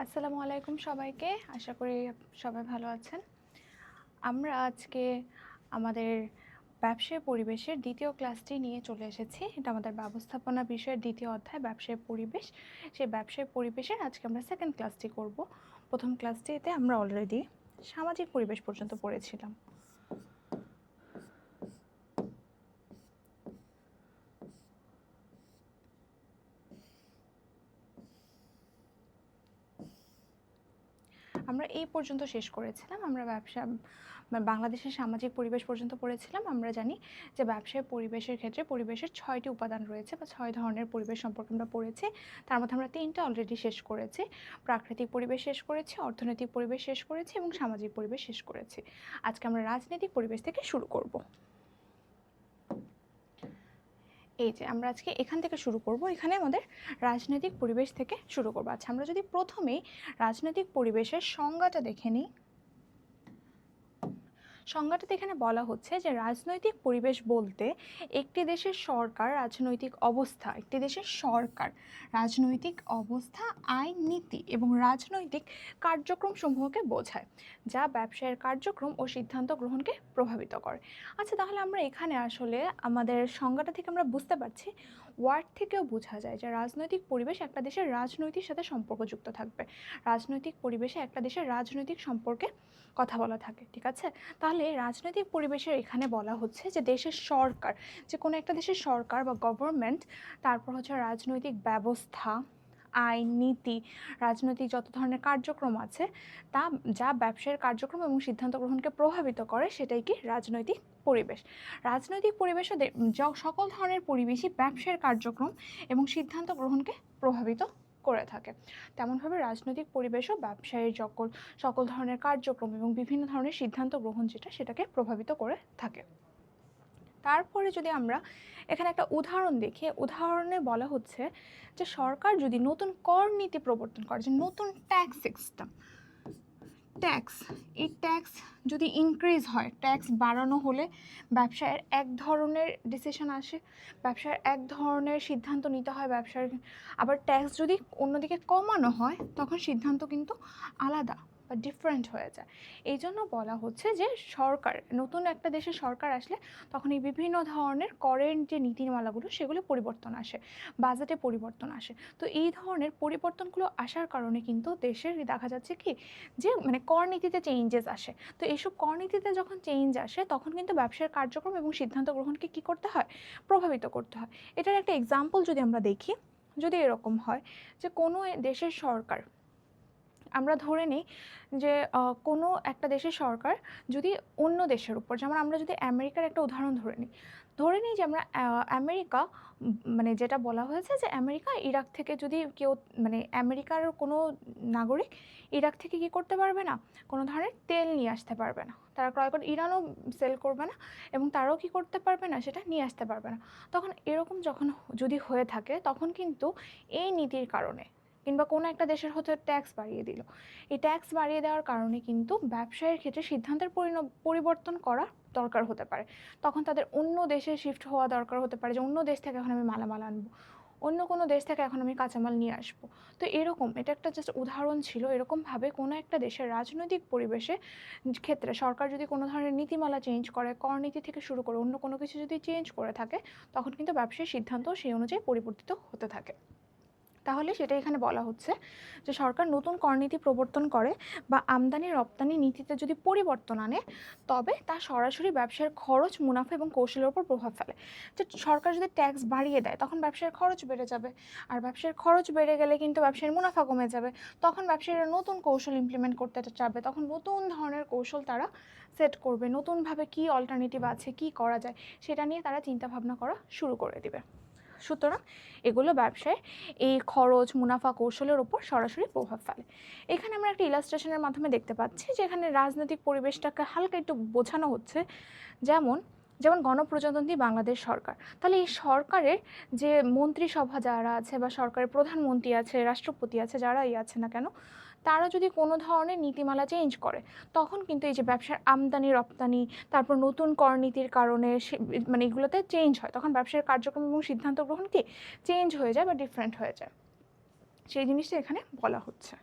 আসসালামু আলাইকুম সবাইকে। আশা করি সবাই ভালো আছেন। আমরা আজকে আমাদের ব্যবসায় পরিবেশের দ্বিতীয় ক্লাসটি নিয়ে চলে এসেছি। এটা আমাদের ব্যবস্থাপনা বিষয়ের দ্বিতীয় অধ্যায় ব্যবসায় পরিবেশ। সেই ব্যবসায় পরিবেশের আজকে আমরা সেকেন্ড ক্লাসটি করব। প্রথম ক্লাসটিতে আমরা অলরেডি সামাজিক পরিবেশ পর্যন্ত পড়েছিলাম। আমরা এই পর্যন্ত শেষ করেছিলাম। আমরা বাংলাদেশের সামাজিক পরিবেশ পর্যন্ত পড়েছিলাম। আমরা জানি যে ব্যবসায় পরিবেশের ক্ষেত্রে পরিবেশের 6টি উপাদান রয়েছে বা 6 ধরনের পরিবেশ সম্পর্কে আমরা পড়েছি। তার মধ্যে আমরা 3টা অলরেডি শেষ করেছি। প্রাকৃতিক পরিবেশ শেষ করেছি, অর্থনৈতিক পরিবেশ শেষ করেছি এবং সামাজিক পরিবেশ শেষ করেছি। আজকে আমরা রাজনৈতিক পরিবেশ থেকে শুরু করব। এই যে আমরা আজকে এখান থেকে শুরু করব। এখানে আমাদের রাজনৈতিক পরিবেশ থেকে শুরু করব। আচ্ছা, আমরা যদি প্রথমেই রাজনৈতিক পরিবেশের সংজ্ঞাটা দেখে নিই। সংজ্ঞাটাতে এখানে বলা হচ্ছে যে রাজনৈতিক পরিবেশ বলতে একটি দেশের সরকার রাজনৈতিক অবস্থা, একটি দেশের সরকার রাজনৈতিক অবস্থা, আইন, নীতি এবং রাজনৈতিক কার্যক্রম সমূহকে বোঝায়, যা ব্যবসায়ের কার্যক্রম ও সিদ্ধান্ত গ্রহণকে প্রভাবিত করে। আচ্ছা, তাহলে আমরা এখানে আসলে আমাদের সংজ্ঞাটা থেকে আমরা বুঝতে পারছি, ওয়ার্ড থেকেও বোঝা যায় যে রাজনৈতিক পরিবেশ একটা দেশের রাজনৈতিক সাথে সম্পর্কযুক্ত থাকবে। রাজনৈতিক পরিবেশে একটা দেশের রাজনৈতিক সম্পর্কে কথা বলা থাকে, ঠিক আছে? তাহলে রাজনৈতিক পরিবেশের এখানে বলা হচ্ছে যে দেশের সরকার, যে কোনো একটা দেশের সরকার বা গভর্নমেন্ট, তারপর হচ্ছে রাজনৈতিক ব্যবস্থা, আইন, নীতি, রাজনৈতিক যত ধরনের কার্যক্রম আছে তা যা ব্যবসায়ের কার্যক্রম এবং সিদ্ধান্ত গ্রহণকে প্রভাবিত করে, সেটাই কি রাজনৈতিক পরিবেশ। রাজনৈতিক পরিবেশে সকল ধরনের পরিবেশই ব্যবসায়ের কার্যক্রম এবং সিদ্ধান্ত গ্রহণকে প্রভাবিত করে থাকে। তেমনভাবে রাজনৈতিক পরিবেশও ব্যবসায়ের সকল ধরনের কার্যক্রম এবং বিভিন্ন ধরনের সিদ্ধান্ত গ্রহণ সেটাকে প্রভাবিত করে থাকে। তারপরে যদি আমরা এখানে একটা উদাহরণ দেখি, উদাহরণে বলা হচ্ছে যে সরকার যদি নতুন কর নীতি প্রবর্তন করে, যে নতুন ট্যাক্স সিস্টেম, এই ট্যাক্স যদি ইনক্রিজ হয়, ট্যাক্স বাড়ানো হলে ব্যবসায়ের এক ধরনের ডিসিশন আসে, ব্যবসার এক ধরনের সিদ্ধান্ত নিতে হয় ব্যবসার। আবার ট্যাক্স যদি অন্যদিকে কমানো হয়, তখন সিদ্ধান্ত কিন্তু আলাদা বা ডিফারেন্ট হয়ে যায়। এই জন্য বলা হচ্ছে যে সরকার, নতুন একটা দেশের সরকার আসলে তখন এই বিভিন্ন ধরনের করের যে নীতিমালাগুলো সেগুলো পরিবর্তন আসে, বাজেটে পরিবর্তন আসে। তো এই ধরনের পরিবর্তনগুলো আসার কারণে কিন্তু দেশের দেখা যাচ্ছে কি যে কর নীতিতে চেঞ্জেস আসে। তো এইসব কর নীতিতে যখন চেঞ্জ আসে, তখন কিন্তু ব্যবসার কার্যক্রম এবং সিদ্ধান্ত গ্রহণকে কী করতে হয়? প্রভাবিত করতে হয়। এটার একটা এক্সাম্পল যদি আমরা দেখি, যদি এরকম হয় যে কোনো দেশের সরকার, আমরা ধরে নিই যে কোনো একটা দেশের সরকার যদি অন্য দেশের উপর, যেমন আমরা যদি আমেরিকার একটা উদাহরণ ধরে নিই যে আমরা আমেরিকা, যেটা বলা হয়েছে যে আমেরিকা ইরাক থেকে যদি কেউ, আমেরিকার কোনো নাগরিক ইরাক থেকে কী করতে পারবে না, কোনো ধরনের তেল নিয়ে আসতে পারবে না, তারা ক্রয় করে, ইরানও সেল করবে না এবং তারাও কী করতে পারবে না, সেটা নিয়ে আসতে পারবে না। তখন এরকম যখন যদি হয়ে থাকে, তখন কিন্তু এই নীতির কারণে, কিংবা কোনো একটা দেশের হয়তো ট্যাক্স বাড়িয়ে দিল, এই ট্যাক্স বাড়িয়ে দেওয়ার কারণে কিন্তু ব্যবসায়ের ক্ষেত্রে সিদ্ধান্তের পরিবর্তন করা দরকার হতে পারে। তখন তাদের অন্য দেশে শিফট হওয়া দরকার হতে পারে, যে অন্য দেশ থেকে এখন আমি মালামাল আনবো, অন্য কোনো দেশ থেকে এখন আমি কাঁচামাল নিয়ে আসবো। তো এরকম, এটা একটা জাস্ট উদাহরণ ছিল। এরকমভাবে কোনো একটা দেশের রাজনৈতিক পরিবেশে ক্ষেত্রে সরকার যদি কোনো ধরনের নীতিমালা চেঞ্জ করে, কর নীতি থেকে শুরু করে অন্য কোনো কিছু যদি চেঞ্জ করে থাকে, তখন কিন্তু ব্যবসায়িক সিদ্ধান্ত সেই অনুযায়ী পরিবর্তিত হতে থাকে। তাহলে সেটা এখানে বলা হচ্ছে যে সরকার নতুন করনীতি প্রবর্তন করে বা আমদানি রপ্তানি নীতিতে যদি পরিবর্তন আনে, তবে তা সরাসরি ব্যবসার খরচ, মুনাফা এবং কৌশলের উপর প্রভাব ফেলে। যে সরকার যদি ট্যাক্স বাড়িয়ে দেয়, তখন ব্যবসার খরচ বেড়ে যাবে, আর ব্যবসার খরচ বেড়ে গেলে কিন্তু ব্যবসার মুনাফা কমে যাবে। তখন ব্যবসায়ীরা নতুন কৌশল ইমপ্লিমেন্ট করতে চাবে, তখন নতুন ধরনের কৌশল তারা সেট করবে, নতুনভাবে কী অল্টারনেটিভ আছে, কী করা যায়, সেটা নিয়ে তারা চিন্তাভাবনা করা শুরু করে দেবে। সুতরাং এগুলো ব্যবসায় এই খরচ, মুনাফা, কৌশলের উপর সরাসরি প্রভাব ফেলে। এখানে আমরা একটা ইলাস্ট্রেশনের মাধ্যমে দেখতে পাচ্ছি যে এখানে রাজনৈতিক পরিবেশটাকে হালকা একটু বোঝানো হচ্ছে। যেমন গণপ্রজাতন্ত্রী বাংলাদেশ সরকার, তাহলে এই সরকারের যে মন্ত্রিসভা যারা আছে বা সরকারের প্রধানমন্ত্রী আছে, রাষ্ট্রপতি আছে, যারাই আছে না কেন, তারা যদি কোনো ধরনের নীতিমালা চেঞ্জ করে, তখন কিন্তু এই যে ব্যবসার আমদানি রপ্তানি, তারপর নতুন কর নীতির কারণে এগুলোতে চেঞ্জ হয়, তখন ব্যবসার কার্যক্রম এবং সিদ্ধান্ত গ্রহণ কি চেঞ্জ হয়ে যায় বা ডিফারেন্ট হয়ে যায়, সেই জিনিসটা এখানে বলা হচ্ছে।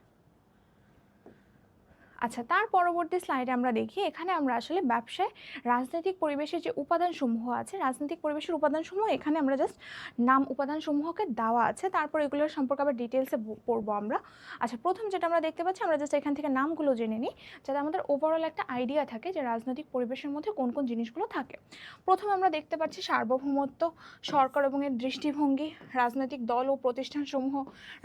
আচ্ছা, তার পরবর্তী স্লাইডে আমরা দেখি এখানে আমরা আসলে ব্যবসায় রাজনৈতিক পরিবেশের যে উপাদানসমূহ আছে, রাজনৈতিক পরিবেশের উপাদানসমূহ এখানে আমরা জাস্ট নাম উপাদানসমূহকে দেওয়া আছে, তারপর এগুলোর সম্পর্কে আবার ডিটেলসে পড়বো আমরা। আচ্ছা, প্রথম যেটা আমরা দেখতে পাচ্ছি, আমরা জাস্ট এখান থেকে নামগুলো জেনে নিই যাতে আমাদের ওভারঅল একটা আইডিয়া থাকে যে রাজনৈতিক পরিবেশের মধ্যে কোন কোন জিনিসগুলো থাকে। প্রথম আমরা দেখতে পাচ্ছি সার্বভৌমত্ব, সরকার এবং এর দৃষ্টিভঙ্গি, রাজনৈতিক দল ও প্রতিষ্ঠানসমূহ,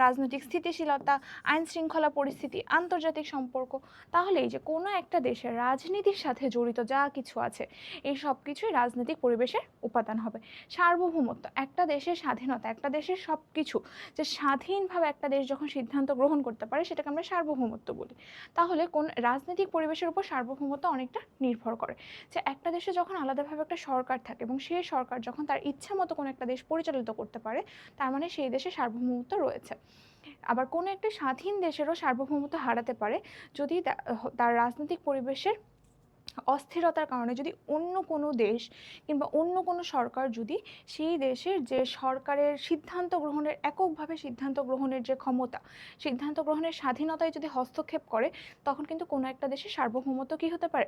রাজনৈতিক স্থিতিশীলতা, আইন শৃঙ্খলা পরিস্থিতি, আন্তর্জাতিক সম্পর্ক। তাহলে এই যে কোনো একটা দেশের রাজনীতির সাথে জড়িত যা কিছু আছে এই সব কিছুই রাজনৈতিক পরিবেশের উপাদান হবে। সার্বভৌমত্ব, একটা দেশের স্বাধীনতা, একটা দেশের সব কিছু যে স্বাধীনভাবে একটা দেশ যখন সিদ্ধান্ত গ্রহণ করতে পারে সেটাকে আমরা সার্বভৌমত্ব বলি। তাহলে কোন রাজনৈতিক পরিবেশের উপর সার্বভৌমত্ব অনেকটা নির্ভর করে, যে একটা দেশে যখন আলাদাভাবে একটা সরকার থাকে এবং সেই সরকার যখন তার ইচ্ছা মতো কোনো একটা দেশ পরিচালিত করতে পারে, তার মানে সেই দেশে সার্বভৌমত্ব রয়েছে। আবার কোনো একটা স্বাধীন দেশেরও সার্বভৌমত্ব হারাতে পারে যদি তার রাজনৈতিক পরিবেশের অস্থিরতার কারণে, যদি অন্য কোনো দেশ কিংবা অন্য কোনো সরকার যদি সেই দেশের যে সরকারের সিদ্ধান্ত গ্রহণের, এককভাবে সিদ্ধান্ত গ্রহণের যে ক্ষমতা, সিদ্ধান্ত গ্রহণের স্বাধীনতায় যদি হস্তক্ষেপ করে, তখন কিন্তু কোনো একটা দেশের সার্বভৌমত্ব কী হতে পারে,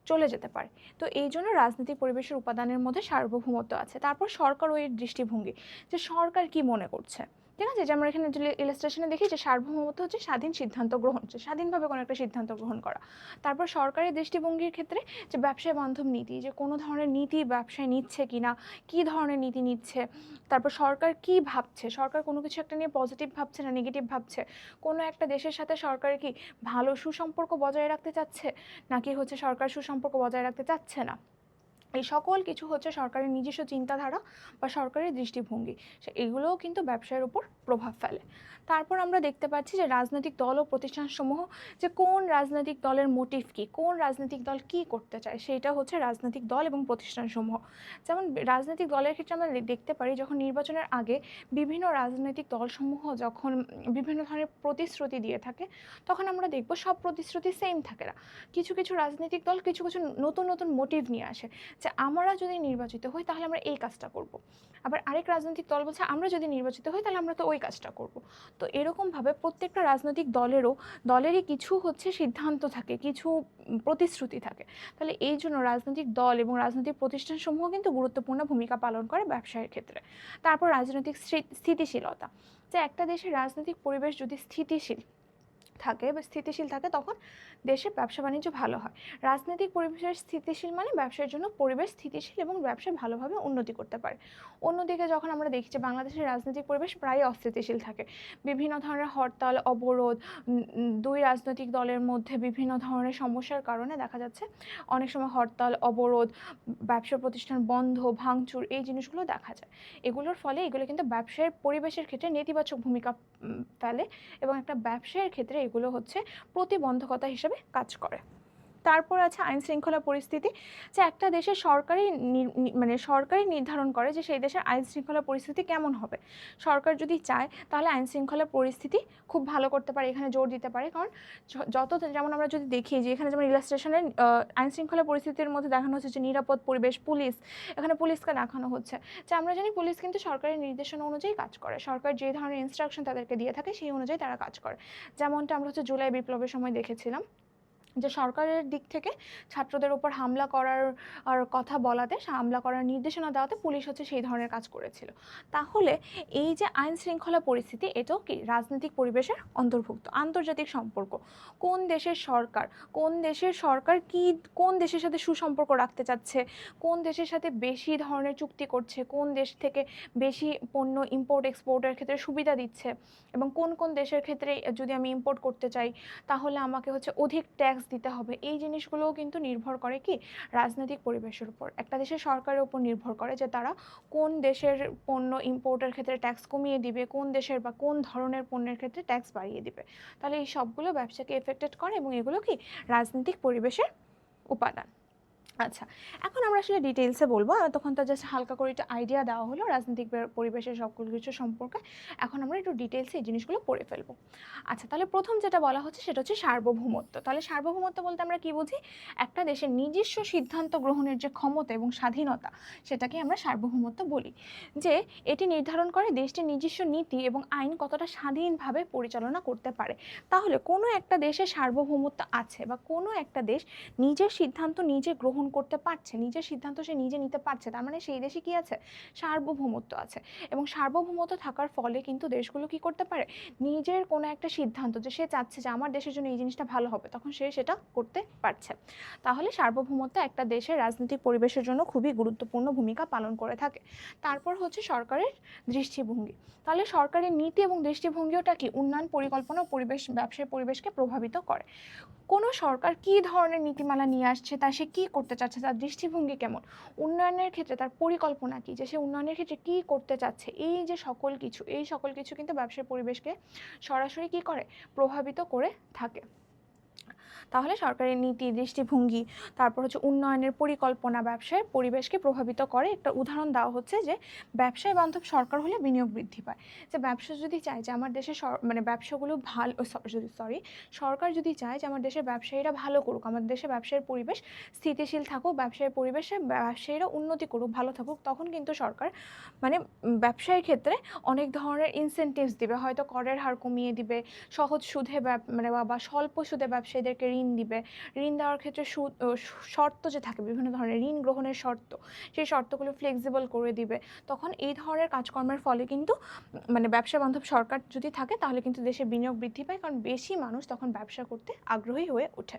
চলে যেতে পারে। তো এই জন্য রাজনৈতিক পরিবেশের উপাদানের মধ্যে সার্বভৌমত্ব আছে। তারপর সরকার ও এর দৃষ্টিভঙ্গি, যে সরকার কি মনে করছে, ঠিক আছে, যে আমরা এখানে ইলাস্ট্রেশনে দেখি যে সার্বভৌমত্ব হচ্ছে স্বাধীন সিদ্ধান্ত গ্রহণ, হচ্ছে স্বাধীনভাবে কোনো একটা সিদ্ধান্ত গ্রহণ করা। তারপর সরকারের দৃষ্টিভঙ্গির ক্ষেত্রে যে ব্যবসায় বান্ধব নীতি, যে কোনো ধরনের নীতি ব্যবসায় নিচ্ছে কিনা, কী ধরনের নীতি নিচ্ছে, তারপর সরকার কি ভাবছে, সরকার কোনো কিছু একটা নিয়ে পজিটিভ ভাবছে না নেগেটিভ ভাবছে, কোনো একটা দেশের সাথে সরকার কি ভালো সুসম্পর্ক বজায় রাখতে চাচ্ছে নাকি হচ্ছে সরকার সুসম্পর্ক বজায় রাখতে চাচ্ছে না। এই সকল কিছু হচ্ছে সরকারের নিজস্ব চিন্তাধারা বা সরকারের দৃষ্টিভঙ্গি, এগুলোও কিন্তু ব্যবসায়ের উপর প্রভাব ফেলে। তারপর আমরা দেখতে পাচ্ছি যে রাজনৈতিক দল ও প্রতিষ্ঠানসমূহ, যে কোন রাজনৈতিক দলের মোটিভ কী, কোন রাজনৈতিক দল কী করতে চায়, সেইটা হচ্ছে রাজনৈতিক দল এবং প্রতিষ্ঠানসমূহ। যেমন রাজনৈতিক দলের ক্ষেত্রে আমরা দেখতে পারি যখন নির্বাচনের আগে বিভিন্ন রাজনৈতিক দলসমূহ যখন বিভিন্ন ধরনের প্রতিশ্রুতি দিয়ে থাকে, তখন আমরা দেখব সব প্রতিশ্রুতি সেম থাকে না। কিছু কিছু রাজনৈতিক দল কিছু কিছু নতুন নতুন মোটিভ নিয়ে আসে, যে আমরা যদি নির্বাচিত হই তাহলে আমরা এই কাজটা করব। আবার আরেক রাজনৈতিক দল বলছে আমরা যদি নির্বাচিত হই তাহলে আমরা তো ওই কাজটা করব। তো এরকমভাবে প্রত্যেকটা রাজনৈতিক দলেরই কিছু হচ্ছে সিদ্ধান্ত থাকে, কিছু প্রতিশ্রুতি থাকে। তাহলে এই জন্য রাজনৈতিক দল এবং রাজনৈতিক প্রতিষ্ঠানসমূহ কিন্তু গুরুত্বপূর্ণ ভূমিকা পালন করে ব্যবসায়ের ক্ষেত্রে। তারপর রাজনৈতিক স্থিতিশীলতা, যে একটা দেশের রাজনৈতিক পরিবেশ যদি স্থিতিশীল থাকে বা স্থিতিশীল থাকে তখন দেশের ব্যবসা বাণিজ্য ভালো হয়। রাজনৈতিক পরিবেশের স্থিতিশীল মানে ব্যবসার জন্য পরিবেশ স্থিতিশীল এবং ব্যবসা ভালোভাবে উন্নতি করতে পারে। অন্যদিকে যখন আমরা দেখি যে বাংলাদেশের রাজনৈতিক পরিবেশ প্রায় অস্থিতিশীল থাকে, বিভিন্ন ধরনের হরতাল অবরোধ, দুই রাজনৈতিক দলের মধ্যে বিভিন্ন ধরনের সমস্যার কারণে দেখা যাচ্ছে অনেক সময় হরতাল অবরোধ, ব্যবসা প্রতিষ্ঠান বন্ধ, ভাঙচুর, এই জিনিসগুলো দেখা যায়। এগুলোর ফলে এগুলো কিন্তু ব্যবসায়ের পরিবেশের ক্ষেত্রে নেতিবাচক ভূমিকা ফেলে এবং একটা ব্যবসায়ের ক্ষেত্রে এগুলো হচ্ছে প্রতিবন্ধকতা হিসেবে কাজ করে। তারপর আছে আইন শৃঙ্খলা পরিস্থিতি, যে একটা দেশের সরকারই নির্ধারণ করে যে সেই দেশের আইন শৃঙ্খলা পরিস্থিতি কেমন হবে। সরকার যদি চায় তাহলে আইন শৃঙ্খলা পরিস্থিতি খুব ভালো করতে পারে, এখানে জোর দিতে পারে। কারণ যেমন আমরা যদি দেখি যে এখানে যেমন ইলাস্ট্রেশনের আইন শৃঙ্খলা পরিস্থিতির মধ্যে দেখানো হচ্ছে যে নিরাপদ পরিবেশ, পুলিশ, এখানে পুলিশকে দেখানো হচ্ছে যে আমরা জানি পুলিশ কিন্তু সরকারের নির্দেশনা অনুযায়ী কাজ করে, সরকার যে ধরনের ইনস্ট্রাকশন তাদেরকে দিয়ে থাকে সেই অনুযায়ী তারা কাজ করে। যেমনটা আমরা হচ্ছে জুলাই বিপ্লবের সময় দেখেছিলাম যে সরকারের দিক থেকে ছাত্রদের উপর হামলা করার কথা বলাতে, হামলা করার নির্দেশনা দেওয়াতে পুলিশ হচ্ছে সেই ধরনের কাজ করেছিল। তাহলে এই যে আইন শৃঙ্খলা পরিস্থিতি, এটাও কি রাজনৈতিক পরিবেশের অন্তর্ভুক্ত। আন্তর্জাতিক সম্পর্ক, কোন দেশের সরকার কি কোন দেশের সাথে সুসম্পর্ক রাখতে চাচ্ছে, কোন দেশের সাথে বেশি ধরনের চুক্তি করছে, কোন দেশ থেকে বেশি পণ্য ইম্পোর্ট এক্সপোর্টের ক্ষেত্রে সুবিধা দিচ্ছে, এবং কোন কোন দেশের ক্ষেত্রে যদি আমি ইম্পোর্ট করতে চাই তাহলে আমাকে হচ্ছে অধিক ট্যাক্স দিতে হবে। এই জিনিসগুলোও কিন্তু নির্ভর করে কি রাজনৈতিক পরিবেশের উপর। একটা দেশের সরকারের উপর নির্ভর করে যে তারা কোন দেশের পণ্য ইম্পোর্টের ক্ষেত্রে ট্যাক্স কমিয়ে দিবে, কোন দেশের বা কোন ধরনের পণ্যের ক্ষেত্রে ট্যাক্স বাড়িয়ে দিবে। তাহলে এই সবগুলো ব্যবসাকে এফেক্টেড করে এবং এগুলো কি রাজনৈতিক পরিবেশের উপাদান। আচ্ছা, এখন আমরা আসলে ডিটেইলসে বলবো। তখন তো জাস্ট হালকা করে একটু আইডিয়া দেওয়া হলো রাজনৈতিক পরিবেশের সকল কিছু সম্পর্কে। এখন আমরা একটু ডিটেইলসে এই জিনিসগুলো পড়ে ফেলবো। আচ্ছা, তাহলে প্রথম যেটা বলা হচ্ছে সেটা হচ্ছে সার্বভৌমত্ব। তাহলে সার্বভৌমত্ব বলতে আমরা কি বুঝি? একটা দেশের নিজস্ব সিদ্ধান্ত গ্রহণের যে ক্ষমতা এবং স্বাধীনতা, সেটাকে আমরা সার্বভৌমত্ব বলি। যে এটি নির্ধারণ করে দেশটির নিজস্ব নীতি এবং আইন কতটা স্বাধীনভাবে পরিচালনা করতে পারে। তাহলে কোনো একটা দেশের সার্বভৌমত্ব আছে বা কোনো একটা দেশ নিজের সিদ্ধান্ত নিজে গ্রহণ করতে পারছে, নিজের সিদ্ধান্ত সে নিজে নিতে পারছে, তার মানে সেই দেশে কি আছে? সার্বভৌমত্ব আছে। এবং সার্বভৌমত্ব থাকার ফলে কিন্তু দেশগুলো কি করতে পারে? নিজের কোনো একটা সিদ্ধান্ত যে সে চাচ্ছে যে আমার দেশের জন্য এই জিনিসটা ভালো হবে, তখন সে সেটা করতে পারছে। তাহলে সার্বভৌমত্ব একটা দেশের রাজনৈতিক পরিবেশের জন্য খুবই গুরুত্বপূর্ণ ভূমিকা পালন করে থাকে। তারপর হচ্ছে সরকারের দৃষ্টিভঙ্গি। তাহলে সরকারের নীতি এবং দৃষ্টিভঙ্গিটা কি? উন্নয়ন পরিকল্পনা ও পরিবেশ, ব্যবসায় পরিবেশকে প্রভাবিত করে। কোনো সরকার কী ধরনের নীতিমালা নিয়ে আসছে, তা সে কী করতে চাচ্ছে, তার দৃষ্টিভঙ্গি কেমন, উন্নয়নের ক্ষেত্রে তার পরিকল্পনা কী, যে সে উন্নয়নের ক্ষেত্রে কী করতে চাচ্ছে, এই যে সকল কিছু কিন্তু ব্যবসার পরিবেশকে সরাসরি কী করে? প্রভাবিত করে থাকে। তাহলে সরকারের নীতি, দৃষ্টিভঙ্গি, তারপর হচ্ছে উন্নয়নের পরিকল্পনা ব্যবসায় পরিবেশকে প্রভাবিত করে। একটা উদাহরণ দেওয়া হচ্ছে যে ব্যবসায় বান্ধব সরকার হলে বিনিয়োগ বৃদ্ধি পায়। যে ব্যবসা যদি চায় যে আমার দেশে মানে ব্যবসাগুলো ভালো, সরকার যদি চায় যে আমার দেশের ব্যবসায়ীরা ভালো করুক, আমার দেশে ব্যবসায়ের পরিবেশ স্থিতিশীল থাকুক, ব্যবসায়ের পরিবেশে ব্যবসায়ীরা উন্নতি করুক, ভালো থাকুক, তখন কিন্তু সরকার মানে ব্যবসায়ের ক্ষেত্রে অনেক ধরনের ইনসেনটিভস দিবে। হয়তো করের হার কমিয়ে দিবে, সহজ সুদে মানে বা স্বল্প সুদে ব্যবসায়ীদেরকে ঋণ দিবে। ঋণ দেওয়ার ক্ষেত্রে শর্ত যে থাকে, বিভিন্ন ধরনের ঋণ গ্রহণের শর্ত, সেই শর্তগুলো ফ্লেক্সিবল করে দিবে। তখন এই ধরনের কাজকর্মের ফলে কিন্তু মানে ব্যবসা বান্ধব সরকার যদি থাকে তাহলে কিন্তু দেশে বিনিয়োগ বৃদ্ধি পায়, কারণ বেশি মানুষ তখন ব্যবসা করতে আগ্রহী হয়ে ওঠে।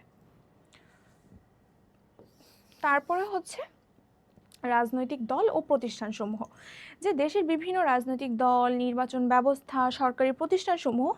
তারপরে হচ্ছে রাজনৈতিক দল ও প্রতিষ্ঠানসমূহ। যে দেশের বিভিন্ন রাজনৈতিক দল, নির্বাচন ব্যবস্থা, সরকারি প্রতিষ্ঠানসমূহ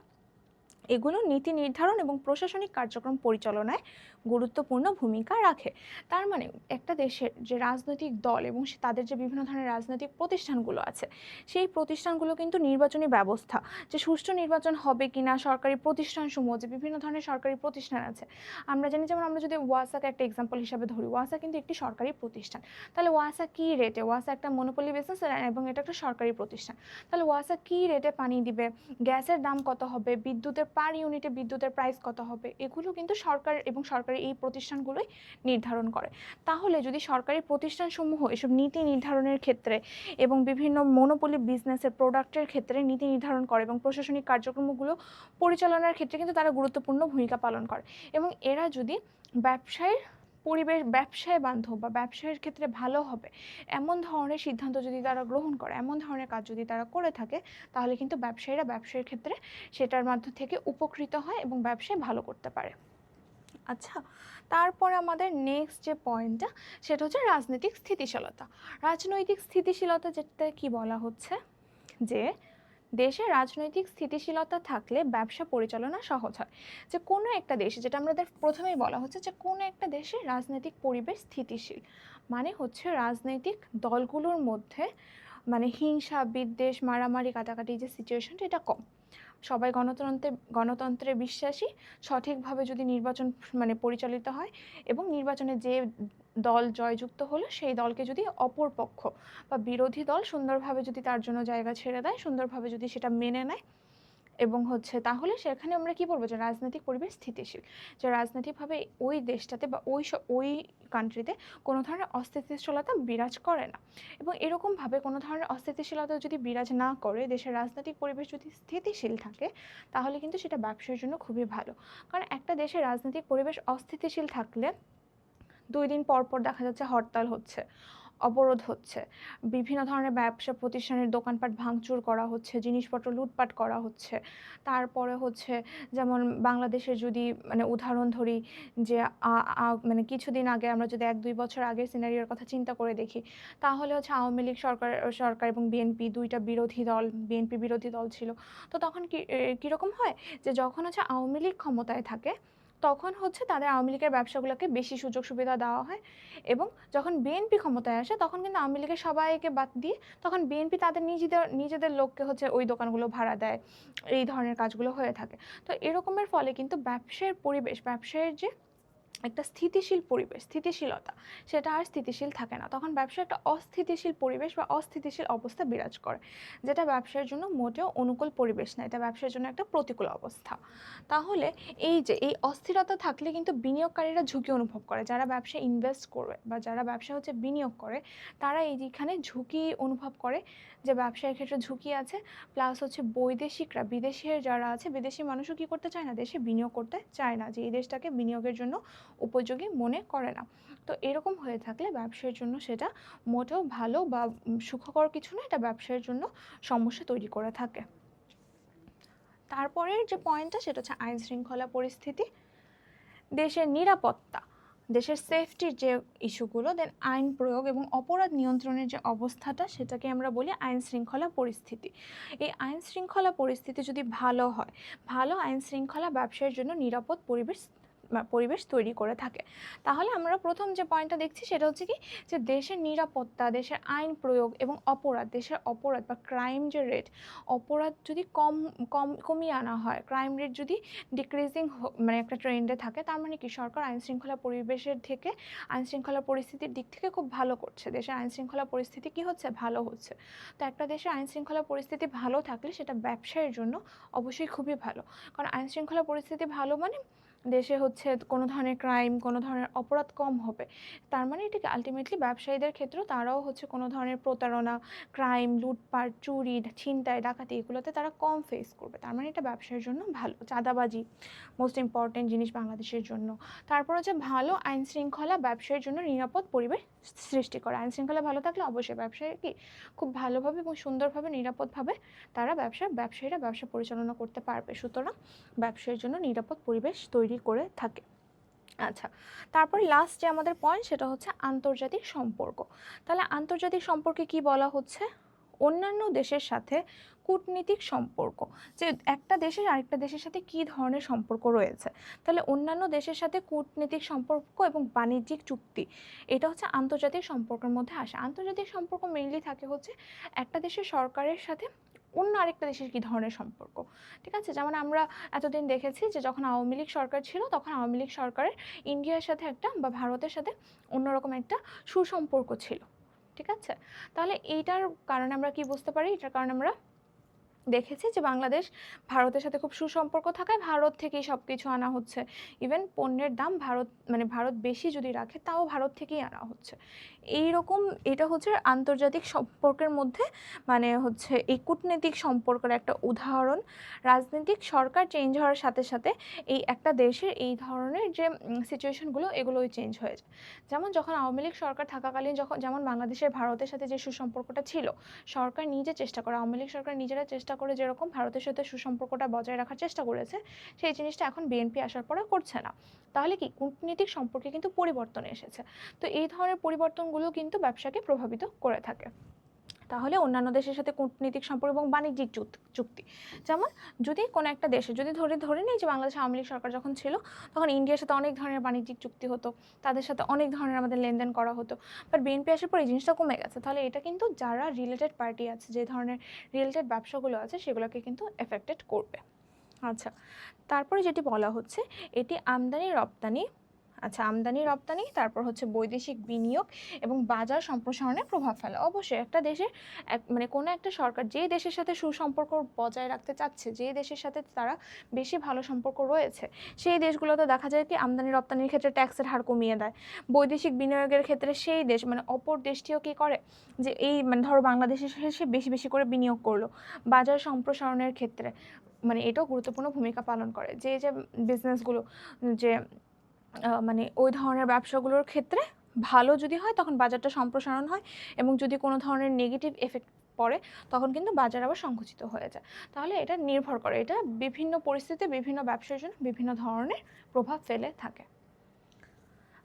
এগুলো নীতি নির্ধারণ এবং প্রশাসনিক কার্যক্রম পরিচালনায় গুরুত্বপূর্ণ ভূমিকা রাখে। তার মানে একটা দেশের যে রাজনৈতিক দল এবং তাদের যে বিভিন্ন ধরনের রাজনৈতিক প্রতিষ্ঠানগুলো আছে, সেই প্রতিষ্ঠানগুলো কিন্তু নির্বাচনী ব্যবস্থা, যে সুষ্ঠু নির্বাচন হবে কিনা, সরকারি প্রতিষ্ঠানসমূহ, যে বিভিন্ন ধরনের সরকারি প্রতিষ্ঠান আছে আমরা জানি, যেমন আমরা যদি ওয়াসাকে একটা এক্সাম্পল হিসাবে ধরি, ওয়াসা কিন্তু একটি সরকারি প্রতিষ্ঠান। তাহলে ওয়াসা কী রেটে, ওয়াসা একটা মনোপলি বিজনেস এবং এটা একটা সরকারি প্রতিষ্ঠান, তাহলে ওয়াসা কী রেটে পানি দিবে, গ্যাসের দাম কত হবে, বিদ্যুতের পার ইউনিটে বিদ্যুতের প্রাইস কত হবে, এগুলো কিন্তু সরকার এবং সরকারি এই প্রতিষ্ঠানগুলোই নির্ধারণ করে। তাহলে যদি সরকারি প্রতিষ্ঠানসমূহ এসব নীতি নির্ধারণের ক্ষেত্রে এবং বিভিন্ন মনোপলি বিজনেসের প্রোডাক্টের ক্ষেত্রে নীতি নির্ধারণ করে এবং প্রশাসনিক কার্যক্রমগুলো পরিচালনার ক্ষেত্রে কিন্তু তারা গুরুত্বপূর্ণ ভূমিকা পালন করে, এবং এরা যদি ব্যবসায় বান্ধব বা ব্যবসায়ের ক্ষেত্রে ভালো হবে এমন ধরনের সিদ্ধান্ত যদি তারা গ্রহণ করে, এমন ধরনের কাজ যদি তারা করে থাকে, তাহলে কিন্তু ব্যবসায়ীরা ব্যবসায়ের ক্ষেত্রে সেটার মাধ্যম থেকে উপকৃত হয় এবং ব্যবসায় ভালো করতে পারে। আচ্ছা, তারপর আমাদের নেক্সট যে পয়েন্টটা সেটা হচ্ছে রাজনৈতিক স্থিতিশীলতা। রাজনৈতিক স্থিতিশীলতা যেটা কি বলা হচ্ছে, যে দেশে রাজনৈতিক স্থিতিশীলতা থাকলে ব্যবসা পরিচালনা সহজ হয়। যে কোনো একটা দেশে, যেটা আমাদের প্রথমেই বলা হচ্ছে, যে কোনো একটা দেশে রাজনৈতিক পরিবেশ স্থিতিশীল মানে হচ্ছে রাজনৈতিক দলগুলোর মধ্যে মানে হিংসা, বিদ্বেষ, মারামারি, কাটাকাটি যে সিচুয়েশনটা, এটা কম। সবাই গণতন্ত্রে বিশ্বাসী, সঠিকভাবে যদি নির্বাচন মানে পরিচালিত হয় এবং নির্বাচনে যে দল জয়যুক্ত হলো সেই দলকে যদি অপর পক্ষ বা বিরোধী দল সুন্দরভাবে যদি তার জন্য জায়গা ছেড়ে দেয়, সুন্দরভাবে যদি সেটা মেনে নেয়, এবং হচ্ছে তাহলে সেখানে আমরা কি বলবো, যে রাজনৈতিক পরিবেশ স্থিতিশীল, যে রাজনৈতিকভাবে ওই দেশটাতে বা ওই কান্ট্রিতে কোনো ধরনের অস্থিতিশীলতা বিরাজ করে না। এবং এরকমভাবে কোনো ধরনের অস্থিতিশীলতা যদি বিরাজ না করে, দেশের রাজনৈতিক পরিবেশ যদি স্থিতিশীল থাকে, তাহলে কিন্তু সেটা ব্যবসার জন্য খুবই ভালো। কারণ একটা দেশের রাজনৈতিক পরিবেশ অস্থিতিশীল থাকলে 2 দিন পর পর দেখা যাচ্ছে হরতাল হচ্ছে, অবরোধ হচ্ছে, বিভিন্ন ধরনের ব্যবসা প্রতিষ্ঠানের দোকানপাট ভাঙচুর করা হচ্ছে, জিনিসপত্র লুটপাট করা হচ্ছে। তারপরে হচ্ছে যেমন বাংলাদেশের যদি মানে উদাহরণ ধরি, যে মানে কিছুদিন আগে আমরা যদি 1-2 বছর আগের সিনারিওর কথা চিন্তা করে দেখি, তাহলে হচ্ছে আওয়ামী লীগ সরকার এবং বিএনপি দুইটা বিরোধী দল, বিএনপি বিরোধী দল ছিল। তো তখন কীরকম হয়, যে যখন হচ্ছে আওয়ামী লীগ ক্ষমতায় থাকে তখন হচ্ছে তাদের আওয়ামী লীগের ব্যবসাগুলোকে বেশি সুযোগ সুবিধা দেওয়া হয়, এবং যখন বিএনপি ক্ষমতায় আসে তখন কিন্তু আওয়ামী লীগের সবাইকে বাদ দিয়ে তখন বিএনপি তাদের নিজেদের লোককে হচ্ছে ওই দোকানগুলো ভাড়া দেয়, এই ধরনের কাজগুলো হয়ে থাকে। তো এরকমের ফলে কিন্তু ব্যবসায়ের পরিবেশ, ব্যবসায়ের যে একটা স্থিতিশীল পরিবেশ, স্থিতিশীলতা, সেটা আর স্থিতিশীল থাকে না। তখন ব্যবসায় একটা অস্থিতিশীল পরিবেশ বা অস্থিতিশীল অবস্থা বিরাজ করে, যেটা ব্যবসার জন্য মোটেও অনুকূল পরিবেশ না, এটা ব্যবসার জন্য একটা প্রতিকূল অবস্থা। তাহলে এই যে এই অস্থিরতা থাকলে কিন্তু বিনিয়োগকারীরা ঝুঁকি অনুভব করে, যারা ব্যবসায় ইনভেস্ট করবে বা যারা ব্যবসা হচ্ছে বিনিয়োগ করে, তারা এইখানে ঝুঁকি অনুভব করে, যে ব্যবসায়ের ক্ষেত্রে ঝুঁকি আছে। প্লাস হচ্ছে বৈদেশিকরা, বিদেশের যারা আছে, বিদেশি মানুষও কী করতে চায় না, দেশে বিনিয়োগ করতে চায় না, যে এই দেশটাকে বিনিয়োগের জন্য উপযোগী মনে করে না। তো এরকম হয়ে থাকলে ব্যবসার জন্য সেটা মোটেও ভালো বা সুখকর কিছু না, এটা ব্যবসার জন্য সমস্যা তৈরি করে থাকে। তারপরের যে পয়েন্টটা সেটা হচ্ছে আইন শৃঙ্খলা পরিস্থিতি, দেশের নিরাপত্তা, দেশের সেফটির যে ইস্যুগুলো, দেন আইন প্রয়োগ এবং অপরাধ নিয়ন্ত্রণের যে অবস্থাটা, সেটাকে আমরা বলি আইন শৃঙ্খলা পরিস্থিতি। এই আইন শৃঙ্খলা পরিস্থিতি যদি ভালো হয়, ভালো আইন শৃঙ্খলা ব্যবসার জন্য নিরাপদ পরিবেশ তৈরি করে থাকে। তাহলে আমরা প্রথম যে পয়েন্টটা দেখছি সেটা হচ্ছে কি, যে দেশের নিরাপত্তা, দেশের আইন প্রয়োগ এবং অপরাধ, দেশের অপরাধ বা ক্রাইম যে রেট, অপরাধ যদি কমিয়ে আনা হয়, ক্রাইম রেট যদি ডিক্রিজিং মানে একটা ট্রেন্ডে থাকে, তার মানে কি সরকার আইন শৃঙ্খলা পরিবেশের থেকে, আইন শৃঙ্খলা পরিস্থিতির দিক থেকে খুব ভালো করছে, দেশের আইন শৃঙ্খলা পরিস্থিতি কি হচ্ছে, ভালো হচ্ছে। তো একটা দেশের আইন শৃঙ্খলা পরিস্থিতি ভালো থাকলে সেটা ব্যবসায়ের জন্য অবশ্যই খুবই ভালো, কারণ আইন শৃঙ্খলা পরিস্থিতি ভালো মানে দেশে হচ্ছে কোনো ধরনের ক্রাইম, কোনো ধরনের অপরাধ কম হবে। তার মানে এটাকে আলটিমেটলি ব্যবসায়ীদের ক্ষেত্রেও তারাও হচ্ছে কোনো ধরনের প্রতারণা, ক্রাইম, লুটপাট, চুরি, ছিনতাই, ডাকাতি এগুলোতে তারা কম ফেস করবে। তার মানে এটা ব্যবসার জন্য ভালো। চাঁদাবাজি মোস্ট ইম্পর্টেন্ট জিনিস বাংলাদেশের জন্য। তারপর হচ্ছে ভালো আইন শৃঙ্খলা ব্যবসায়ের জন্য নিরাপদ পরিবেশ সৃষ্টি করে। আইন শৃঙ্খলা ভালো থাকলে অবশ্যই ব্যবসায়ী কি খুব ভালোভাবে এবং সুন্দরভাবে, নিরাপদভাবে তারা ব্যবসায়ীরা ব্যবসা পরিচালনা করতে পারবে। সুতরাং ব্যবসায়ের জন্য নিরাপদ পরিবেশ তৈরি করে থাকে। আচ্ছা, তারপরে লাস্ট যে আমাদের পয়েন্ট সেটা হচ্ছে আন্তর্জাতিক সম্পর্ক। তাহলে আন্তর্জাতিক সম্পর্কে কি বলা হচ্ছে, অন্যান্য দেশের সাথে কূটনীতিক সম্পর্ক, যে একটা দেশের আরেকটা দেশের সাথে কী ধরনের সম্পর্ক রয়েছে। তাহলে অন্যান্য দেশের সাথে কূটনীতিক সম্পর্ক এবং বাণিজ্যিক চুক্তি, এটা হচ্ছে আন্তর্জাতিক সম্পর্কের মধ্যে আসে। আন্তর্জাতিক সম্পর্ক মেইনলি থাকে হচ্ছে একটা দেশের সরকারের সাথে অন্য আরেকটা দেশের কী ধরনের সম্পর্ক। ঠিক আছে, যেমন আমরা এতদিন দেখেছি যে যখন আওয়ামী লীগ সরকার ছিল, তখন আওয়ামী লীগ সরকারের ইন্ডিয়ার সাথে একটা বা ভারতের সাথে অন্যরকম একটা সুসম্পর্ক ছিল। ঠিক আছে, তাহলে এইটার কারণে আমরা কি বুঝতে পারি, এটার কারণে আমরা দেখেছি যে বাংলাদেশ ভারতের সাথে খুব সুসম্পর্ক থাকায় ভারত থেকেই সব কিছু আনা হচ্ছে। ইভেন পণ্যের দাম ভারত বেশি যদি রাখে, তাও ভারত থেকেই আনা হচ্ছে। এইরকম এটা হচ্ছে আন্তর্জাতিক সম্পর্কের মধ্যে হচ্ছে এই কূটনৈতিক সম্পর্কের একটা উদাহরণ। রাজনৈতিক সরকার চেঞ্জ হওয়ার সাথে সাথে এই একটা দেশের এই ধরনের যে সিচুয়েশনগুলো, এগুলোই চেঞ্জ হয়ে যায়। যেমন যখন আওয়ামী লীগ সরকার থাকাকালীন যেমন বাংলাদেশের ভারতের সাথে যে সুসম্পর্কটা ছিল, সরকার নিজে চেষ্টা করে, আওয়ামী লীগ সরকার নিজেরা চেষ্টা করে যেরকম ভারতের সাথে সুসম্পর্কটা বজায় রাখার চেষ্টা করেছে, সেই জিনিসটা এখন বিএনপি আসার পরে করছে না। তাহলে কি কূটনীতিক সম্পর্কে কিন্তু পরিবর্তন এসেছে। তো এই ধরনের পরিবর্তনগুলো কিন্তু ব্যবসাকে প্রভাবিত করে থাকে। তাহলে অন্যান্য দেশের সাথে কূটনীতিক সম্পর্ক এবং বাণিজ্যিক চুক্তি, যেমন যদি কোনো একটা দেশে যদি ধরে নিই যে বাংলাদেশ আওয়ামী লীগ সরকার যখন ছিল, তখন ইন্ডিয়ার সাথে অনেক ধরনের বাণিজ্যিক চুক্তি হতো, তাদের সাথে অনেক ধরনের আমাদের লেনদেন করা হতো। বাট বিএনপি আসার পর এই জিনিসটা কমে গেছে। তাহলে এটা কিন্তু যারা রিলেটেড পার্টি আছে, যে ধরনের রিলেটেড ব্যবসাগুলো আছে, সেগুলোকে কিন্তু এফেক্টেড করবে। আচ্ছা, তারপরে যেটি বলা হচ্ছে, এটি আমদানি রপ্তানি, আমদানি রপ্তানি, তারপর হচ্ছে বৈদেশিক বিনিয়োগ এবং বাজার সম্প্রসারণে প্রভাব ফেলে। অবশ্যই একটা দেশে কোনো একটা সরকার যে দেশের সাথে সুসম্পর্ক বজায় রাখতে চাচ্ছে, যে দেশের সাথে তারা বেশি ভালো সম্পর্ক রয়েছে, সেই দেশগুলোতে দেখা যায় কি আমদানি রপ্তানির ক্ষেত্রে ট্যাক্সের হার কমিয়ে দেয়। বৈদেশিক বিনিয়োগের ক্ষেত্রে সেই দেশ অপর দেশটিও কী করে, যে এই ধরো বাংলাদেশে সে বেশি বেশি করে বিনিয়োগ করলো। বাজার সম্প্রসারণের ক্ষেত্রে এটাও গুরুত্বপূর্ণ ভূমিকা পালন করে, যে বিজনেসগুলো যে ওই ধরনের ব্যবসাগুলোর ক্ষেত্রে ভালো যদি হয়, তখন বাজারটা সম্প্রসারণ হয়, এবং যদি কোনো ধরনের নেগেটিভ এফেক্ট পড়ে, তখন কিন্তু বাজার আবার সংকুচিত হয়ে যায়। তাহলে এটা নির্ভর করে, এটা বিভিন্ন পরিস্থিতি, বিভিন্ন ব্যবসার জন্য বিভিন্ন ধরনের প্রভাব ফেলে থাকে।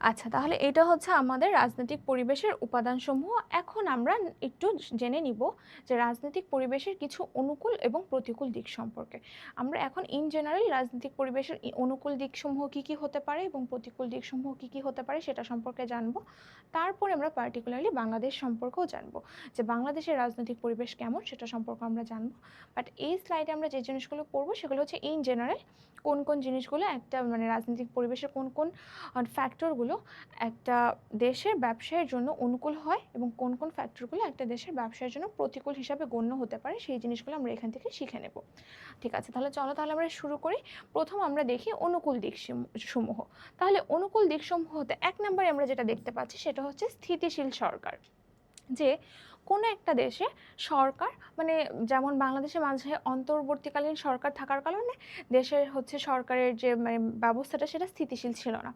আচ্ছা, তাহলে এটা হচ্ছে আমাদের রাজনৈতিক পরিবেশের উপাদানসমূহ। এখন আমরা একটু জেনে নিব যে রাজনৈতিক পরিবেশের কিছু অনুকূল এবং প্রতিকূল দিক সম্পর্কে। আমরা এখন ইন জেনারেল রাজনৈতিক পরিবেশের অনুকূল দিকসমূহ কী কী হতে পারে এবং প্রতিকূল দিকসমূহ কী কী হতে পারে সেটা সম্পর্কে জানবো। তারপরে আমরা পার্টিকুলারলি বাংলাদেশ সম্পর্কেও জানবো, যে বাংলাদেশের রাজনৈতিক পরিবেশ কেমন সেটা সম্পর্কে আমরা জানবো। বাট এই স্লাইডে আমরা যে জিনিসগুলো পড়বো সেগুলো হচ্ছে ইন জেনারেল কোন কোন জিনিসগুলো একটা মানে রাজনৈতিক পরিবেশের কোন কোন ফ্যাক্টরগুলো একটা দেশের ব্যবসায়ের জন্য অনুকূল হয় এবং কোন কোন ফ্যাক্টরগুলো একটা দেশের ব্যবসায়ের জন্য প্রতিকূল হিসাবে গণ্য হতে পারে, সেই জিনিসগুলো আমরা এখান থেকে শিখে নেব। ঠিক আছে, তাহলে চলো তাহলে আমরা শুরু করি। প্রথম আমরা দেখি অনুকূল দিক সমূহ। তাহলে অনুকূল দিক সমূহতে 1 নম্বরে আমরা যেটা দেখতে পাচ্ছি সেটা হচ্ছে স্থিতিশীল সরকার। যে কোনো একটা দেশে সরকার মানে যেমন বাংলাদেশের মাঝে অন্তর্বর্তীকালীন সরকার থাকার কারণে দেশের হচ্ছে সরকারের যে মানে ব্যবস্থাটা সেটা স্থিতিশীল ছিল না।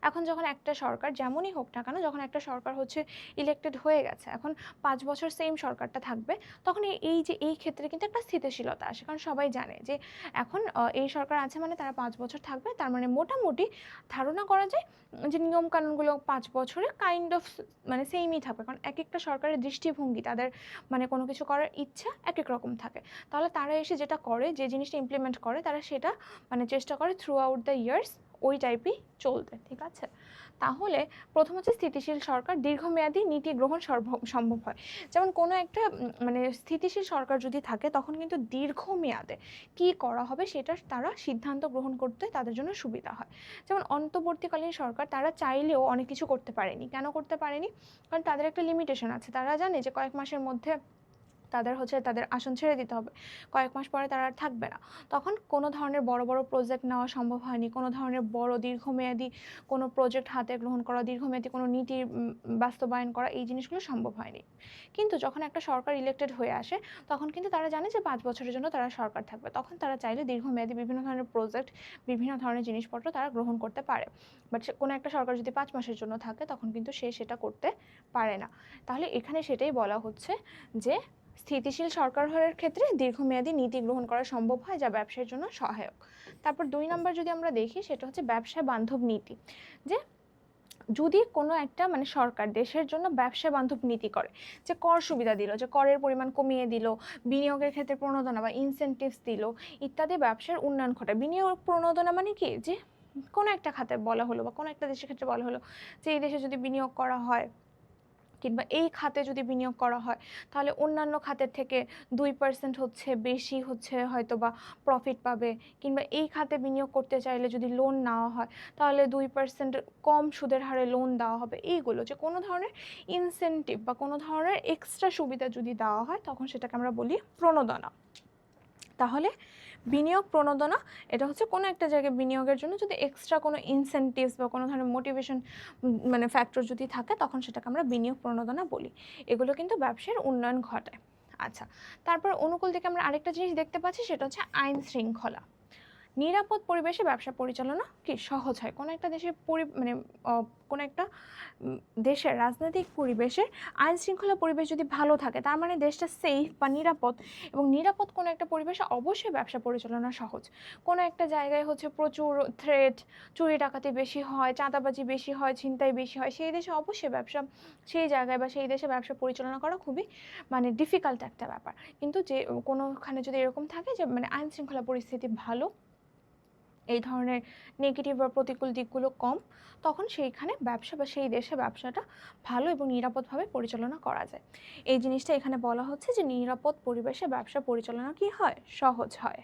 এখন যখন একটা সরকার যেমনই হোক না কেন, যখন একটা সরকার হচ্ছে ইলেক্টেড হয়ে গেছে, এখন 5 বছর সেম সরকারটা থাকবে, তখন এই যে এই ক্ষেত্রে কিন্তু একটা স্থিতিশীলতা আসে। কারণ সবাই জানে যে এখন এই সরকার আছে মানে তারা 5 বছর থাকবে, তার মানে মোটামুটি ধারণা করা যায় যে নিয়মকানুনগুলো 5 বছরে কাইন্ড অফ মানে সেমই থাকবে। কারণ এক একটা সরকারের দৃষ্টিভঙ্গি, তাদের মানে কোনো কিছু করার ইচ্ছা এক এক রকম থাকে। তাহলে তারা এসে যেটা করে, যে জিনিসটা ইমপ্লিমেন্ট করে, তারা সেটা মানে চেষ্টা করে থ্রু আউট দ্য ইয়ার্স ওই টাইপই চলতে। ঠিক আছে, তাহলে প্রথম হচ্ছে স্থিতিশীল সরকার, দীর্ঘমেয়াদী নীতি গ্রহণ সম্ভব হয়। যেমন কোনো একটা মানে স্থিতিশীল সরকার যদি থাকে তখন কিন্তু দীর্ঘমেয়াদে কী করা হবে সেটা তারা সিদ্ধান্ত গ্রহণ করতে তাদের জন্য সুবিধা হয়। যেমন অন্তর্বর্তীকালীন সরকার, তারা চাইলেও অনেক কিছু করতে পারেনি। কেন করতে পারেনি? কারণ তাদের একটা লিমিটেশন আছে। তারা জানে যে কয়েক মাসের মধ্যে তাদের হচ্ছে তাদের আসন ছেড়ে দিতে হবে, কয়েক মাস পরে তারা আর থাকবে না। তখন কোনো ধরনের বড় বড় প্রজেক্ট নেওয়া সম্ভব হয়নি, কোনো ধরনের বড় দীর্ঘমেয়াদী কোনো প্রজেক্ট হাতে গ্রহণ করা, দীর্ঘমেয়াদী কোনো নীতি বাস্তবায়ন করা, এই জিনিসগুলো সম্ভব হয়নি। কিন্তু যখন একটা সরকার ইলেক্টেড হয়ে আসে তখন কিন্তু তারা জানে যে 5 বছরের জন্য তারা সরকার থাকবে, তখন তারা চাইলে দীর্ঘমেয়াদী বিভিন্ন ধরনের প্রজেক্ট, বিভিন্ন ধরনের জিনিসপত্র তারা গ্রহণ করতে পারে। বাট কোনো একটা সরকার যদি 5 মাসের জন্য থাকে তখন কিন্তু সে সেটা করতে পারে না। তাহলে এখানে সেটাই বলা হচ্ছে যে স্থিতিশীল সরকার হওয়ার ক্ষেত্রে দীর্ঘমেয়াদী নীতি গ্রহণ করা সম্ভব হয়, যা ব্যবসার জন্য সহায়ক। তারপর 2 নম্বর যদি আমরা দেখি সেটা হচ্ছে ব্যবসা বান্ধব নীতি। যে যদি কোনো একটা মানে সরকার দেশের জন্য ব্যবসা বান্ধব নীতি করে, যে কর সুবিধা দিল, যে করের পরিমাণ কমিয়ে দিল, বিনিয়োগের ক্ষেত্রে প্রণোদনা বা ইনসেন্টিভস দিল ইত্যাদি, ব্যবসার উন্নয়ন ঘটায়। বিনিয়োগ প্রণোদনা মানে কি, যে কোনো একটা খাতে বলা হলো বা কোনো একটা দেশের ক্ষেত্রে বলা হলো যে এই দেশে যদি বিনিয়োগ করা হয় কিংবা এই খাতে যদি বিনিয়োগ করা হয় তাহলে অন্যান্য খাতের থেকে 2% হচ্ছে বেশি হচ্ছে হয়তো বা প্রফিট পাবে, কিংবা এই খাতে বিনিয়োগ করতে চাইলে যদি লোন নেওয়া হয় তাহলে 2% কম সুদের হারে লোন দেওয়া হবে। এইগুলো যে কোনো ধরনের ইনসেন্টিভ বা কোনো ধরনের এক্সট্রা সুবিধা যদি দেওয়া হয় তখন সেটাকে আমরা বলি প্রণোদনা। তাহলে বিনিয়োগ প্রণোদনা এটা হচ্ছে কোনো একটা জায়গায় বিনিয়োগের জন্য যদি এক্সট্রা কোনো ইনসেন্টিভস বা কোনো ধরনের মোটিভেশন মানে ফ্যাক্টর যদি থাকে তখন সেটাকে আমরা বিনিয়োগ প্রণোদনা বলি। এগুলো কিন্তু ব্যবসার উন্নয়ন ঘটায়। আচ্ছা, তারপর অনুকূল দিকে আমরা আরেকটা জিনিস দেখতে পাচ্ছি সেটা হচ্ছে আইন শৃঙ্খলা। নিরাপদ পরিবেশে ব্যবসা পরিচালনা কি সহজ হয়। কোনো একটা দেশের মানে কোনো একটা দেশের রাজনৈতিক পরিবেশের আইন শৃঙ্খলা পরিবেশ যদি ভালো থাকে তার মানে দেশটা সেফ বা নিরাপদ, এবং নিরাপদ কোনো একটা পরিবেশে অবশ্যই ব্যবসা পরিচালনা সহজ। কোনো একটা জায়গায় হচ্ছে প্রচুর থ্রেট, চুরি ডাকাতি বেশি হয়, চাঁদাবাজি বেশি হয়, ছিনতাই বেশি হয়, সেই দেশে অবশ্যই ব্যবসা, সেই জায়গায় বা সেই দেশে ব্যবসা পরিচালনা করা খুবই মানে ডিফিকাল্ট একটা ব্যাপার। কিন্তু যে কোনোখানে যদি এরকম থাকে যে মানে আইন শৃঙ্খলা পরিস্থিতি ভালো, এই ধরনের নেগেটিভ বা প্রতিকূল দিকগুলো কম, তখন সেইখানে ব্যবসা বা সেই দেশে ব্যবসাটা ভালো এবং নিরাপদভাবে পরিচালনা করা যায়। এই জিনিসটা এখানে বলা হচ্ছে যে নিরাপদ পরিবেশে ব্যবসা পরিচালনা কি হয়, সহজ হয়।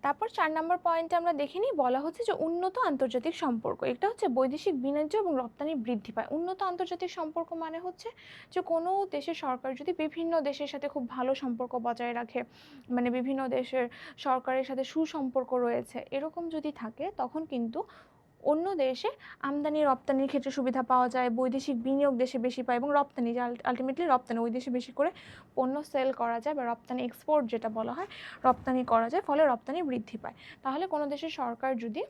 তারপর 4 নম্বর পয়েন্টে আমরা দেখে নিই, বলা হচ্ছে যে উন্নত আন্তর্জাতিক সম্পর্ক। এটা হচ্ছে বৈদেশিক বাণিজ্য এবং রপ্তানি বৃদ্ধি পায়। উন্নত আন্তর্জাতিক সম্পর্ক মানে হচ্ছে যে কোনো দেশের সরকার যদি বিভিন্ন দেশের সাথে খুব ভালো সম্পর্ক বজায় রাখে, মানে বিভিন্ন দেশের সরকারের সাথে সুসম্পর্ক রয়েছে, এরকম যদি থাকে তখন কিন্তু অন্য দেশে আমদানি রপ্তানির ক্ষেত্রে সুবিধা পাওয়া যায়, বৈদেশিক বিনিয়োগ দেশে বেশি পায় এবং রপ্তানি, যে আলটিমেটলি রপ্তানি ওই দেশে বেশি করে পণ্য সেল করা যায় বা রপ্তানি এক্সপোর্ট যেটা বলা হয় রপ্তানি করা যায়, ফলে রপ্তানি বৃদ্ধি পায়। তাহলে কোনো দেশের সরকার যদি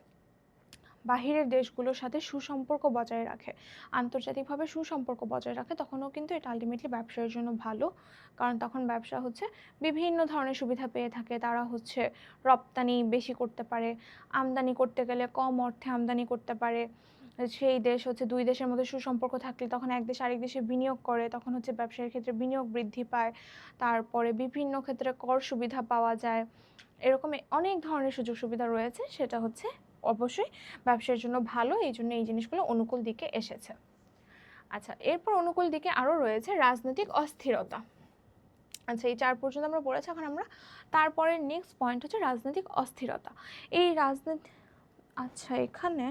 বাহিরের দেশগুলোর সাথে সুসম্পর্ক বজায় রাখে, আন্তর্জাতিকভাবে সুসম্পর্ক বজায় রাখে, তখনও কিন্তু এটা আলটিমেটলি ব্যবসার জন্য ভালো। কারণ তখন ব্যবসা হচ্ছে বিভিন্ন ধরনের সুবিধা পেয়ে থাকে, তারা হচ্ছে রপ্তানি বেশি করতে পারে, আমদানি করতে গেলে কম অর্থে আমদানি করতে পারে। সেই দেশ হচ্ছে দুই দেশের মধ্যে সুসম্পর্ক থাকলে তখন এক দেশ আরেক দেশে বিনিয়োগ করে, তখন হচ্ছে ব্যবসায়ের ক্ষেত্রে বিনিয়োগ বৃদ্ধি পায়, তারপরে বিভিন্ন ক্ষেত্রে কর সুবিধা পাওয়া যায়, এরকম অনেক ধরনের সুযোগ সুবিধা রয়েছে, সেটা হচ্ছে অবশ্যই ব্যবসার জন্য ভালো। এই জন্য এই জিনিসগুলো অনুকূল দিকে এসেছে। আচ্ছা, এরপর অনুকূল দিকে আরও রয়েছে রাজনৈতিক অস্থিরতা। আচ্ছা, এই 4 পর্যন্ত আমরা পড়েছি। এখন আমরা তারপরে নেক্সট পয়েন্ট হচ্ছে রাজনৈতিক অস্থিরতা। এই রাজনীতি, আচ্ছা এখানে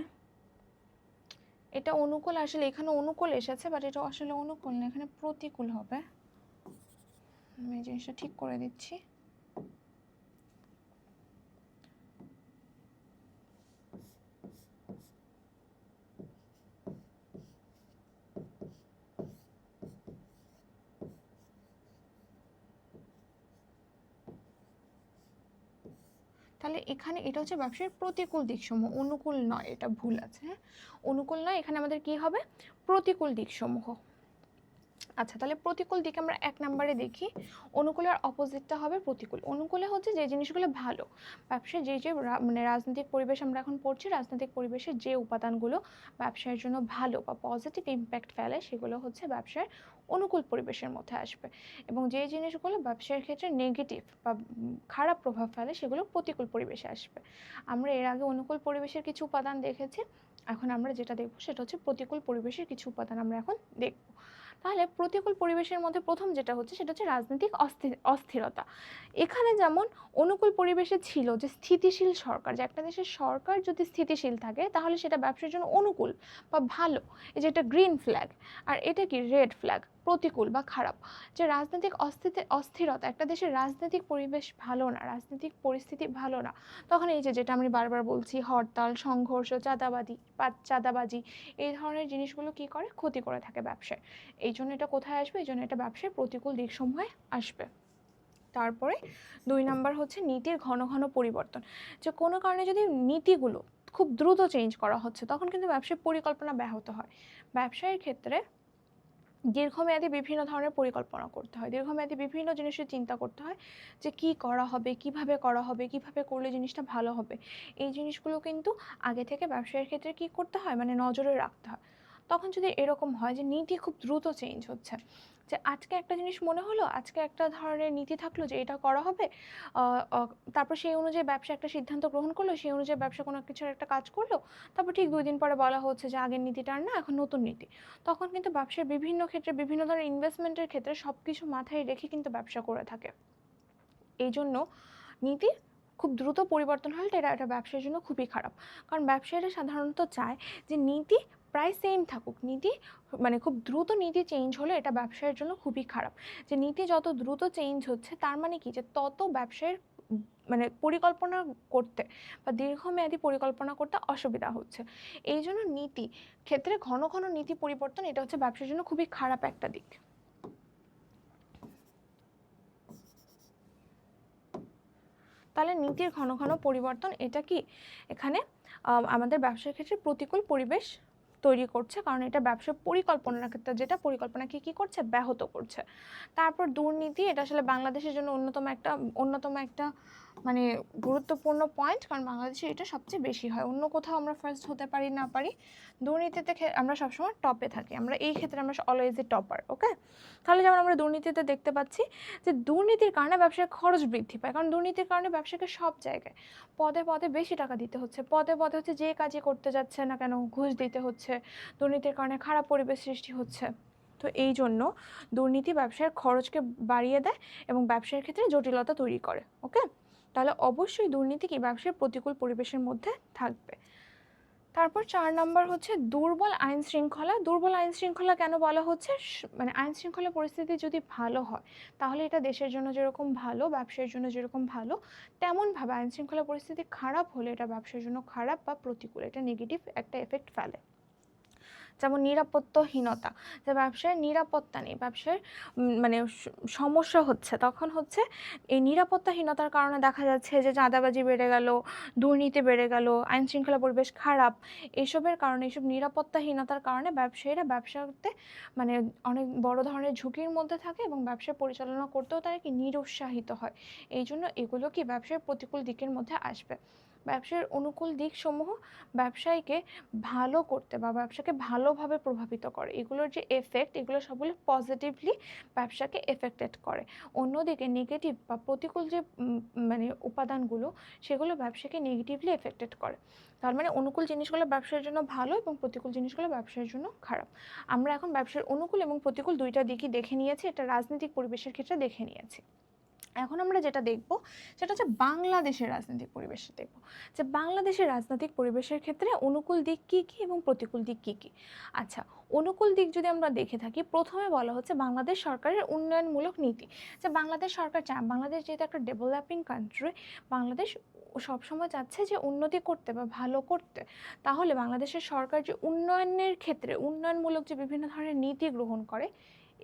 এটা অনুকূল, আসলে এখানে অনুকূল এসেছে, বাট এটা আসলে অনুকূল না, এখানে প্রতিকূল হবে। আমি এই জিনিসটা ঠিক করে দিচ্ছি। তাহলে এখানে এটা হচ্ছে ব্যবসার প্রতিকূল দিকসমূহ, অনুকূল নয়, এটা ভুল আছে। হ্যাঁ, অনুকূল নয়, এখানে আমাদের কি হবে, প্রতিকূল দিকসমূহ। আচ্ছা, তাহলে প্রতিকূল দিকে আমরা 1 নম্বরে দেখি, অনুকূলের অপোজিটটা হবে প্রতিকূল। অনুকূলে হচ্ছে যে জিনিসগুলো ভালো, ব্যবসায় যে মানে রাজনৈতিক পরিবেশ আমরা এখন পড়ছি, রাজনৈতিক পরিবেশের যে উপাদানগুলো ব্যবসায়ের জন্য ভালো বা পজিটিভ ইম্প্যাক্ট ফেলে, সেগুলো হচ্ছে ব্যবসার অনুকূল পরিবেশের মধ্যে আসবে, এবং যে জিনিসগুলো ব্যবসায়ের ক্ষেত্রে নেগেটিভ বা খারাপ প্রভাব ফেলে, সেগুলো প্রতিকূল পরিবেশে আসবে। আমরা এর আগে অনুকূল পরিবেশের কিছু উপাদান দেখেছি, এখন আমরা যেটা দেখব সেটা হচ্ছে প্রতিকূল পরিবেশের কিছু উপাদান আমরা এখন দেখব। তাহলে প্রতিকূল পরিবেশের মধ্যে প্রথম যেটা হচ্ছে সেটা হচ্ছে রাজনৈতিক অস্থিরতা। এখানে যেমন অনুকূল পরিবেশে ছিল যে স্থিতিশীল সরকার, যে একটা দেশের সরকার যদি স্থিতিশীল থাকে তাহলে সেটা ব্যবসার জন্য অনুকূল বা ভালো, এই যে এটা গ্রিন ফ্ল্যাগ, আর এটা কি রেড ফ্ল্যাগ, প্রতিকূল বা খারাপ। যে রাজনৈতিক অস্থিরতা, একটা দেশের রাজনৈতিক পরিবেশ ভালো না, রাজনৈতিক পরিস্থিতি ভালো না, তখন এই যে যেটা আমি বারবার বলছি, হরতাল, সংঘর্ষ, চাঁদাবাজি, এই ধরনের জিনিসগুলো কি করে, ক্ষতি করে থাকে ব্যবসায়। এই জন্য এটা কোথায় আসবে, এই জন্য এটা ব্যবসায় প্রতিকূল দিকসমূহে আসবে। তারপরে 2 নাম্বার হচ্ছে নীতির ঘন ঘন পরিবর্তন। যে কোনো কারণে যদি নীতিগুলো খুব দ্রুত চেঞ্জ করা হচ্ছে, তখন কিন্তু ব্যবসায় পরিকল্পনা ব্যাহত হয়। ব্যবসায়ের ক্ষেত্রে দীর্ঘমেয়াদী বিভিন্ন ধরনের পরিকল্পনা করতে হয়, দীর্ঘমেয়াদী বিভিন্ন জিনিসের চিন্তা করতে হয়, যে কি করা হবে, কিভাবে করা হবে, কিভাবে করলে জিনিসটা ভালো হবে। এই জিনিসগুলো কিন্তু আগে থেকে ব্যবসায়ের ক্ষেত্রে কি করতে হয়, মানে নজরে রাখতে হয়। তখন যদি এরকম হয় যে নীতি খুব দ্রুত চেঞ্জ হচ্ছে, যে আজকে একটা জিনিস মনে হলো, আজকে একটা ধরনের নীতি থাকলো যে এটা করা হবে, তারপর সেই অনুযায়ী ব্যবসা একটা সিদ্ধান্ত গ্রহণ করলো, সেই অনুযায়ী ব্যবসা কোনো কিছুর একটা কাজ করলো, তারপর ঠিক 2 দিন পরে বলা হচ্ছে যে আগের নীতিটা আর না, এখন নতুন নীতি। তখন কিন্তু ব্যবসার বিভিন্ন ক্ষেত্রে, বিভিন্ন ধরনের ইনভেস্টমেন্টের ক্ষেত্রে সব কিছু মাথায় রেখে কিন্তু ব্যবসা করে থাকে। এই জন্য নীতি খুব দ্রুত পরিবর্তন হলে এটা ব্যবসার জন্য খুবই খারাপ। কারণ ব্যবসায়ীরা সাধারণত চায় যে নীতি প্রায় সেম থাকুক, নীতি মানে খুব দ্রুত নীতি চেঞ্জ হলে এটা ব্যবসায়ের জন্য খুবই খারাপ। যে নীতি যত দ্রুত চেঞ্জ হচ্ছে তার মানে কি, যে তত ব্যবসায়ের মানে পরিকল্পনা করতে বা দীর্ঘমেয়াদী পরিকল্পনা করতে অসুবিধা হচ্ছে। এই জন্য নীতি ক্ষেত্রে ঘন ঘন নীতি পরিবর্তন, এটা হচ্ছে ব্যবসার জন্য খুবই খারাপ একটা দিক। তাহলে নীতির ঘন ঘন পরিবর্তন এটা কি এখানে আমাদের ব্যবসার ক্ষেত্রে প্রতিকূল পরিবেশ তৈরি করছে, কারণ এটা ব্যবসার পরিকল্পনার ক্ষেত্রে যেটা পরিকল্পনাকে কি করছে, ব্যাহত করছে। তারপর দুর্নীতি, এটা আসলে বাংলাদেশের জন্য অন্যতম একটা মানে গুরুত্বপূর্ণ পয়েন্ট, কারণ বাংলাদেশে এটা সবচেয়ে বেশি হয়। অন্য কোথাও আমরা ফার্স্ট হতে পারি না পারি, দুর্নীতিতে আমরা সবসময় টপে থাকি, আমরা এই ক্ষেত্রে আমরা অলওয়েজই টপার। ওকে, তাহলে যেমন আমরা দুর্নীতিতে দেখতে পাচ্ছি যে দুর্নীতির কারণে ব্যবসার খরচ বৃদ্ধি পায়, কারণ দুর্নীতির কারণে ব্যবসাকে সব জায়গায় পদে পদে বেশি টাকা দিতে হচ্ছে, পদে পদে হচ্ছে যে কাজই করতে যাচ্ছে না কেন ঘুষ দিতে হচ্ছে, দুর্নীতির কারণে খারাপ পরিবেশ সৃষ্টি হচ্ছে। তো এই জন্য দুর্নীতি ব্যবসার খরচকে বাড়িয়ে দেয় এবং ব্যবসার ক্ষেত্রে জটিলতা তৈরি করে। ওকে, তাহলে অবশ্যই দুর্নীতি কি ব্যবসার প্রতিকূল পরিবেশের মধ্যে থাকবে। তারপর 4 নম্বর হচ্ছে দুর্বল আইন শৃঙ্খলা। দুর্বল আইন শৃঙ্খলা কেন বলা হচ্ছে, মানে আইন শৃঙ্খলা পরিস্থিতি যদি ভালো হয় তাহলে এটা দেশের জন্য যেরকম ভালো, ব্যবসার জন্য যেরকম ভালো, তেমনভাবে আইন শৃঙ্খলা পরিস্থিতি খারাপ হলে এটা ব্যবসার জন্য খারাপ বা প্রতিকূল, এটা নেগেটিভ একটা এফেক্ট ফেলে। যেমন নিরাপত্তাহীনতা, যে ব্যবসায় নিরাপত্তা নেই, ব্যবসায় মানে সমস্যা হচ্ছে, তখন হচ্ছে এই নিরাপত্তাহীনতার কারণে দেখা যাচ্ছে যে চাঁদাবাজি বেড়ে গেল, দুর্নীতি বেড়ে গেল, আইন শৃঙ্খলা পরিবেশ খারাপ। এইসবের কারণে, এইসব নিরাপত্তাহীনতার কারণে ব্যবসায়ীরা ব্যবসা করতে মানে অনেক বড় ধরনের ঝুঁকির মধ্যে থাকে এবং ব্যবসা পরিচালনা করতেও তারা কি নিরুৎসাহিত হয়। এই জন্য এগুলো কি ব্যবসার প্রতিকূল দিকের মধ্যে আসবে। ব্যবসার অনুকূল দিকসমূহ ব্যবসায়ীকে ভালো করতে বা ব্যবসাকে ভালোভাবে প্রভাবিত করে। এগুলোর যে এফেক্ট, এগুলো সবগুলো পজিটিভলি ব্যবসাকে এফেক্টেড করে। অন্যদিকে নেগেটিভ বা প্রতিকূল যে মানে উপাদানগুলো, সেগুলো ব্যবসাকে নেগেটিভলি এফেক্টেড করে। তার মানে অনুকূল জিনিসগুলো ব্যবসার জন্য ভালো এবং প্রতিকূল জিনিসগুলো ব্যবসার জন্য খারাপ। আমরা এখন ব্যবসার অনুকূল এবং প্রতিকূল দুইটা দিকই দেখে নিয়েছি, এটা রাজনৈতিক পরিবেশের ক্ষেত্রে দেখে নিয়েছি। এখন আমরা যেটা দেখব সেটা হচ্ছে বাংলাদেশের রাজনৈতিক পরিবেশে দেখব যে বাংলাদেশের রাজনৈতিক পরিবেশের ক্ষেত্রে অনুকূল দিক কী কী এবং প্রতিকূল দিক কী কী। আচ্ছা, অনুকূল দিক যদি আমরা দেখে থাকি, প্রথমে বলা হচ্ছে বাংলাদেশ সরকারের উন্নয়নমূলক নীতি। যে বাংলাদেশ সরকার চায়, বাংলাদেশ যেহেতু একটা ডেভেলপিং কান্ট্রি, বাংলাদেশ সবসময় চাচ্ছে যে উন্নতি করতে বা ভালো করতে। তাহলে বাংলাদেশের সরকার যে উন্নয়নের ক্ষেত্রে উন্নয়নমূলক যে বিভিন্ন ধরনের নীতি গ্রহণ করে,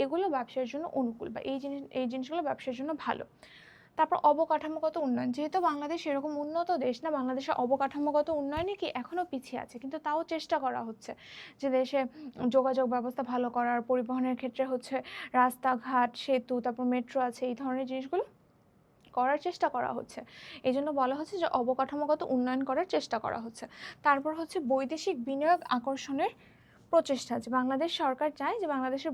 এগুলো ব্যবসার জন্য অনুকূল বা এই জিনিসগুলো ব্যবসার জন্য ভালো। তারপর অবকাঠামোগত উন্নয়ন, যেহেতু বাংলাদেশ এরকম উন্নত দেশ না, বাংলাদেশের অবকাঠামোগত উন্নয়নে কি এখনও পিছিয়ে আছে, কিন্তু তাও চেষ্টা করা হচ্ছে যে দেশে যোগাযোগ ব্যবস্থা ভালো করার, পরিবহনের ক্ষেত্রে হচ্ছে রাস্তাঘাট, সেতু, তারপর মেট্রো আছে, এই ধরনের জিনিসগুলো করার চেষ্টা করা হচ্ছে। এই জন্য বলা হচ্ছে যে অবকাঠামোগত উন্নয়ন করার চেষ্টা করা হচ্ছে। তারপর হচ্ছে বৈদেশিক বিনিয়োগ আকর্ষণের প্রচেষ্টা, যে বাংলাদেশ সরকার চায় যে বাংলাদেশের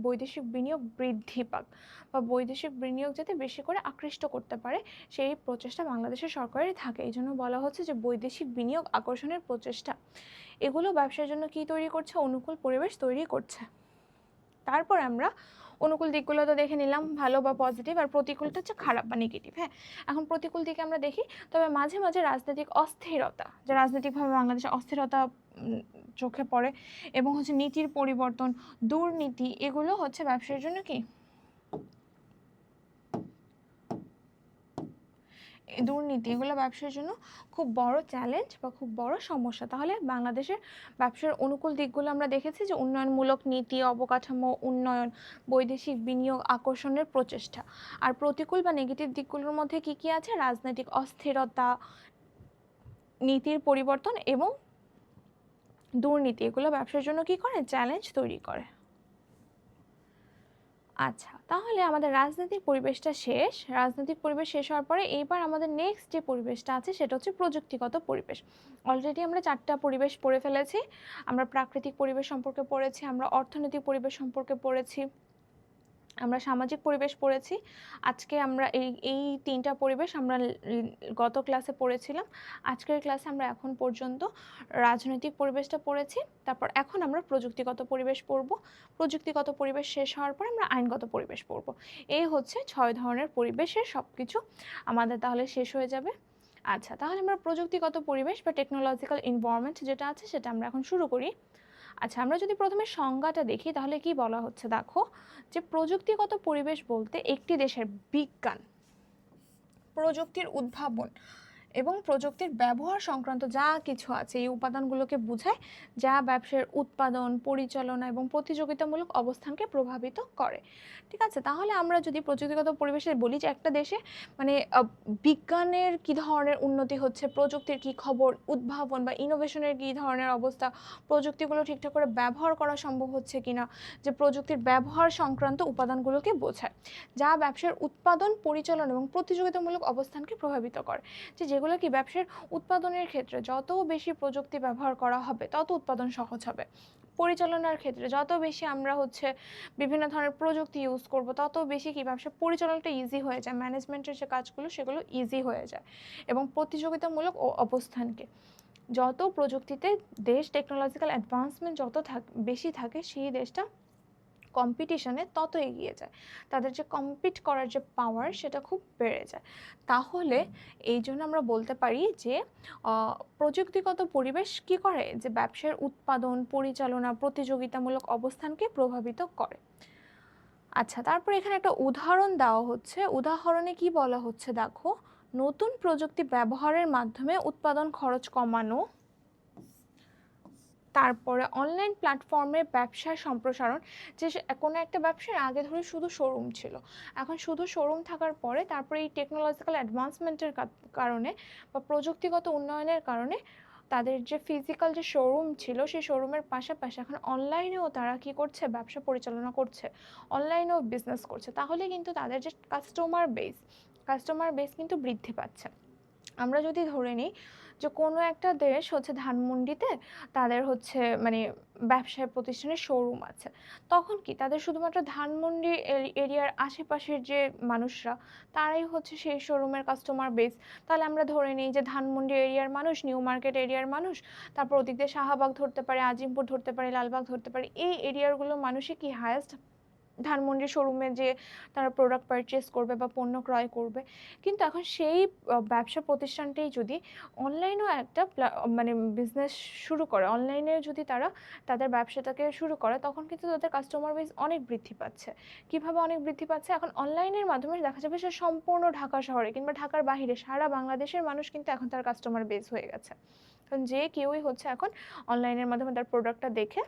বৈদেশিক বিনিয়োগ বৃদ্ধি পাক বা বৈদেশিক বিনিয়োগ যাতে বেশি করে আকৃষ্ট করতে পারে, সেই প্রচেষ্টা বাংলাদেশের সরকারের থাকে। এই জন্য বলা হচ্ছে যে বৈদেশিক বিনিয়োগ আকর্ষণের প্রচেষ্টা, এগুলো ব্যবসার জন্য কি তৈরি করছে, অনুকূল পরিবেশ তৈরি করছে। তারপর আমরা অনুকূল দিকগুলো তো দেখে নিলাম, ভালো বা পজিটিভ, আর প্রতিকূলটা হচ্ছে খারাপ বা নেগেটিভ। হ্যাঁ, এখন প্রতিকূল দিকে আমরা দেখি, তবে মাঝে মাঝে রাজনৈতিক অস্থিরতা, যে রাজনৈতিকভাবে বাংলাদেশে অস্থিরতা চোখে পড়ে, এবং হচ্ছে নীতির পরিবর্তন, দুর্নীতি, এগুলো হচ্ছে ব্যবসার জন্য কি, দুর্নীতি, এগুলো ব্যবসার জন্য খুব বড় চ্যালেঞ্জ বা খুব বড় সমস্যা। তাহলে বাংলাদেশের ব্যবসার অনুকূল দিকগুলো আমরা দেখেছি যে উন্নয়নমূলক নীতি, অবকাঠামো উন্নয়ন, বৈদেশিক বিনিয়োগ আকর্ষণের প্রচেষ্টা। আর প্রতিকূল বা নেগেটিভ দিকগুলোর মধ্যে কি কি আছে, রাজনৈতিক অস্থিরতা, নীতির পরিবর্তন এবং দুর্নীতি, এগুলো ব্যবসার জন্য কি করে, চ্যালেঞ্জ তৈরি করে। আচ্ছা, তাহলে আমাদের রাজনৈতিক পরিবেশটা শেষ। রাজনৈতিক পরিবেশ শেষ হওয়ার পরে এইবার আমাদের নেক্সট যে পরিবেশটা আছে সেটা হচ্ছে প্রযুক্তিগত পরিবেশ। অলরেডি আমরা 4টা পরিবেশ পড়ে ফেলেছি। আমরা প্রাকৃতিক পরিবেশ সম্পর্কে পড়েছি, আমরা অর্থনৈতিক পরিবেশ সম্পর্কে পড়েছি, আমরা সামাজিক পরিবেশ পড়েছি। আজকে আমরা এই 3টা পরিবেশ আমরা গত ক্লাসে পড়েছিলাম। আজকের ক্লাসে আমরা এখন পর্যন্ত রাজনৈতিক পরিবেশটা পড়েছি। তারপর এখন আমরা প্রযুক্তিগত পরিবেশ পড়ব। প্রযুক্তিগত পরিবেশ শেষ হওয়ার পর আমরা আইনগত পরিবেশ পড়ব। এই হচ্ছে 6 ধরনের পরিবেশের সব কিছু আমাদের তাহলে শেষ হয়ে যাবে। আচ্ছা, তাহলে আমরা প্রযুক্তিগত পরিবেশ বা টেকনোলজিক্যাল এনভায়রনমেন্ট যেটা আছে সেটা আমরা এখন শুরু করি। আচ্ছা, আমরা যদি প্রথমে সংজ্ঞাটা দেখি তাহলে কি বলা হচ্ছে, দেখো যে প্রযুক্তিগত পরিবেশ বলতে একটি দেশের বিজ্ঞান, প্রযুক্তির উদ্ভাবন এবং প্রযুক্তির ব্যবহার সংক্রান্ত যা কিছু আছে এই উপাদানগুলোকে বোঝায়, যা ব্যবসার উৎপাদন, পরিচালনা এবং প্রতিযোগিতামূলক অবস্থানকে প্রভাবিত করে। ঠিক আছে, তাহলে আমরা যদি প্রযুক্তিগত পরিবেশে বলি যে একটা দেশে মানে বিজ্ঞানের কী ধরনের উন্নতি হচ্ছে, প্রযুক্তির কী খবর, উদ্ভাবন বা ইনোভেশনের কী ধরনের অবস্থা, প্রযুক্তিগুলো ঠিকঠাক করে ব্যবহার করা সম্ভব হচ্ছে কিনা, যে প্রযুক্তির ব্যবহার সংক্রান্ত উপাদানগুলোকে বোঝায়, যা ব্যবসার উৎপাদন, পরিচালনা এবং প্রতিযোগিতামূলক অবস্থানকে প্রভাবিত করে। যেগুলো কি ব্যবসার উৎপাদনের ক্ষেত্রে যত বেশি প্রযুক্তি ব্যবহার করা হবে তত উৎপাদন সহজ হবে, পরিচালনার ক্ষেত্রে যত বেশি আমরা হচ্ছে বিভিন্ন ধরনের প্রযুক্তি ইউজ করব তত বেশি কি ব্যবসার পরিচালনাটা ইজি হয়ে যায়, ম্যানেজমেন্টের যে কাজগুলো সেগুলো ইজি হয়ে যায়, এবং প্রতিযোগিতামূলক অবস্থানকে যত প্রযুক্তিতে দেশ টেকনোলজিক্যাল অ্যাডভান্সমেন্ট যত বেশি থাকে সেই দেশটা কম্পিটিশনে তত এগিয়ে যায়, তাদের যে কম্পিট করার যে পাওয়ার সেটা খুব বেড়ে যায়। তাহলে এই জন্য আমরা বলতে পারি যে প্রযুক্তিগত পরিবেশ কি করে, যে ব্যবসার উৎপাদন, পরিচালনা, প্রতিযোগিতামূলক অবস্থানকে প্রভাবিত করে। আচ্ছা, তারপর এখানে একটা উদাহরণ দেওয়া হচ্ছে। উদাহরণে কি বলা হচ্ছে, দেখো, নতুন প্রযুক্তি ব্যবহারের মাধ্যমে উৎপাদন খরচ কমানো তারপরে অনলাইন প্ল্যাটফর্মে ব্যবসার সম্প্রসারণ, যে কোনো একটা ব্যবসার আগে ধরে শুধু শোরুম ছিল, এখন শুধু শোরুম থাকার পরে তারপরে এই টেকনোলজিক্যাল অ্যাডভান্সমেন্টের কারণে বা প্রযুক্তিগত উন্নয়নের কারণে তাদের যে ফিজিক্যাল যে শোরুম ছিল সেই শোরুমের পাশাপাশি এখন অনলাইনেও তারা কি করছে, ব্যবসা পরিচালনা করছে, অনলাইনেও বিজনেস করছে। তাহলে কিন্তু তাদের যে কাস্টমার বেস কিন্তু বৃদ্ধি পাচ্ছে। আমরা যদি ধরে নিই যে কোনো একটা দেশ হচ্ছে ধানমন্ডিতে তাদের হচ্ছে মানে ব্যবসায় প্রতিষ্ঠানের শোরুম আছে, তখন কি তাদের শুধুমাত্র ধানমন্ডি এরিয়ার আশেপাশের যে মানুষরা তারাই হচ্ছে সেই শোরুমের কাস্টমার বেস। তাহলে আমরা ধরে নিই যে ধানমন্ডি এরিয়ার মানুষ, নিউ মার্কেট এরিয়ার মানুষ, তারপর ওদিক দিয়ে শাহবাগ ধরতে পারে, আজিমপুর ধরতে পারে, লালবাগ ধরতে পারে, এই এরিয়াগুলো মানুষই কি হায়েস্ট ধানমন্ডির শোরুমে যে তারা প্রোডাক্ট পারচেস করবে বা পণ্য ক্রয় করবে। কিন্তু এখন সেই ব্যবসা প্রতিষ্ঠানটাই যদি অনলাইনেও একটা মানে বিজনেস শুরু করে, অনলাইনে যদি তারা তাদের ব্যবসাটাকে শুরু করে, তখন কিন্তু তাদের কাস্টমার বেস অনেক বৃদ্ধি পাচ্ছে। কিভাবে অনেক বৃদ্ধি পাচ্ছে? এখন অনলাইনের মাধ্যমে দেখা যাবে সে সম্পূর্ণ ঢাকা শহরে কিংবা ঢাকার বাহিরে সারা বাংলাদেশের মানুষ কিন্তু এখন তার কাস্টমার বেস হয়ে গেছে। কারণ যে কেউই হচ্ছে এখন অনলাইনের মাধ্যমে তার প্রোডাক্টটা দেখে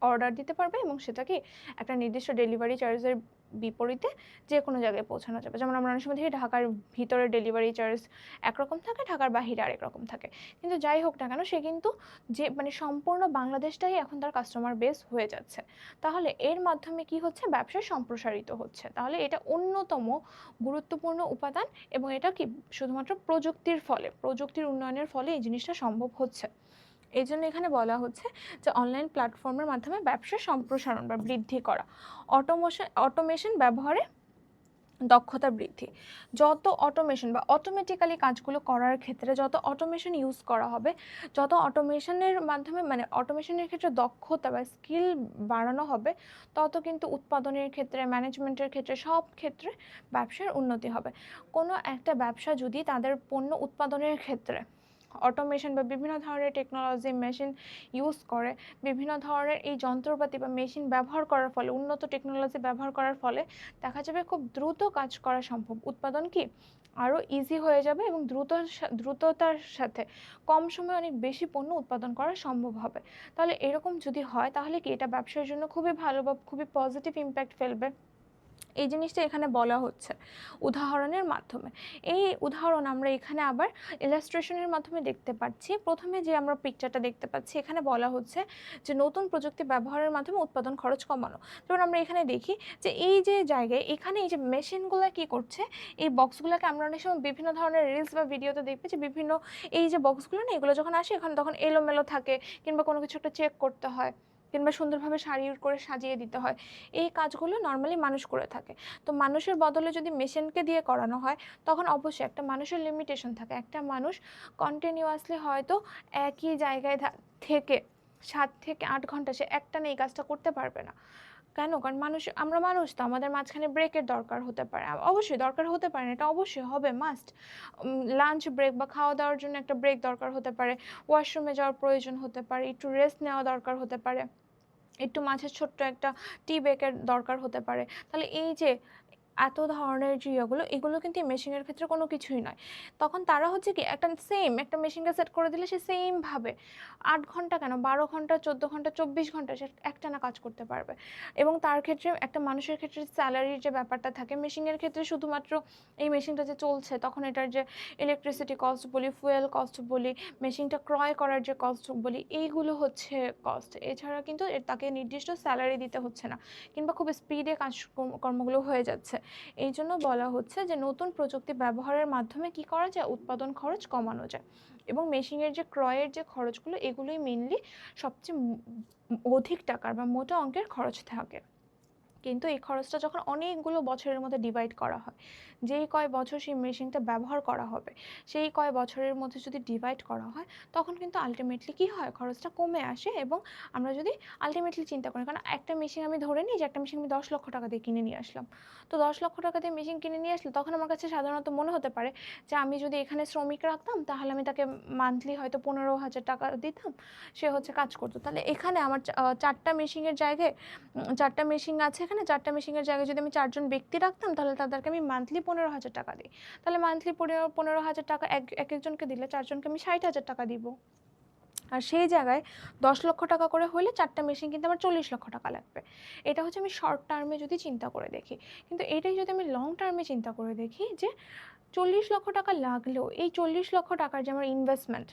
অর্ডার দিতে পারবে এবং সেটা কি একটা নির্দিষ্ট ডেলিভারি চার্জের বিপরীতে যে কোনো জায়গায় পৌঁছানো যাবে। যেমন আমরা অনেক সময় দেখি ঢাকার ভিতরে ডেলিভারি চার্জ একরকম থাকে, ঢাকার বাহিরে আরেক রকম থাকে। কিন্তু যাই হোক না কেন, সে কিন্তু যে মানে সম্পূর্ণ বাংলাদেশটাই এখন তার কাস্টমার বেস হয়ে যাচ্ছে। তাহলে এর মাধ্যমে কি হচ্ছে, ব্যবসা সম্প্রসারিত হচ্ছে। তাহলে এটা অন্যতম গুরুত্বপূর্ণ উপাদান এবং এটা কি শুধুমাত্র প্রযুক্তির উন্নয়নের ফলে এই জিনিসটা সম্ভব হচ্ছে। এই জন্য এখানে বলা হচ্ছে যে অনলাইন প্ল্যাটফর্মের মাধ্যমে ব্যবসার সম্প্রসারণ বা বৃদ্ধি করা, অটোমেশন ব্যবহারে দক্ষতা বৃদ্ধি। যত অটোমেশন বা অটোমেটিক্যালি কাজগুলো করার ক্ষেত্রে যত অটোমেশন ইউজ করা হবে, যত অটোমেশনের মাধ্যমে মানে অটোমেশনের ক্ষেত্রে দক্ষতা বা স্কিল বাড়ানো হবে, তত কিন্তু উৎপাদনের ক্ষেত্রে, ম্যানেজমেন্টের ক্ষেত্রে, সব ক্ষেত্রে ব্যবসার উন্নতি হবে। কোনো একটা ব্যবসা যদি তাদের পণ্য উৎপাদনের ক্ষেত্রে অটোমেশন বা বিভিন্ন ধরনের টেকনোলজি মেশিন ইউজ করে, বিভিন্ন ধরনের এই যন্ত্রপাতি বা মেশিন ব্যবহার করার ফলে, উন্নত টেকনোলজি ব্যবহার করার ফলে দেখা যাবে খুব দ্রুত কাজ করা সম্ভব, উৎপাদন কি আরও ইজি হয়ে যাবে এবং দ্রুততার সাথে কম সময়ে অনেক বেশি পণ্য উৎপাদন করা সম্ভব হবে। তাহলে এরকম যদি হয় তাহলে কি এটা ব্যবসার জন্য খুবই ভালো বা খুবই পজিটিভ ইম্প্যাক্ট ফেলবে। এই জিনিসটা এখানে বলা হচ্ছে উদাহরণের মাধ্যমে। এই উদাহরণ আমরা এখানে আবার ইলাস্ট্রেশনের মাধ্যমে দেখতে পাচ্ছি। প্রথমে যে আমরা পিকচারটা দেখতে পাচ্ছি, এখানে বলা হচ্ছে যে নতুন প্রযুক্তি ব্যবহারের মাধ্যমে উৎপাদন খরচ কমানো। যেমন আমরা এখানে দেখি যে এই যে জায়গায় এখানে এই যে মেশিনগুলো কি করছে, এই বক্সগুলোকে আমরা অনেক সময় বিভিন্ন ধরনের রিলস বা ভিডিওতে দেখবে যে বিভিন্ন এই যে বক্সগুলো না, এগুলো যখন আসে এখন তখন এলোমেলো থাকে কিংবা কোনো কিছু একটা চেক করতে হয় কিংবা সুন্দরভাবে সারি করে সাজিয়ে দিতে হয়। এই কাজগুলো নর্মালি মানুষ করে থাকে। তো মানুষের বদলে যদি মেশিনকে দিয়ে করানো হয়, তখন অবশ্যই একটা মানুষের লিমিটেশন থাকে। একটা মানুষ কন্টিনিউয়াসলি হয়তো একই জায়গায় থেকে 7 থেকে 8 ঘন্টা সে একটানা এই কাজটা করতে পারবে না। কেন? কারণ আমরা মানুষ, তো আমাদের মাঝখানে ব্রেকের দরকার হতে পারে। অবশ্যই দরকার হতে পারে না, এটা অবশ্যই হবে মাস্ট। লাঞ্চ ব্রেক বা খাওয়া দাওয়ার জন্য একটা ব্রেক দরকার হতে পারে, ওয়াশরুমে যাওয়ার প্রয়োজন হতে পারে, একটু রেস্ট নেওয়া দরকার হতে পারে, একটু মাঝে ছোট্ট একটা টি ব্রেকের দরকার হতে পারে। তাহলে এই যে এত ধরনের যে এগুলো কিন্তু এই মেশিনের ক্ষেত্রে কোনো কিছুই নয়। তখন তারা হচ্ছে কি একটা মেশিনকে সেট করে দিলে সে সেমভাবে 8 ঘন্টা কেন 12 ঘন্টা, 14 ঘন্টা, 24 ঘন্টা সে একটানা কাজ করতে পারবে। এবং তার ক্ষেত্রে একটা মানুষের ক্ষেত্রে স্যালারির যে ব্যাপারটা থাকে, মেশিনের ক্ষেত্রে শুধুমাত্র এই মেশিনটা যে চলছে তখন এটার যে ইলেকট্রিসিটি কস্ট বলি, ফুয়েল কস্ট বলি, মেশিনটা ক্রয় করার যে কস্ট বলি, এইগুলো হচ্ছে কস্ট। এছাড়া কিন্তু তাকে নির্দিষ্ট স্যালারি দিতে হচ্ছে না কিংবা খুব স্পিডে কর্মগুলো হয়ে যাচ্ছে। এই জন্য বলা হচ্ছে যে নতুন প্রযুক্তি ব্যবহারের মাধ্যমে কি করা যায়, উৎপাদন খরচ কমানো যায়। এবং মেশিনের যে ক্রয়ের যে খরচগুলো, এগুলোই মেনলি সবচেয়ে অধিক টাকার বা মোটা অঙ্কের খরচ থাকে। কিন্তু এই খরচটা যখন অনেকগুলো বছরের মধ্যে ডিভাইড করা হয়, যেই কয় বছর সেই মেশিনটা ব্যবহার করা হবে, সেই কয় বছরের মধ্যে যদি ডিভাইড করা হয়, তখন কিন্তু আলটিমেটলি কী হয়, খরচটা কমে আসে। এবং আমরা যদি আলটিমেটলি চিন্তা করি, কারণ একটা মেশিন আমি ধরে নিই যে একটা মেশিন আমি 10 লক্ষ টাকা দিয়ে কিনে নিয়ে আসলাম, তো 10 লক্ষ টাকা দিয়ে মেশিন কিনে নিয়ে আসলে তখন আমার কাছে সাধারণত মনে হতে পারে যে আমি যদি এখানে শ্রমিক রাখতাম তাহলে আমি তাকে মান্থলি হয়তো 15,000 টাকা দিতাম, সে হচ্ছে কাজ করতো। তাহলে এখানে আমার 4টা মেশিনের জায়গায় 4টা মেশিন আছে, এখানে 4টা মেশিনের জায়গায় যদি আমি 4 জন ব্যক্তি রাখতাম তাহলে তাদেরকে আমি মান্থলি 15,000 টাকা দিই। তাহলে মান্থলি 15,000 টাকা একজনকে দিলে 4 জনকে আমি 60,000 টাকা দিব। আর সেই জায়গায় 10 লক্ষ টাকা করে হলে 4টা মেশিন কিন্তু আমার 40 লক্ষ টাকা লাগবে। এটা হচ্ছে আমি শর্ট টার্মে যদি চিন্তা করে দেখি, কিন্তু এটাই যদি আমি লং টার্মে চিন্তা করে দেখি যে 40 লক্ষ টাকা লাগলেও এই 40 লক্ষ টাকার যে আমার ইনভেস্টমেন্ট,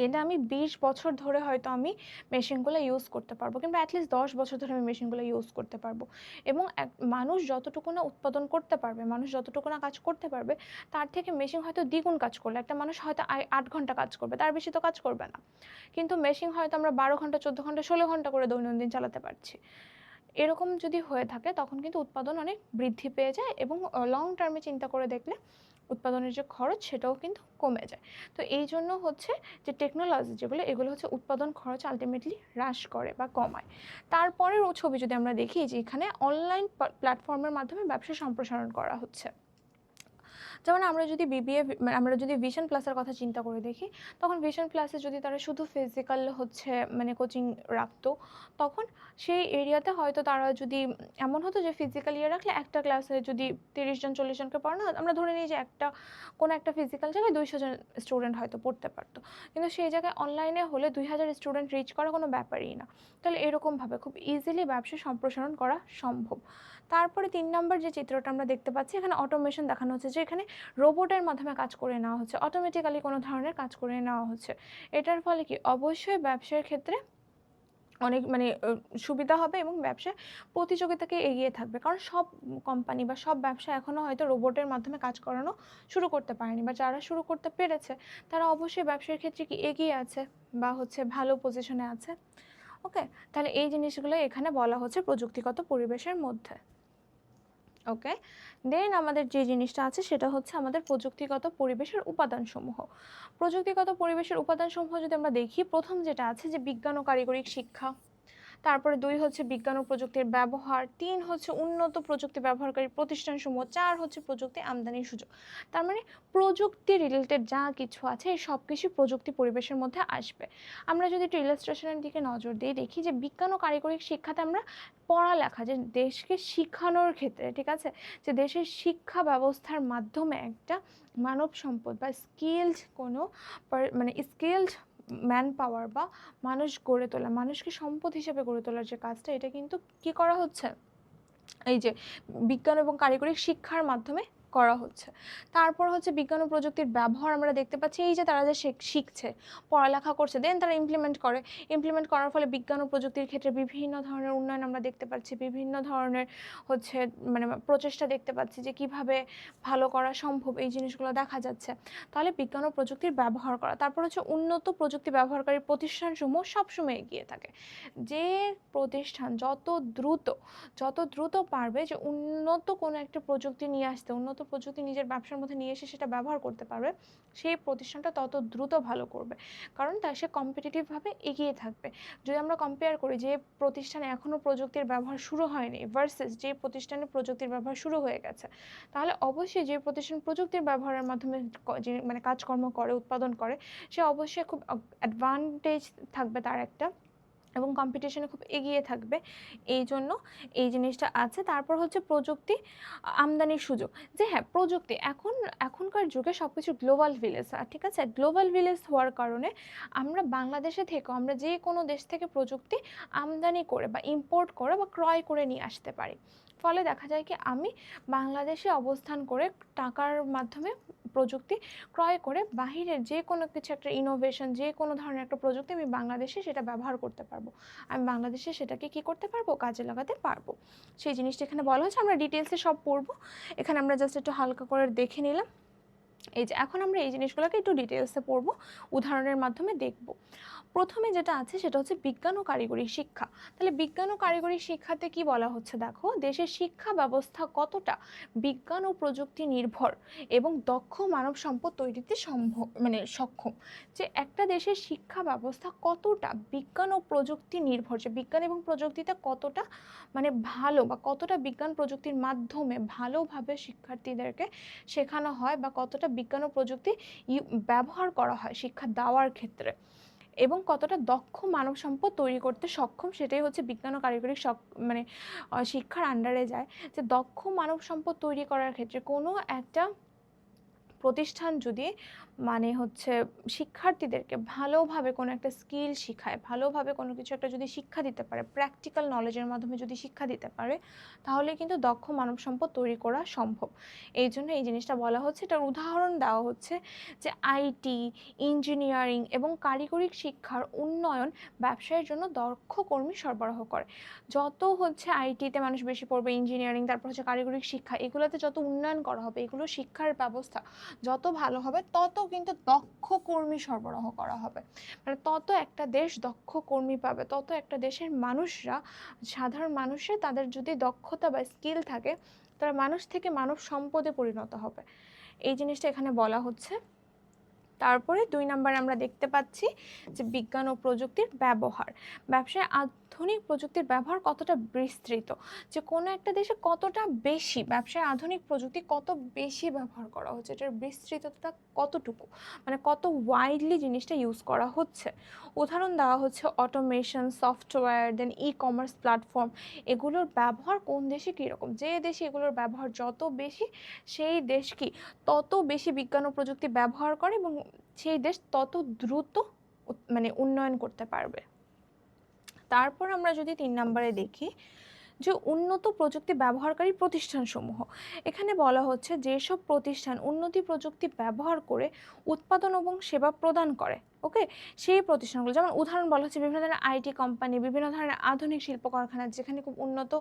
এটা আমি 20 বছর ধরে হয়তো আমি মেশিনগুলো ইউজ করতে পারবো, কিংবা অ্যাটলিস্ট 10 বছর ধরে আমি মেশিনগুলো ইউজ করতে পারবো। এবং মানুষ যতটুকু না উৎপাদন করতে পারবে, মানুষ যতটুকু না কাজ করতে পারবে, তার থেকে মেশিন হয়তো দ্বিগুণ কাজ করলে একটা মানুষ হয়তো 8 ঘন্টা কাজ করবে, তার বেশি তো কাজ করবে না। কিন্তু মেশিন হয়তো আমরা 12 ঘন্টা, 14 ঘন্টা, 16 ঘন্টা করে দৈনন্দিন চালাতে পারছি। এরকম যদি হয়ে থাকে তখন কিন্তু উৎপাদন অনেক বৃদ্ধি পেয়ে যায়, এবং লং টার্মে চিন্তা করে দেখলে উৎপাদনের যে খরচ সেটাও কিন্তু কমে যায়। তো এই জন্য হচ্ছে যে টেকনোলজি যেগুলো, এগুলো হচ্ছে উৎপাদন খরচ আলটিমেটলি হ্রাস করে বা কমায়। তারপরের ছবি যদি আমরা দেখি যে এখানে অনলাইন প্ল্যাটফর্মের মাধ্যমে ব্যবসা সম্প্রসারণ করা হচ্ছে। যেমন আমরা যদি আমরা যদি ভিশন প্লাসের কথা চিন্তা করে দেখি, তখন ভিশন প্লাসে যদি তারা শুধু ফিজিক্যাল হচ্ছে কোচিং রাখতো, তখন সেই এরিয়াতে হয়তো তারা যদি এমন হতো যে ফিজিক্যাল রাখলে একটা ক্লাসে যদি 30 জন 40 জনকে পড়ানো হয়, আমরা ধরে নিই যে কোনো একটা ফিজিক্যাল জায়গায় 200 জন স্টুডেন্ট হয়তো পড়তে পারতো, কিন্তু সেই জায়গায় অনলাইনে হলে 2000 স্টুডেন্ট রিচ করা কোনো ব্যাপারই না। তাহলে এরকমভাবে খুব ইজিলি ব্যবসা সম্প্রসারণ করা সম্ভব। তারপরে 3 নম্বর যে চিত্রটা আমরা দেখতে পাচ্ছি, এখানে অটোমেশন দেখানো হচ্ছে, যে এখানে রোবটের মাধ্যমে কাজ করে নেওয়া হচ্ছে, অটোমেটিক্যালি কোনো ধরনের কাজ করে নেওয়া হচ্ছে। এটার ফলে কি অবশ্যই ব্যবসার ক্ষেত্রে অনেক সুবিধা হবে, এবং ব্যবসা প্রতিযোগিতাকে এগিয়ে থাকবে, কারণ সব কোম্পানি বা সব ব্যবসা এখনও হয়তো রোবটের মাধ্যমে কাজ করানো শুরু করতে পারেনি, বা যারা শুরু করতে পেরেছে তারা অবশ্যই ব্যবসার ক্ষেত্রে কি এগিয়ে আছে বা ভালো পজিশনে আছে। ওকে, তাহলে এই জিনিসগুলো এখানে বলা হচ্ছে প্রযুক্তিগত পরিবেশের মধ্যে। ওকে, দেন আমাদের যে জিনিসটা আছে সেটা হচ্ছে আমাদের প্রযুক্তিগত পরিবেশের উপাদানসমূহ। প্রযুক্তিগত পরিবেশের উপাদানসমূহ যদি আমরা দেখি, প্রথম যেটা আছে যে বিজ্ঞান ও কারিগরিক শিক্ষা, তারপরে 2 হচ্ছে বিজ্ঞান ও প্রযুক্তির ব্যবহার, 3 হচ্ছে উন্নত প্রযুক্তি ব্যবহারকারী প্রতিষ্ঠানসমূহ, 4 হচ্ছে প্রযুক্তি আমদানির সুযোগ। তার মানে প্রযুক্তি রিলেটেড যা কিছু আছে এই সব কিছু প্রযুক্তি পরিবেশের মধ্যে আসবে। আমরা যদি একটু ইলাস্ট্রেশনের দিকে নজর দিয়ে দেখি যে বিজ্ঞান ও কারিগরিক শিক্ষাতে আমরা পড়ালেখা, যে দেশকে শিখানোর ক্ষেত্রে, ঠিক আছে, যে দেশের শিক্ষা ব্যবস্থার মাধ্যমে একটা মানব সম্পদ বা স্কিলড কোনো স্কিলড ম্যান পাওয়ার বা মানুষ গড়ে তোলা, মানুষকে সম্পদ হিসেবে গড়ে তোলার যে কাজটা, এটা কিন্তু কি করা হচ্ছে, এই যে বিজ্ঞান এবং কারিগরি শিক্ষার মাধ্যমে করা হচ্ছে। তারপর হচ্ছে বিজ্ঞান ও প্রযুক্তির ব্যবহার আমরা দেখতে পাচ্ছি, এই যে তারা যে শিখছে, পড়ালেখা করছে, দেন তারা ইমপ্লিমেন্ট করার ফলে বিজ্ঞান ও প্রযুক্তির ক্ষেত্রে বিভিন্ন ধরনের উন্নয়ন আমরা দেখতে পাচ্ছি, বিভিন্ন ধরনের প্রচেষ্টা দেখতে পাচ্ছি যে কিভাবে ভালো করা সম্ভব, এই জিনিসগুলো দেখা যাচ্ছে। তাহলে বিজ্ঞান ও প্রযুক্তির ব্যবহার করা। তারপর হচ্ছে উন্নত প্রযুক্তি ব্যবহারকারী প্রতিষ্ঠানসমূহ সবসময় এগিয়ে থাকে। যে প্রতিষ্ঠান যত দ্রুত পারবে যে উন্নত কোনো একটা প্রযুক্তি নিয়ে আসতে, উন্নত প্রযুক্তি নিজের ব্যবসার মধ্যে নিয়ে এসে সেটা ব্যবহার করতে পারবে, সেই প্রতিষ্ঠানটা তত দ্রুত ভালো করবে, কারণ তার সে কম্পিটিটিভভাবে এগিয়ে থাকবে। যদি আমরা কম্পেয়ার করি যে প্রতিষ্ঠানে এখনও প্রযুক্তির ব্যবহার শুরু হয়নি ভার্সেস যে প্রতিষ্ঠানে প্রযুক্তির ব্যবহার শুরু হয়ে গেছে, তাহলে অবশ্যই যে প্রতিষ্ঠান প্রযুক্তির ব্যবহারের মাধ্যমে যে কাজকর্ম করে, উৎপাদন করে, সে অবশ্যই খুব অ্যাডভান্টেজ থাকবে তার একটা, এবং কম্পিটিশনে খুব এগিয়ে থাকবে। এই জন্য এই জিনিসটা আছে। তারপর হচ্ছে প্রযুক্তি আমদানির সুযোগ, যে হ্যাঁ প্রযুক্তি এখনকার যুগে সব কিছু গ্লোবাল ভিলেজ, ঠিক আছে, গ্লোবাল ভিলেজ হওয়ার কারণে আমরা বাংলাদেশে থেকেও আমরা যে কোনো দেশ থেকে প্রযুক্তি আমদানি করে বা ইম্পোর্ট করে বা ক্রয় করে নিয়ে আসতে পারি। ফলে দেখা যায় কি আমি বাংলাদেশে অবস্থান করে টাকার মাধ্যমে প্রযুক্তি ক্রয় করে বাহিরের যে কোনো কিছু একটা ইনোভেশন, যে কোনো ধরনের একটা প্রযুক্তি আমি বাংলাদেশে সেটা ব্যবহার করতে পারবো, আমি বাংলাদেশে সেটাকে কি করতে পারবো, কাজে লাগাতে পারবো। সেই জিনিসটা এখানে বলা হচ্ছে, আমরা ডিটেলসে সব পড়বো, এখানে আমরা জাস্ট একটু হালকা করে দেখে নিলাম। এই যে এখন আমরা এই জিনিসগুলোকে একটু ডিটেলসে পড়বো, উদাহরণের মাধ্যমে দেখব। প্রথমে যেটা আছে সেটা হচ্ছে বিজ্ঞান ও কারিগরি শিক্ষা। তাহলে বিজ্ঞান ও কারিগরি শিক্ষাতে কি বলা হচ্ছে, দেখো দেশের শিক্ষা ব্যবস্থা কতটা বিজ্ঞান ও প্রযুক্তি নির্ভর এবং দক্ষ মানব সম্পদ তৈরিতে সক্ষম। যে একটা দেশের শিক্ষা ব্যবস্থা কতটা বিজ্ঞান ও প্রযুক্তি নির্ভর, যে বিজ্ঞান এবং প্রযুক্তিতে কতটা ভালো, বা কতটা বিজ্ঞান প্রযুক্তির মাধ্যমে ভালোভাবে শিক্ষার্থীদেরকে শেখানো হয়, বা কতটা বিজ্ঞান ও প্রযুক্তি ব্যবহার করা হয় শিক্ষা দেওয়ার ক্ষেত্রে, এবং কতটা দক্ষ মানব সম্পদ তৈরি করতে সক্ষম, সেটাই হচ্ছে বিজ্ঞান ও কারিগরি শিক্ষার আন্ডারে যায়। যে দক্ষ মানব সম্পদ তৈরি করার ক্ষেত্রে কোনো একটা প্রতিষ্ঠান যদি মানে হচ্ছে শিক্ষার্থীদেরকে ভালোভাবে কোনো একটা স্কিল শিখায়, ভালোভাবে কোনো কিছু একটা যদি শিক্ষা দিতে পারে, প্র্যাকটিক্যাল নলেজের মাধ্যমে যদি শিক্ষা দিতে পারে, তাহলে কিন্তু দক্ষ মানব সম্পদ তৈরি করা সম্ভব। এই জন্য এই জিনিসটা বলা হচ্ছে, এটার উদাহরণ দেওয়া হচ্ছে যে আইটি, ইঞ্জিনিয়ারিং এবং কারিগরি শিক্ষার উন্নয়ন ব্যবসায়ের জন্য দক্ষ কর্মী সরবরাহ করে। যত হচ্ছে আইটিতে মানুষ বেশি পড়বে, ইঞ্জিনিয়ারিং, তারপর হচ্ছে কারিগরি শিক্ষা, এগুলোতে যত উন্নয়ন করা হবে, এগুলো শিক্ষার ব্যবস্থা যত ভালো হবে, তত কিন্তু দক্ষ কর্মী সরবরাহ করা হবে। মানে তত একটা দেশ দক্ষ কর্মী পাবে, তত একটা দেশের মানুষরা, সাধারণ মানুষরা, তাদের যদি দক্ষতা বা স্কিল থাকে, তারা মানুষ থেকে মানব সম্পদে পরিণত হবে। এই জিনিসটা এখানে বলা হচ্ছে। তারপরে 2 নম্বরে আমরা দেখতে পাচ্ছি যে বিজ্ঞান ও প্রযুক্তির ব্যবহার। ব্যবসায় আধুনিক প্রযুক্তির ব্যবহার কতটা বিস্তৃত, যে কোনো একটা দেশে কতটা বেশি ব্যবসায় আধুনিক প্রযুক্তি কত বেশি ব্যবহার করা হচ্ছে, এটার বিস্তৃততা কতটুকু, মানে কত ওয়াইডলি জিনিসটা ইউজ করা হচ্ছে। উদাহরণ দেওয়া হচ্ছে অটোমেশন, সফটওয়্যার, দেন ই কমার্স প্ল্যাটফর্ম, এগুলোর ব্যবহার কোন দেশে কীরকম। যে দেশে এগুলোর ব্যবহার যত বেশি, সেই দেশ কি তত বেশি বিজ্ঞান ও প্রযুক্তি ব্যবহার করে এবং সেই দেশ তত দ্রুত মানে উন্নয়ন করতে পারবে। তারপর আমরা যদি 3 নম্বরে দেখি যে উন্নত প্রযুক্তি ব্যবহারকারী প্রতিষ্ঠানসমূহ, এখানে বলা হচ্ছে যেসব প্রতিষ্ঠান উন্নতি প্রযুক্তি ব্যবহার করে উৎপাদন এবং সেবা প্রদান করে, ওকে, সেই প্রতিষ্ঠানগুলো, যেমন উদাহরণ বলা হচ্ছে বিভিন্ন ধরনের আইটি কোম্পানি, বিভিন্ন ধরনের আধুনিক শিল্প কারখানা যেখানে খুব উন্নত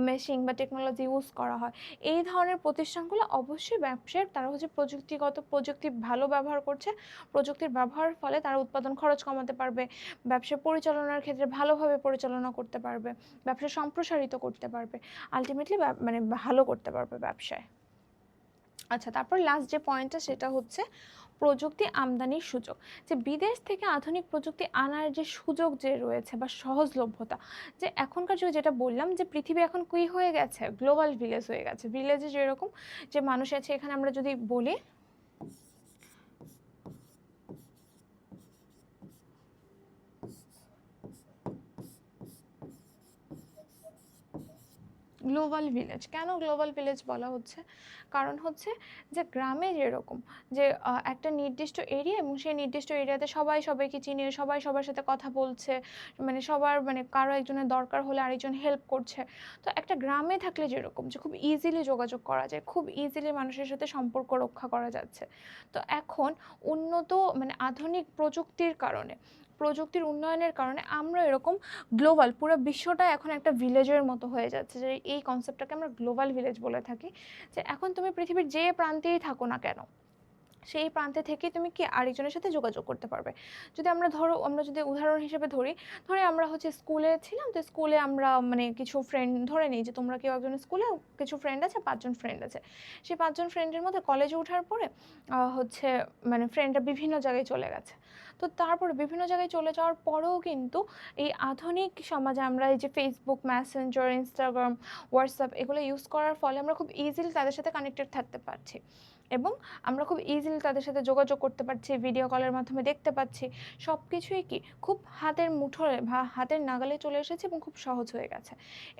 মেশিন বা টেকনোলজি ইউজ করা হয়, এই ধরনের প্রতিষ্ঠানগুলো অবশ্যই ব্যবসায় তারা হচ্ছে প্রযুক্তি ভালো ব্যবহার করছে, প্রযুক্তির ব্যবহারের ফলে তারা উৎপাদন খরচ কমাতে পারবে, ব্যবসা পরিচালনার ক্ষেত্রে ভালোভাবে পরিচালনা করতে পারবে, ব্যবসা সম্প্রসারিত করতে পারবে, আলটিমেটলি মানে ভালো করতে পারবে ব্যবসায়। আচ্ছা, তারপর লাস্ট যে পয়েন্টটা সেটা হচ্ছে প্রযুক্তি আমদানির সুযোগ, যে বিদেশ থেকে আধুনিক প্রযুক্তি আনার যে সুযোগ যে রয়েছে বা সহজলভ্যতা, যে এখনকার যুগে যেটা বললাম যে পৃথিবী এখন কি হয়ে গেছে, গ্লোবাল ভিলেজ হয়ে গেছে। ভিলেজে যেরকম যে মানুষ আছে, এখানে আমরা যদি বলি গ্লোবাল ভিলেজ, কেন গ্লোবাল ভিলেজ বলা হচ্ছে, কারণ হচ্ছে যে গ্রামে যেরকম যে একটা নির্দিষ্ট এরিয়া এবং সেই নির্দিষ্ট এরিয়াতে সবাই সবাইকে চিনে, সবাই সবার সাথে কথা বলছে, মানে সবার মানে কারো একজনের দরকার হলে আরেকজন হেল্প করছে। তো একটা গ্রামে থাকলে যেরকম যে খুব ইজিলি যোগাযোগ করা যায়, খুব ইজিলি মানুষের সাথে সম্পর্ক রক্ষা করা যাচ্ছে। তো এখন উন্নত মানে আধুনিক প্রযুক্তির কারণে, প্রযুক্তির উন্নয়নের কারণে আমরা এরকম গ্লোবাল পুরো বিশ্বটা এখন একটা ভিলেজের মতো হয়ে যাচ্ছে, যে এই কনসেপ্টটাকে আমরা গ্লোবাল ভিলেজ বলে থাকি। যে এখন তুমি পৃথিবীর যে প্রান্তেই থাকো না কেন, সেই প্রান্তে থেকে তুমি কি আরেকজনের সাথে যোগাযোগ করতে পারবে। যদি আমরা আমরা যদি উদাহরণ হিসেবে ধরি, আমরা হচ্ছে স্কুলে ছিলাম, তো স্কুলে আমরা মানে কিছু ফ্রেন্ড ধরে নিই যে তোমরা কেউ একজন স্কুলে কিছু ফ্রেন্ড আছে, 5জন ফ্রেন্ড আছে, সেই 5জন ফ্রেন্ডের মধ্যে কলেজে ওঠার পরে হচ্ছে মানে ফ্রেন্ডরা বিভিন্ন জায়গায় চলে গেছে। তো তারপরে বিভিন্ন জায়গায় চলে যাওয়ার পরেও কিন্তু এই আধুনিক সমাজে আমরা এই যে ফেসবুক, মেসেঞ্জার, ইনস্টাগ্রাম, হোয়াটসঅ্যাপ এগুলো ইউজ করার ফলে আমরা খুব ইজিলি তাদের সাথে কানেক্টেড থাকতে পারছি এবং আমরা খুব ইজিলি তাদের সাথে যোগাযোগ করতে পারছি, ভিডিও কলের মাধ্যমে দেখতে পাচ্ছি। সব কিছুই কি খুব হাতের মুঠোয় বা হাতের নাগালে চলে এসেছে এবং খুব সহজ হয়ে গেছে।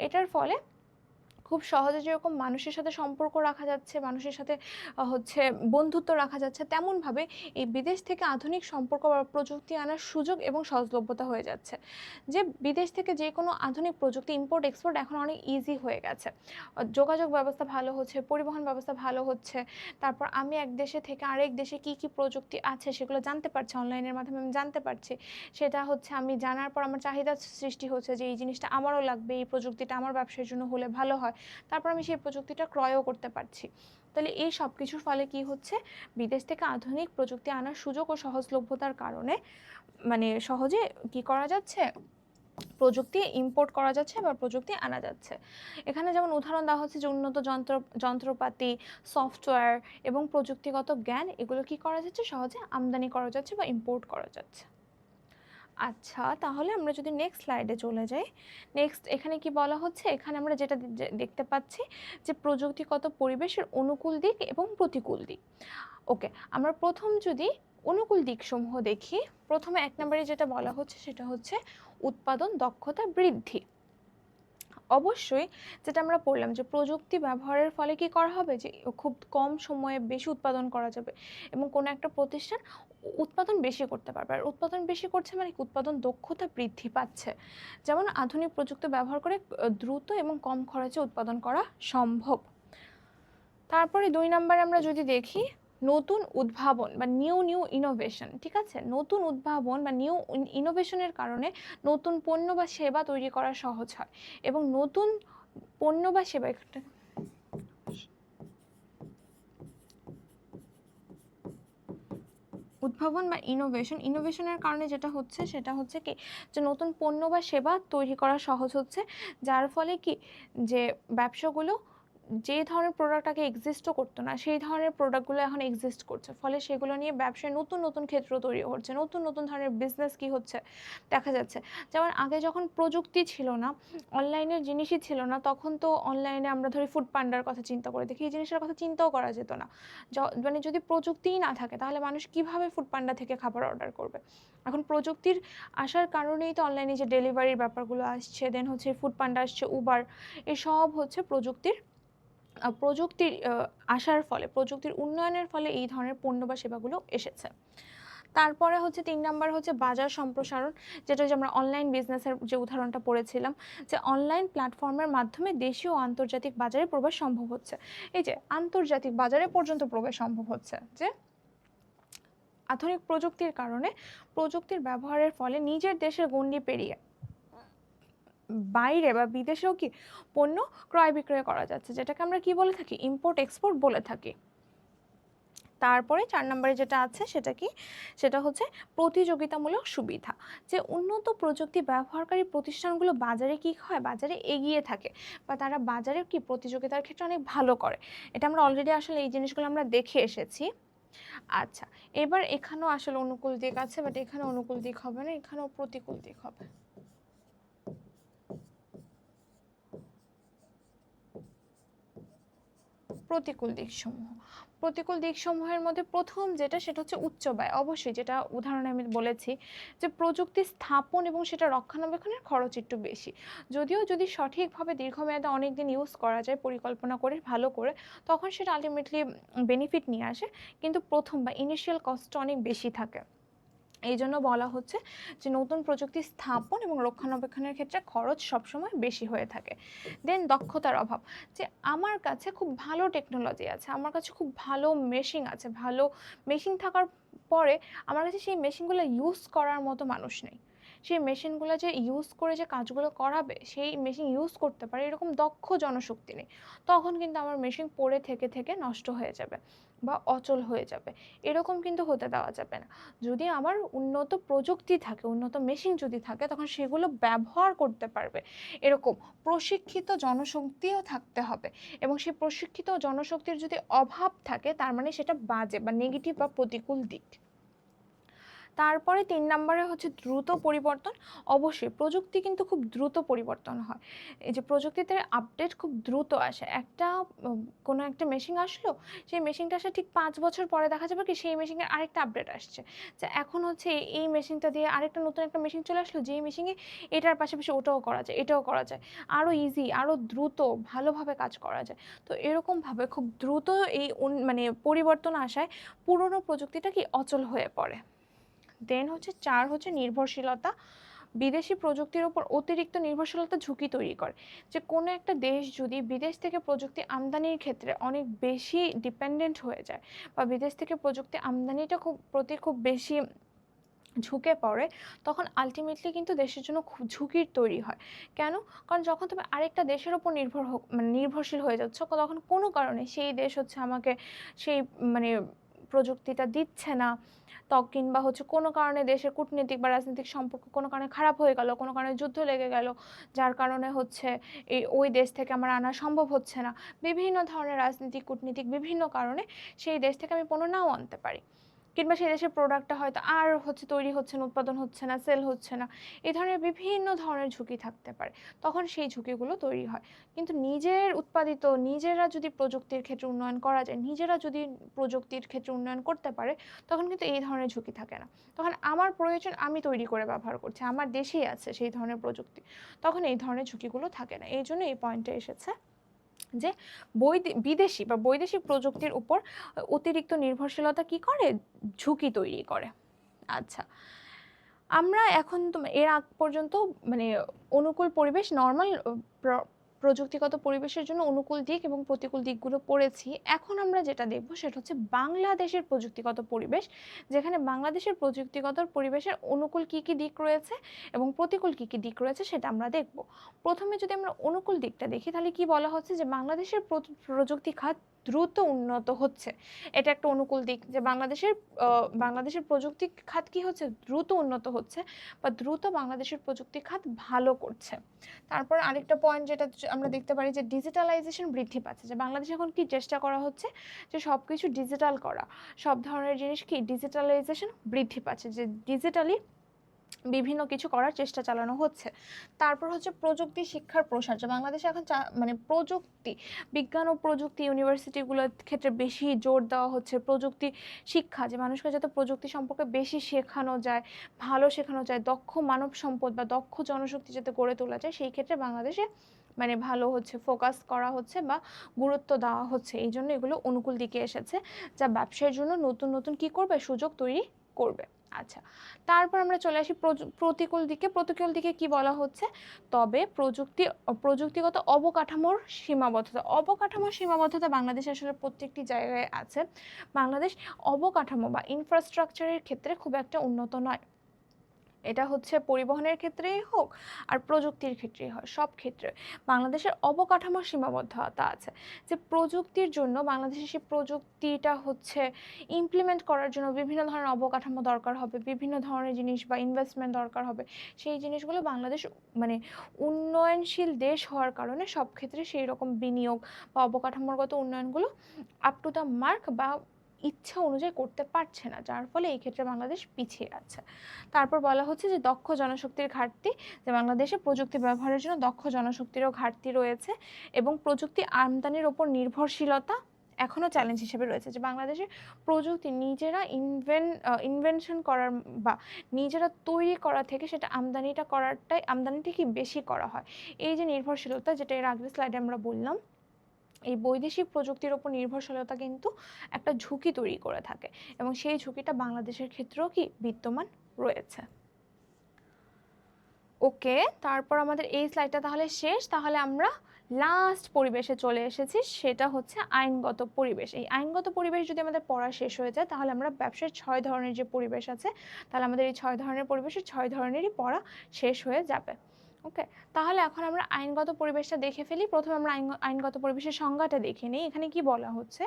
এটার ফলে খুব সহজে যেরকম মানুষের সাথে সম্পর্ক রাখা যাচ্ছে, মানুষের সাথে হচ্ছে বন্ধুত্ব রাখা যাচ্ছে, তেমনভাবে এই বিদেশ থেকে আধুনিক সম্পর্ক বা প্রযুক্তি আনার সুযোগ এবং সহজলভ্যতা হয়ে যাচ্ছে। যে বিদেশ থেকে যে কোনো আধুনিক প্রযুক্তি ইম্পোর্ট এক্সপোর্ট এখন অনেক ইজি হয়ে গেছে, যোগাযোগ ব্যবস্থা ভালো হচ্ছে, পরিবহন ব্যবস্থা ভালো হচ্ছে, তারপর আমি এক দেশে থেকে আরেক দেশে কি কি প্রযুক্তি আছে সেগুলো জানতে পারছি, অনলাইনের মাধ্যমে আমি জানতে পারছি। সেটা হচ্ছে আমি জানার পর আমার চাহিদা সৃষ্টি হচ্ছে যে এই জিনিসটা আমারও লাগবে, এই প্রযুক্তিটা আমার ব্যবসার জন্য হলে ভালো হয়, তারপর আমি সেই প্রযুক্তিটা ক্রয়ও করতে পারছি। তাহলে এই সব কিছুর ফলে কি হচ্ছে, বিদেশ থেকে আধুনিক প্রযুক্তি আনার সুযোগ ও সহজলভ্যতার কারণে মানে সহজে কি করা যাচ্ছে, প্রযুক্তি ইম্পোর্ট করা যাচ্ছে বা প্রযুক্তি আনা যাচ্ছে। এখানে যেমন উদাহরণ দেওয়া হচ্ছে যে উন্নত যন্ত্রপাতি, সফটওয়্যার এবং প্রযুক্তিগত জ্ঞান, এগুলো কি করা যাচ্ছে, সহজে আমদানি করা যাচ্ছে বা ইম্পোর্ট করা যাচ্ছে। আচ্ছা, তাহলে আমরা যদি নেক্সট স্লাইডে চলে যাই, নেক্সট এখানে কি বলা হচ্ছে, এখানে আমরা যেটা দেখতে পাচ্ছি যে প্রযুক্তিগত পরিবেশের অনুকূল দিক এবং প্রতিকূল দিক। ওকে, আমরা প্রথম যদি অনুকূল দিকসমূহ দেখি, প্রথমে 1 নম্বরে যেটা বলা হচ্ছে সেটা হচ্ছে উৎপাদন দক্ষতা বৃদ্ধি। অবশ্যই যেটা আমরা পড়লাম যে প্রযুক্তি ব্যবহারের ফলে কি করা হবে যে খুব কম সময়ে বেশি উৎপাদন করা যাবে এবং কোনো একটা প্রতিষ্ঠান উৎপাদন বেশি করতে পারবে। আর উৎপাদন বেশি করছে মানে কি উৎপাদন দক্ষতা বৃদ্ধি পাচ্ছে। যেমন আধুনিক প্রযুক্তি ব্যবহার করে দ্রুত এবং কম খরচে উৎপাদন করা সম্ভব। তারপরে 2 নম্বরে আমরা যদি দেখি নতুন উদ্ভাবন বা নিউ ইনোভেশন, ঠিক আছে? নতুন উদ্ভাবন বা নিউ ইনোভেশনের কারণে নতুন পণ্য বা সেবা তৈরি করা সহজ হয় এবং নতুন পণ্য বা সেবা উদ্ভাবন বা ইনোভেশনের কারণে যেটা হচ্ছে সেটা হচ্ছে কি যে নতুন পণ্য বা সেবা তৈরি করা সহজ হচ্ছে, যার ফলে কি যে ব্যবসাগুলো যে ধরনের প্রোডাক্ট আগে এক্সিস্টও করতো না সেই ধরনের প্রোডাক্টগুলো এখন এক্সিস্ট করছে, ফলে সেগুলো নিয়ে ব্যবসায় নতুন নতুন ক্ষেত্র তৈরি হচ্ছে, নতুন নতুন ধরনের বিজনেস কি হচ্ছে দেখা যাচ্ছে। যেমন আগে যখন প্রযুক্তি ছিল না, অনলাইনের জিনিসই ছিল না, তখন তো অনলাইনে আমরা ধরি ফুড পান্ডার কথা চিন্তা করে দেখি, এই জিনিসটার কথা চিন্তাও করা যেত না। মানে যদি প্রযুক্তিই না থাকে তাহলে মানুষ কিভাবে ফুড পান্ডা থেকে খাবার অর্ডার করবে। এখন প্রযুক্তির আসার কারণেই তো অনলাইনে যে ডেলিভারির ব্যাপারগুলো আসছে, দেন হচ্ছে ফুড পান্ডা আসছে, উবার, এসব হচ্ছে প্রযুক্তির আসার ফলে, প্রযুক্তির উন্নয়নের ফলে এই ধরনের পণ্য বা সেবাগুলো এসেছে। তারপরে হচ্ছে 3 নাম্বার হচ্ছে বাজার সম্প্রসারণ, যেটা যে আমরা অনলাইন বিজনেসের যে উদাহরণটা পড়েছিলাম, যে অনলাইন প্ল্যাটফর্মের মাধ্যমে দেশীয় ও আন্তর্জাতিক বাজারে প্রবেশ সম্ভব হচ্ছে। এই যে আন্তর্জাতিক বাজারে পর্যন্ত প্রবেশ সম্ভব হচ্ছে, যে আধুনিক প্রযুক্তির কারণে, প্রযুক্তির ব্যবহারের ফলে নিজের দেশের গণ্ডি পেরিয়ে বাইরে বা বিদেশেও কি পণ্য ক্রয় বিক্রয় করা যাচ্ছে, যেটাকে আমরা কি বলে থাকি ইম্পোর্ট এক্সপোর্ট বলে থাকি। তারপরে 4 নম্বরে যেটা আছে সেটা কি, সেটা হচ্ছে প্রতিযোগিতামূলক সুবিধা, যে উন্নত প্রযুক্তি ব্যবহারকারী প্রতিষ্ঠানগুলো বাজারে কি হয়, বাজারে এগিয়ে থাকে বা তারা বাজারে কি প্রতিযোগিতার ক্ষেত্রে অনেক ভালো করে। এটা আমরা অলরেডি আসলে এই জিনিসগুলো আমরা দেখে এসেছি। আচ্ছা, এবার এখানেও আসলে অনুকূল দিক আছে, বাট এখানে অনুকূল দিক হবে না, এখানেও প্রতিকূল দিক হবে। প্রতিকূল দিকসমূহের মধ্যে প্রথম যেটা সেটা হচ্ছে উচ্চ ব্যয়। অবশ্যই যেটা উদাহরণে আমি বলেছি যে প্রযুক্তি স্থাপন এবং সেটা রক্ষণাবেক্ষণের খরচ একটু বেশি, যদিও যদি সঠিকভাবে দীর্ঘমেয়াদে অনেক দিন ইউজ করা যায় পরিকল্পনা করে ভালো করে, তখন সেটা আলটিমেটলি বেনিফিট নিয়ে আসে, কিন্তু প্রথম বা ইনিশিয়াল কস্টটা অনেক বেশি থাকে। এই জন্য বলা হচ্ছে যে নতুন প্রযুক্তি স্থাপন এবং রক্ষণাবেক্ষণের ক্ষেত্রে খরচ সবসময় বেশি হয়ে থাকে। দেন দক্ষতার অভাব, যে আমার কাছে খুব ভালো টেকনোলজি আছে, আমার কাছে খুব ভালো মেশিন আছে, ভালো মেশিন থাকার পরে আমার কাছে সেই মেশিনগুলো ইউজ করার মতো মানুষ নেই, সেই মেশিনগুলো যে ইউজ করে যে কাজগুলো করাবে, সেই মেশিন ইউজ করতে পারে এরকম দক্ষ জনশক্তি নেই, তখন কিন্তু আমার মেশিন পড়ে থেকে থেকে নষ্ট হয়ে যাবে বা অচল হয়ে যাবে, এরকম কিন্তু হতে দেওয়া যাবে না। যদি আমার উন্নত প্রযুক্তি থাকে, উন্নত মেশিন যদি থাকে, তখন সেগুলো ব্যবহার করতে পারবে এরকম প্রশিক্ষিত জনশক্তিও থাকতে হবে, এবং সেই প্রশিক্ষিত জনশক্তির যদি অভাব থাকে তার মানে সেটা বাজে বা নেগেটিভ বা প্রতিকূল দিক। তারপরে 3 নম্বরে হচ্ছে দ্রুত পরিবর্তন। অবশ্যই প্রযুক্তি কিন্তু খুব দ্রুত পরিবর্তন হয়, এই যে প্রযুক্তিতে আপডেট খুব দ্রুত আসে। কোনো একটা মেশিন আসলো, সেই মেশিনটা আসে ঠিক 5 বছর পরে দেখা যাবে কি সেই মেশিনের আরেকটা আপডেট আসছে, যে এখন হচ্ছে এই মেশিনটা দিয়ে আরেকটা নতুন একটা মেশিন চলে আসলো, যেই মেশিনে এটার পাশাপাশি ওটাও করা যায়, এটাও করা যায়, আরও ইজি, আরও দ্রুত ভালোভাবে কাজ করা যায়। তো এরকমভাবে খুব দ্রুত এই মানে পরিবর্তন আসায় পুরনো প্রযুক্তিটা কি অচল হয়ে পড়ে। দেন হচ্ছে 4 হচ্ছে নির্ভরশীলতা। বিদেশি প্রযুক্তির উপর অতিরিক্ত নির্ভরশীলতা ঝুঁকি তৈরি করে, যে কোনো একটা দেশ যদি বিদেশ থেকে প্রযুক্তি আমদানির ক্ষেত্রে অনেক বেশি ডিপেন্ডেন্ট হয়ে যায় বা বিদেশ থেকে প্রযুক্তি আমদানিটা খুব বেশি ঝুঁকে পড়ে, তখন আলটিমেটলি কিন্তু দেশের জন্য খুব ঝুঁকির তৈরি হয়। কেন? কারণ যখন তুমি আরেকটা দেশের উপর নির্ভরশীল হয়ে যাচ্ছ, তখন কোনো কারণে সেই দেশ হচ্ছে আমাকে সেই মানে প্রযুক্তিটা দিচ্ছে না, কিংবা হচ্ছে কোনো কারণে দেশের কূটনীতিক বা রাজনৈতিক সম্পর্ক কোনো কারণে খারাপ হয়ে গেল, কোনো কারণে যুদ্ধ লেগে গেল, যার কারণে হচ্ছে ওই দেশ থেকে আমার আনা সম্ভব হচ্ছে না। বিভিন্ন ধরনের রাজনীতিক কূটনীতিক বিভিন্ন কারণে সেই দেশ থেকে আমি পণ্য নাও আনতে পারি। কিংবা সেই দেশের প্রোডাক্টটা হয়তো আর হচ্ছে তৈরি হচ্ছে না, উৎপাদন হচ্ছে না, সেল হচ্ছে না, এই ধরনের বিভিন্ন ধরনের ঝুঁকি থাকতে পারে। তখন সেই ঝুঁকিগুলো তৈরি হয়। কিন্তু নিজের উৎপাদিত, নিজেরা যদি প্রযুক্তির ক্ষেত্রে উন্নয়ন করা যায়, নিজেরা যদি প্রযুক্তির ক্ষেত্রে উন্নয়ন করতে পারে, তখন কিন্তু এই ধরনের ঝুঁকি থাকে না। তখন আমার প্রয়োজন আমি তৈরি করে ব্যবহার করছি, আমার দেশেই আছে সেই ধরনের প্রযুক্তি, তখন এই ধরনের ঝুঁকিগুলো থাকে না। এই জন্য এই পয়েন্টে এসেছে যে বিদেশি বা বৈদেশিক প্রযুক্তির উপর অতিরিক্ত নির্ভরশীলতা কি করে, ঝুঁকি তৈরি করে। আচ্ছা, আমরা এখন তো এর আগ পর্যন্ত মানে অনুকূল পরিবেশ, নর্মাল প্রযুক্তিগত পরিবেশের জন্য অনুকূল দিক এবং প্রতিকূল দিকগুলো পড়েছি। এখন আমরা যেটা দেখব সেটা হচ্ছে বাংলাদেশের প্রযুক্তিগত পরিবেশ, যেখানে বাংলাদেশের প্রযুক্তিগত পরিবেশের অনুকূল কী কী দিক রয়েছে এবং প্রতিকূল কী কী দিক রয়েছে সেটা আমরা দেখব। প্রথমে যদি আমরা অনুকূল দিকটা দেখি, তাহলে কি বলা হচ্ছে যে বাংলাদেশের প্রযুক্তি খাত দ্রুত উন্নত হচ্ছে। এটা একটা অনুকূল দিক, যে বাংলাদেশের প্রযুক্তি খাত কি হচ্ছে, দ্রুত উন্নত হচ্ছে বা দ্রুত বাংলাদেশের প্রযুক্তি খাত ভালো করছে। তারপর আরেকটা পয়েন্ট যেটা আমরা দেখতে পারি যে ডিজিটালাইজেশন বৃদ্ধি পাচ্ছে, যে বাংলাদেশে এখন কি চেষ্টা করা হচ্ছে যে সব কিছু ডিজিটাল করা, সব ধরনের জিনিস কি ডিজিটালাইজেশন বৃদ্ধি পাচ্ছে, যে ডিজিটালি বিভিন্ন কিছু করার চেষ্টা চালানো হচ্ছে। তারপর হচ্ছে প্রযুক্তি শিক্ষার প্রসার, যে বাংলাদেশে এখন মানে প্রযুক্তি, বিজ্ঞান ও প্রযুক্তি ইউনিভার্সিটিগুলোর ক্ষেত্রে বেশি জোর দেওয়া হচ্ছে। প্রযুক্তি শিক্ষা, যে মানুষকে যাতে প্রযুক্তি সম্পর্কে বেশি শেখানো যায়, ভালো শেখানো যায়, দক্ষ মানব সম্পদ বা দক্ষ জনশক্তি যাতে গড়ে তোলা যায়, সেই ক্ষেত্রে বাংলাদেশে মানে ভালো হচ্ছে ফোকাস করা হচ্ছে বা গুরুত্ব দেওয়া হচ্ছে। এই জন্য এগুলো অনুকূল দিকে এসেছে, যা ব্যবসার জন্য নতুন নতুন কি করবে, সুযোগ তৈরি করবে। আচ্ছা, তারপর আমরা চলে আসি প্রতিকূল দিকে। প্রতিকূল দিকে কি বলা হচ্ছে, তবে প্রযুক্তিগত অবকাঠামোর সীমাবদ্ধতা বাংলাদেশে আসলে প্রত্যেকটি জায়গায় আছে। বাংলাদেশ অবকাঠামো বা ইনফ্রাস্ট্রাকচারের ক্ষেত্রে খুব একটা উন্নত নয়। এটা হচ্ছে পরিবহনের ক্ষেত্রেই হোক আর প্রযুক্তির ক্ষেত্রেই হয়, সব ক্ষেত্রে বাংলাদেশের অবকাঠামোর সীমাবদ্ধতা আছে। যে প্রযুক্তির জন্য বাংলাদেশের সেই প্রযুক্তিটা হচ্ছে ইমপ্লিমেন্ট করার জন্য বিভিন্ন ধরনের অবকাঠামো দরকার হবে, বিভিন্ন ধরনের জিনিস বা ইনভেস্টমেন্ট দরকার হবে। সেই জিনিসগুলো বাংলাদেশ মানে উন্নয়নশীল দেশ হওয়ার কারণে সব ক্ষেত্রে সেই রকম বিনিয়োগ বা অবকাঠামোগত উন্নয়নগুলো আপ টু দ্য মার্ক বা ইচ্ছা অনুযায়ী করতে পারছে না, যার ফলে এই ক্ষেত্রে বাংলাদেশ পিছিয়ে আছে। তারপর বলা হচ্ছে যে দক্ষ জনশক্তির ঘাটতি, যে বাংলাদেশে প্রযুক্তি ব্যবহারের জন্য দক্ষ জনশক্তিরও ঘাটতি রয়েছে এবং প্রযুক্তি আমদানির ওপর নির্ভরশীলতা এখনও চ্যালেঞ্জ হিসেবে রয়েছে। যে বাংলাদেশে প্রযুক্তি নিজেরা ইনভেনশন করার বা নিজেরা তৈরি করা থেকে সেটা আমদানিটা কি বেশি করা হয়। এই যে নির্ভরশীলতা, যেটা এর আগের স্লাইডে আমরা বললাম, এই বৈদেশিক প্রযুক্তির ওপর নির্ভরশীলতা কিন্তু একটা ঝুঁকি তৈরি করে থাকে এবং সেই ঝুঁকিটা বাংলাদেশের ক্ষেত্রেও কি বিদ্যমান রয়েছে। ওকে, তারপর আমাদের এই স্লাইডটা তাহলে শেষ। তাহলে আমরা লাস্ট পরিবেশে চলে এসেছি, সেটা হচ্ছে আইনগত পরিবেশ। এই আইনগত পরিবেশ যদি আমাদের পড়া শেষ হয়ে যায়, তাহলে আমরা ব্যবসার 6 ধরনের যে পরিবেশ আছে, তাহলে আমাদের এই 6 ধরনের পরিবেশের 6 ধরনেরই পড়া শেষ হয়ে যাবে। ওকে, তাহলে এখন আমরা আইনগত পরিবেশটা দেখে ফেলি। প্রথমে আমরা আইনগত পরিবেশের সংজ্ঞাটা দেখে নিই। এখানে কি বলা হচ্ছে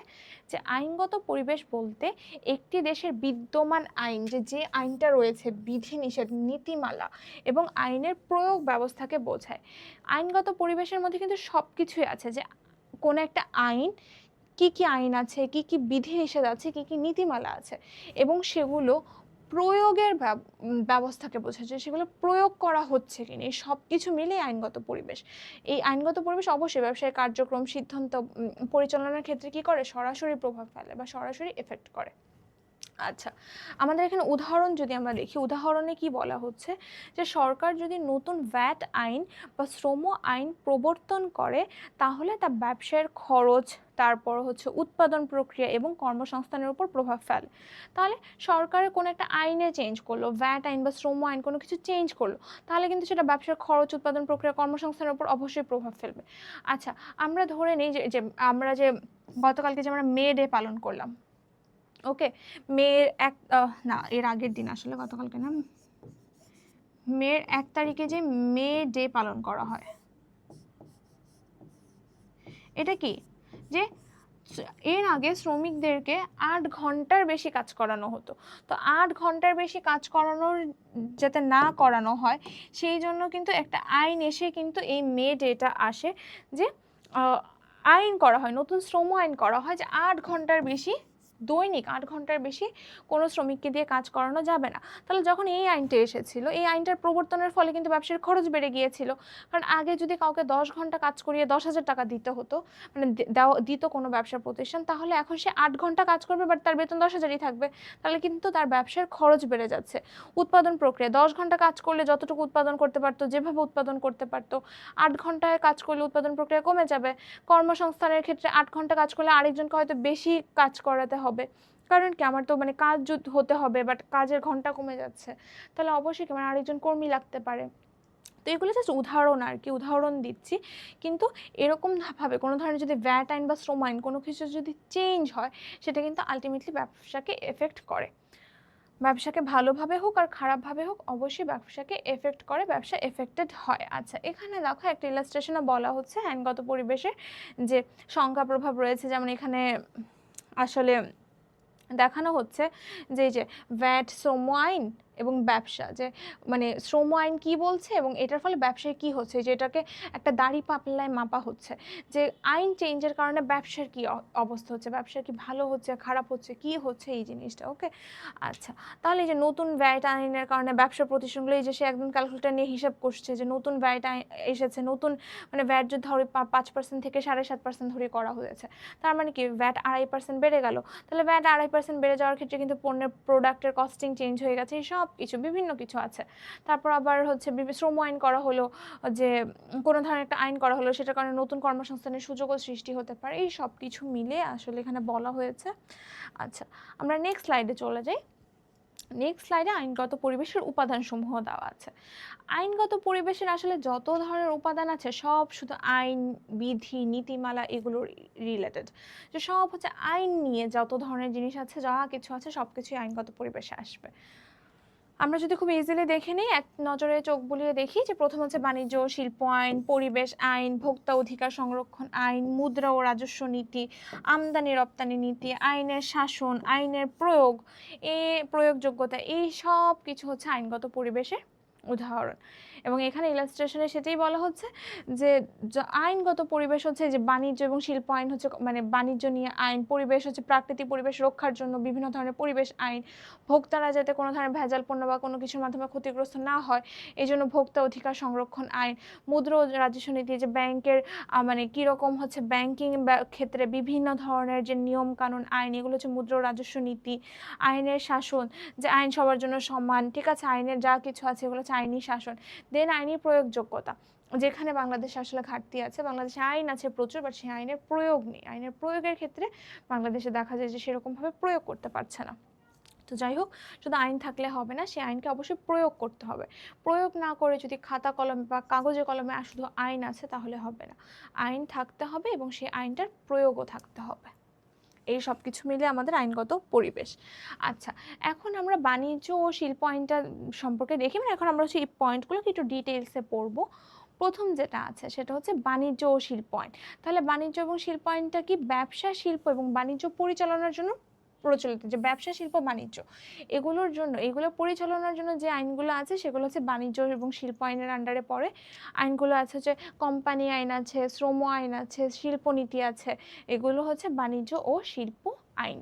যে আইনগত পরিবেশ বলতে একটি দেশের বিদ্যমান আইন, যে আইনটা রয়েছে, বিধিনিষেধ, নীতিমালা এবং আইনের প্রয়োগ ব্যবস্থাকে বোঝায়। আইনগত পরিবেশের মধ্যে কিন্তু সব কিছুই আছে, যে কোনো একটা আইন, কি কি আইন আছে, কি কি বিধিনিষেধ আছে, কি কি নীতিমালা আছে এবং সেগুলো প্রয়োগের ব্যবস্থাকে বোঝাচ্ছে, সেগুলো প্রয়োগ করা হচ্ছে কিনা, এই সব কিছু মিলেই আইনগত পরিবেশ। এই আইনগত পরিবেশ অবশ্যই ব্যবসায়িক কার্যক্রম, সিদ্ধান্ত পরিচালনার ক্ষেত্রে কি করে, সরাসরি প্রভাব ফেলে বা সরাসরি এফেক্ট করে। আচ্ছা, আমাদের এখানে উদাহরণ যদি আমরা দেখি, উদাহরণে কি বলা হচ্ছে যে সরকার যদি নতুন ভ্যাট আইন বা শ্রম আইন প্রবর্তন করে, তাহলে তা ব্যবসায়ের খরচ, তারপর হচ্ছে উৎপাদন প্রক্রিয়া এবং কর্মসংস্থানের উপর প্রভাব ফেলে। তাহলে সরকারের কোনো একটা আইনে চেঞ্জ করলো, ভ্যাট আইন বা শ্রম আইন কোনো কিছু চেঞ্জ করলো, তাহলে কিন্তু সেটা ব্যবসার খরচ, উৎপাদন প্রক্রিয়া, কর্মসংস্থানের উপর অবশ্যই প্রভাব ফেলবে। আচ্ছা, আমরা ধরে নিই যে আমরা যে গতকালকে যে আমরা মে ডে পালন করলাম, ওকে, মের না, এর আগের দিন, আসলে গতকালকে না, মের 1 তারিখে যে মে ডে পালন করা হয়, এটা কি, যে এর আগে শ্রমিকদেরকে 8 ঘন্টার বেশি কাজ করানো হতো। তো 8 ঘন্টার বেশি কাজ করানোর যাতে না করানো হয়, সেই জন্য কিন্তু একটা আইন এসে কিন্তু এই মে ডেটা আসে, যে আইন করা হয়, নতুন শ্রম আইন করা হয়, যে 8 ঘন্টার বেশি দৈনিক 8 ঘন্টার বেশি কোনো শ্রমিককে দিয়ে কাজ করানো যাবে না। তাহলে যখন এই আইনটা এসেছিল, এই আইনটার প্রবর্তনের ফলে কিন্তু ব্যবসার খরচ বেড়ে গিয়েছিল। কারণ আগে যদি কাউকে 10 ঘন্টা কাজ করিয়ে 10,000 টাকা দিতে হতো, মানে দিত কোনো ব্যবসা প্রতিষ্ঠান, তাহলে এখন সে 8 ঘন্টা কাজ করবে বাট তার বেতন 10,000ই থাকবে। তাহলে কিন্তু তার ব্যবসার খরচ বেড়ে যাচ্ছে। উৎপাদন প্রক্রিয়া 10 ঘন্টা কাজ করলে যতটুকু উৎপাদন করতে পারতো, যেভাবে উৎপাদন করতে পারতো, 8 ঘন্টায় কাজ করলে উৎপাদন প্রক্রিয়া কমে যাবে। কর্মসংস্থানের ক্ষেত্রে 8 ঘন্টা কাজ করলে আরেকজনকে হয়তো বেশি কাজ করাতে হবে। কারণ কি, আমার তো মানে কাজ হতে হবে বাট কাজের ঘন্টা কমে যাচ্ছে, তাহলে অবশ্যই কি আমার আরেকজন কর্মী লাগতে পারে। তো এগুলো জাস্ট উদাহরণ আর কি, উদাহরণ দিচ্ছি। কিন্তু এরকমভাবে কোনো ধরনের যদি ভ্যাট আইন বা শ্রম আইন কোনো কিছু যদি চেঞ্জ হয়, সেটা কিন্তু আলটিমেটলি ব্যবসাকে এফেক্ট করে। ব্যবসাকে ভালোভাবে হোক আর খারাপভাবে হোক, অবশ্যই ব্যবসাকে এফেক্ট করে, ব্যবসা এফেক্টেড হয়। আচ্ছা, এখানে দেখো একটা ইলাস্ট্রেশনে বলা হচ্ছে আইনগত পরিবেশের যে সংখ্যা প্রভাব রয়েছে। যেমন এখানে আসলে দেখানো হচ্ছে যে এই যে ভ্যাট, শ্রম আইন এবং ব্যবসা, যে মানে শ্রম আইন কি বলছে এবং এটার ফলে ব্যবসায় কি হচ্ছে, যে এটাকে একটা দাড়ি পাল্লায় মাপা হচ্ছে যে আইন চেঞ্জের কারণে ব্যবসার কি অবস্থা হচ্ছে, ব্যবসার কি ভালো হচ্ছে খারাপ হচ্ছে কি হচ্ছে এই জিনিসটা। ওকে, আচ্ছা, তাহলে এই যে নতুন ভ্যাট আইনের কারণে ব্যবসা প্রতিষ্ঠানগুলো এই যে সে একদম ক্যালকুলেটর নিয়ে হিসাব করছে যে নতুন ভ্যাট আইন এসেছে, নতুন মানে ভ্যাট যদি ধরে 5% থেকে 7.5% ধরে করা হয়েছে, তার মানে কি ভ্যাট 2.5% বেড়ে গেল। তাহলে ভ্যাট 2.5% বেড়ে যাওয়ার ক্ষেত্রে কিন্তু পণ্যের প্রোডাক্টের কস্টিং চেঞ্জ হয়ে গেছে, এই সব কিছু বিভিন্ন কিছু আছে। তারপর আবার হচ্ছে শ্রম আইন করা হলো, যে কোনো ধরনের একটা আইন করা হলো, সেটার কারণে নতুন কর্মসংস্থানের সুযোগও সৃষ্টি হতে পারে। এই সব কিছু মিলে আসলে এখানে বলা হয়েছে। আচ্ছা, আমরা নেক্সট স্লাইডে চলে যাই। নেক্সট স্লাইডে আইনগত পরিবেশের উপাদানসমূহ দেওয়া আছে। আইনগত পরিবেশের আসলে যত ধরনের উপাদান আছে সব শুধু আইন, বিধি, নীতিমালা এগুলো রিলেটেড, যে সব হচ্ছে আইন নিয়ে যত ধরনের জিনিস আছে, যা কিছু আছে সব কিছুই আইনগত পরিবেশে আসবে। আমরা যদি খুব ইজিলি দেখে নিই, এক নজরে চোখ বুলিয়ে দেখি, যে প্রথম হচ্ছে বাণিজ্য ও শিল্প আইন, পরিবেশ আইন, ভোক্তা অধিকার সংরক্ষণ আইন, মুদ্রা ও রাজস্ব নীতি, আমদানি রপ্তানি নীতি, আইনের শাসন, আইনের প্রয়োগ, প্রয়োগযোগ্যতা, এই সব কিছু হচ্ছে আইনগত পরিবেশের উদাহরণ। এবং এখানে ইলাস্ট্রেশনে সেটাই বলা হচ্ছে যে আইনগত পরিবেশ হচ্ছে যে বাণিজ্য এবং শিল্প আইন হচ্ছে মানে বাণিজ্য নিয়ে আইন, পরিবেশ হচ্ছে প্রাকৃতিক পরিবেশ রক্ষার জন্য বিভিন্ন ধরনের পরিবেশ আইন, ভোক্তারা যাতে কোনো ধরনের ভেজাল পণ্য বা কোনো কিছুর মাধ্যমে ক্ষতিগ্রস্ত না হয় এই জন্য ভোক্তা অধিকার সংরক্ষণ আইন, মুদ্রা ও রাজস্ব নীতি, যে ব্যাংকের মানে কীরকম হচ্ছে ব্যাংকিং ক্ষেত্রে বিভিন্ন ধরনের যে নিয়ম কানুন আইন, এগুলো হচ্ছে মুদ্রা ও রাজস্ব নীতি, আইনের শাসন, যে আইন সবার জন্য সমান, ঠিক আছে, আইনের যা কিছু আছে এগুলো হচ্ছে আইনি শাসন। দেন আইনি প্রয়োগযোগ্যতা, যেখানে বাংলাদেশে আসলে ঘাটতি আছে, বাংলাদেশে আইন আছে প্রচুর বাট সেই আইনের প্রয়োগ নেই, আইনের প্রয়োগের ক্ষেত্রে বাংলাদেশে দেখা যায় যে সেরকমভাবে প্রয়োগ করতে পারছে না। তো যাই হোক, শুধু আইন থাকলে হবে না, সেই আইনকে অবশ্যই প্রয়োগ করতে হবে। প্রয়োগ না করে যদি খাতা কলমে বা কাগজে কলমে শুধু আইন আছে তাহলে হবে না, আইন থাকতে হবে এবং সেই আইনটার প্রয়োগও থাকতে হবে। এই সব কিছু মিলে আমাদের আইনগত পরিবেশ। আচ্ছা, এখন আমরা বাণিজ্য ও শিল্প আইনটা সম্পর্কে দেখি, মানে এখন আমরা হচ্ছে এই পয়েন্টগুলোকে একটু ডিটেলসে পড়বো। প্রথম যেটা আছে সেটা হচ্ছে বাণিজ্য ও শিল্প আইন। তাহলে বাণিজ্য এবং শিল্প আইনটা কি? ব্যবসা, শিল্প এবং বাণিজ্য পরিচালনার জন্য প্রচলিত, যে ব্যবসা, শিল্প, বাণিজ্য এগুলোর জন্য, এগুলো পরিচালনার জন্য যে আইনগুলো আছে সেগুলো হচ্ছে বাণিজ্য এবং শিল্প আইনের আন্ডারে পড়ে। আইনগুলো আছে হচ্ছে কোম্পানি আইন আছে, শ্রম আইন আছে, শিল্পনীতি আছে, এগুলো হচ্ছে বাণিজ্য ও শিল্প আইন।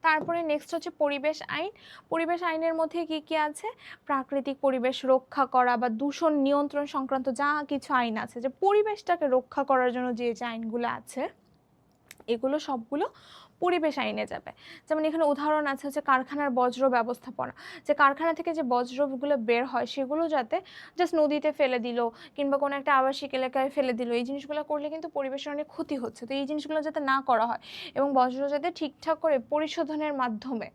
তারপরে নেক্সট হচ্ছে পরিবেশ আইন। পরিবেশ আইনের মধ্যে কি কি আছে? প্রাকৃতিক পরিবেশ রক্ষা করা বা দূষণ নিয়ন্ত্রণ সংক্রান্ত যা কিছু আইন আছে, যে পরিবেশটাকে রক্ষা করার জন্য যে যে আইনগুলো আছে এগুলো সবগুলো পরিবেশ আইনে যাবে। যেমন এখানে উদাহরণ আছে হচ্ছে কারখানার বজ্র ব্যবস্থাপনা, যে কারখানা থেকে যে বজ্রগুলো বের হয় সেগুলো যাতে জাস্ট নদীতে ফেলে দিল কিংবা কোনো একটা আবাসিক এলাকায় ফেলে দিল, এই জিনিসগুলো করলে কিন্তু পরিবেশের অনেক ক্ষতি হচ্ছে। তো এই জিনিসগুলো যাতে না করা হয় এবং বজ্র যাতে ঠিকঠাক করে পরিশোধনের মাধ্যমে,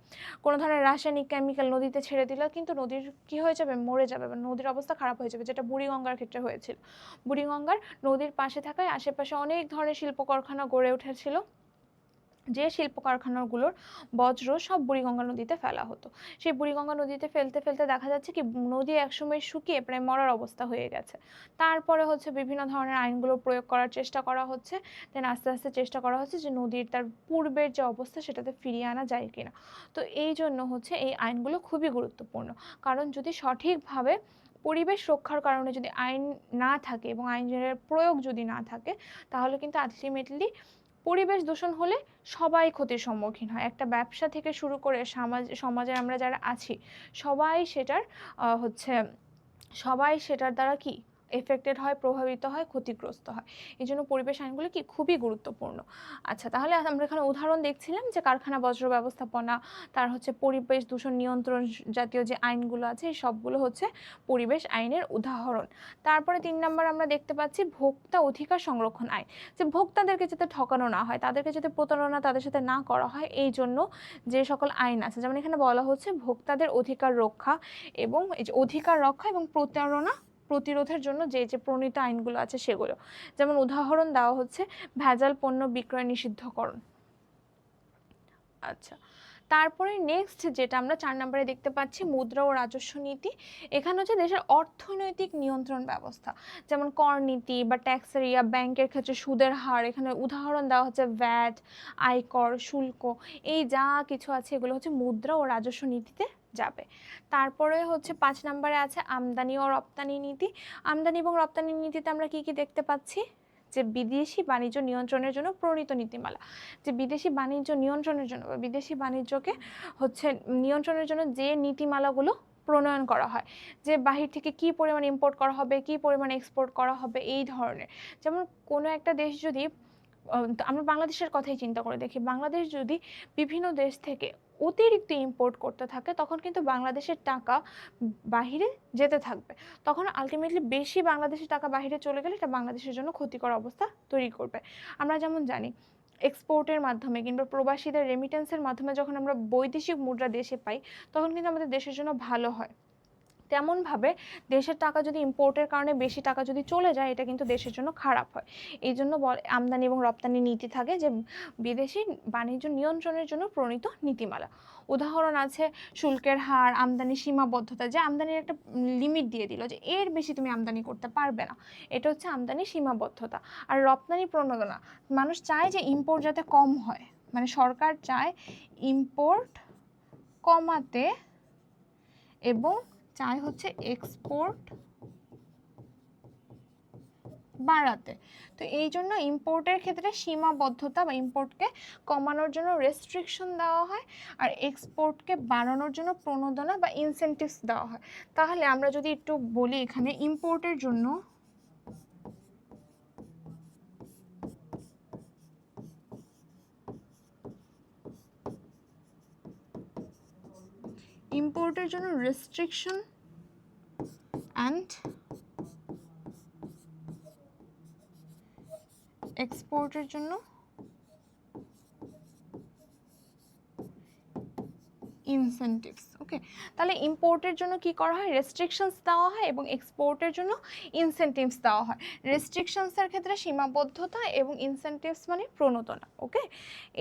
কোনো ধরনের রাসায়নিক কেমিক্যাল নদীতে ছেড়ে দিলে কিন্তু নদীর কী হয়ে যাবে, মরে যাবে বা নদীর অবস্থা খারাপ হয়ে যাবে, যেটা বুড়িগঙ্গার ক্ষেত্রে হয়েছিল। বুড়িগঙ্গার নদীর পাশে থাকায় আশেপাশে অনেক ধরনের শিল্প কারখানা গড়ে উঠেছিল, যে শিল্প কারখানাগুলোর বজ্র সব বুড়িগঙ্গা নদীতে ফেলা হতো। সেই বুড়িগঙ্গা নদীতে ফেলতে ফেলতে দেখা যাচ্ছে কি নদী একসময় শুকিয়ে প্রায় মরার অবস্থা হয়ে গেছে। তারপরে হচ্ছে বিভিন্ন ধরনের আইনগুলো প্রয়োগ করার চেষ্টা করা হচ্ছে, দেন আস্তে আস্তে চেষ্টা করা হচ্ছে যে নদীর তার পূর্বের যে অবস্থা সেটাতে ফিরিয়ে আনা যায় কিনা। তো এই জন্য হচ্ছে এই আইনগুলো খুবই গুরুত্বপূর্ণ, কারণ যদি সঠিকভাবে পরিবেশ রক্ষার কারণে যদি আইন না থাকে এবং আইনের প্রয়োগ যদি না থাকে তাহলে কিন্তু আলটিমেটলি পরিবেশ দূষণ হলে সবাই ক্ষতির সম্মুখীন হয়, একটা ব্যবসা থেকে শুরু করে সমাজে আমরা যারা আছি সবাই সেটার সবাই সেটার দ্বারা কি এফেক্টেড হয়, প্রভাবিত হয়, ক্ষতিগ্রস্ত হয়। এই জন্য পরিবেশ আইনগুলো কি খুবই গুরুত্বপূর্ণ। আচ্ছা, তাহলে আমরা এখানে উদাহরণ দেখছিলাম যে কারখানা বর্জ্য ব্যবস্থাপনা, তার পরিবেশ দূষণ নিয়ন্ত্রণ জাতীয় যে আইনগুলো আছে এই সবগুলো পরিবেশ আইনের উদাহরণ। তারপরে 3 নম্বর আমরা দেখতে পাচ্ছি ভোক্তা অধিকার সংরক্ষণ আইন, যে ভোক্তাদেরকে যাতে ঠকানো না হয়, তাদেরকে যাতে প্রতারণা তাদের সাথে না করা হয়, এই জন্য যে সকল আইন আছে, যেমন এখানে বলা হচ্ছে ভোক্তাদের অধিকার রক্ষা এবং এই যে অধিকার রক্ষা এবং প্রতারণা প্রতিরোধের জন্য যে যে প্রণীত আইনগুলো আছে সেগুলো, যেমন উদাহরণ দেওয়া হচ্ছে ভেজাল পণ্য বিক্রয় নিষিদ্ধকরণ। আচ্ছা, তারপরে নেক্সট যেটা আমরা 4 নম্বরে দেখতে পাচ্ছি মুদ্রা ও রাজস্ব নীতি। এখানে দেশের অর্থনৈতিক নিয়ন্ত্রণ ব্যবস্থা, যেমন কর নীতি বা ট্যাক্স এরিয়া, ব্যাংকের ক্ষেত্রে সুদের হার, এখানে উদাহরণ দেওয়া হচ্ছে ভ্যাট, আয়কর, শুল্ক, এই যা কিছু আছে এগুলো মুদ্রা ও রাজস্ব নীতিতে যাবে। তারপরে 5 নম্বরে আছে আমদানি ও রপ্তানি নীতি। আমদানি এবং রপ্তানি নীতিতে আমরা কি কি দেখতে পাচ্ছি, যে বিদেশি বাণিজ্য নিয়ন্ত্রণের জন্য প্রণীত নীতিমালা, যে বিদেশি বাণিজ্য নিয়ন্ত্রণের জন্য বা বিদেশি বাণিজ্যকে নিয়ন্ত্রণের জন্য যে নীতিমালাগুলো প্রণয়ন করা হয়, যে বাহির থেকে কি পরিমাণ ইম্পোর্ট করা হবে, কি পরিমাণ এক্সপোর্ট করা হবে, এই ধরনের। যেমন কোনো একটা দেশ যদি, আমরা বাংলাদেশের কথাই চিন্তা করে দেখি, বাংলাদেশ যদি বিভিন্ন দেশ থেকে অতিরিক্ত ইম্পোর্ট করতে থাকে তখন কিন্তু বাংলাদেশের টাকা বাহিরে যেতে থাকবে, তখন আলটিমেটলি বেশি বাংলাদেশের টাকা বাহিরে চলে গেলে এটা বাংলাদেশের জন্য ক্ষতিকর অবস্থা তৈরি করবে। আমরা যেমন জানি এক্সপোর্টের মাধ্যমে কিংবা প্রবাসীদের রেমিটেন্সের মাধ্যমে যখন আমরা বৈদেশিক মুদ্রা দেশে পাই তখন কিন্তু আমাদের দেশের জন্য ভালো হয়। তেমনভাবে দেশের টাকা যদি ইম্পোর্টের কারণে বেশি টাকা যদি চলে যায় এটা কিন্তু দেশের জন্য খারাপ হয়। এই জন্য আমদানি এবং রপ্তানি নীতি থাকে যে বিদেশি বাণিজ্য নিয়ন্ত্রণের জন্য প্রণীত নীতিমালা। উদাহরণ আছে শুল্কের হার, আমদানি সীমাবদ্ধতা, যে আমদানির একটা লিমিট দিয়ে দিল যে এর বেশি তুমি আমদানি করতে পারবে না, এটা আমদানি সীমাবদ্ধতা। আর রপ্তানি প্রণোদনা, মানুষ চায় যে ইম্পোর্ট যাতে কম হয়, মানে সরকার চায় ইম্পোর্ট কমাতে এবং চাই এক্সপোর্ট বাড়াতে। তো এই জন্য ইম্পোর্টের ক্ষেত্রে সীমাবদ্ধতা বা ইম্পোর্টকে কমানোর জন্য রেস্ট্রিকশন দেওয়া হয়, আর এক্সপোর্টকে বাড়ানোর জন্য প্রণোদনা বা ইনসেন্টিভস দেওয়া হয়। তাহলে আমরা যদি একটু বলি এখানে ইম্পোর্টের জন্য রেস্ট্রিকশন অ্যান্ড এক্সপোর্টের জন্য ইনসেন্টিভস। ওকে, তাহলে ইম্পোর্টের জন্য কি করা হয়, রেস্ট্রিকশনস দেওয়া হয় এবং এক্সপোর্টের জন্য ইনসেন্টিভস দেওয়া হয়। রেস্ট্রিকশনসের ক্ষেত্রে সীমাবদ্ধতা এবং ইনসেন্টিভস মানে প্রণোদনা। ওকে,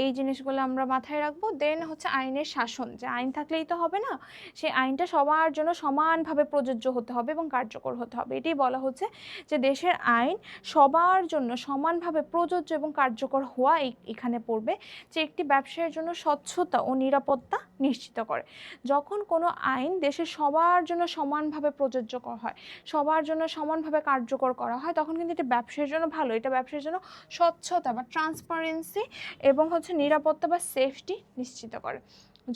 এই জিনিসগুলো আমরা মাথায় রাখবো। দেন আইনের শাসন, যে আইন থাকলেই তো হবে না, সেই আইনটা সবার জন্য সমানভাবে প্রযোজ্য হতে হবে এবং কার্যকর হতে হবে। এটাই বলা হচ্ছে যে দেশের আইন সবার জন্য সমানভাবে প্রযোজ্য এবং কার্যকর হওয়া এখানে পড়বে, যে একটি ব্যবসায়ের জন্য স্বচ্ছতা ও নিরাপত্তা নিশ্চিত করে। যখন কোনো আইন দেশের সবার জন্য সমানভাবে প্রযোজ্য হয়, সবার জন্য সমানভাবে কার্যকর করা হয়, তখন কিন্তু এটা ব্যবসায়ের জন্য ভালো, এটা ব্যবসায়ের জন্য স্বচ্ছতা বা ট্রান্সপারেন্সি এবং নিরাপত্তা বা সেফটি নিশ্চিত করে।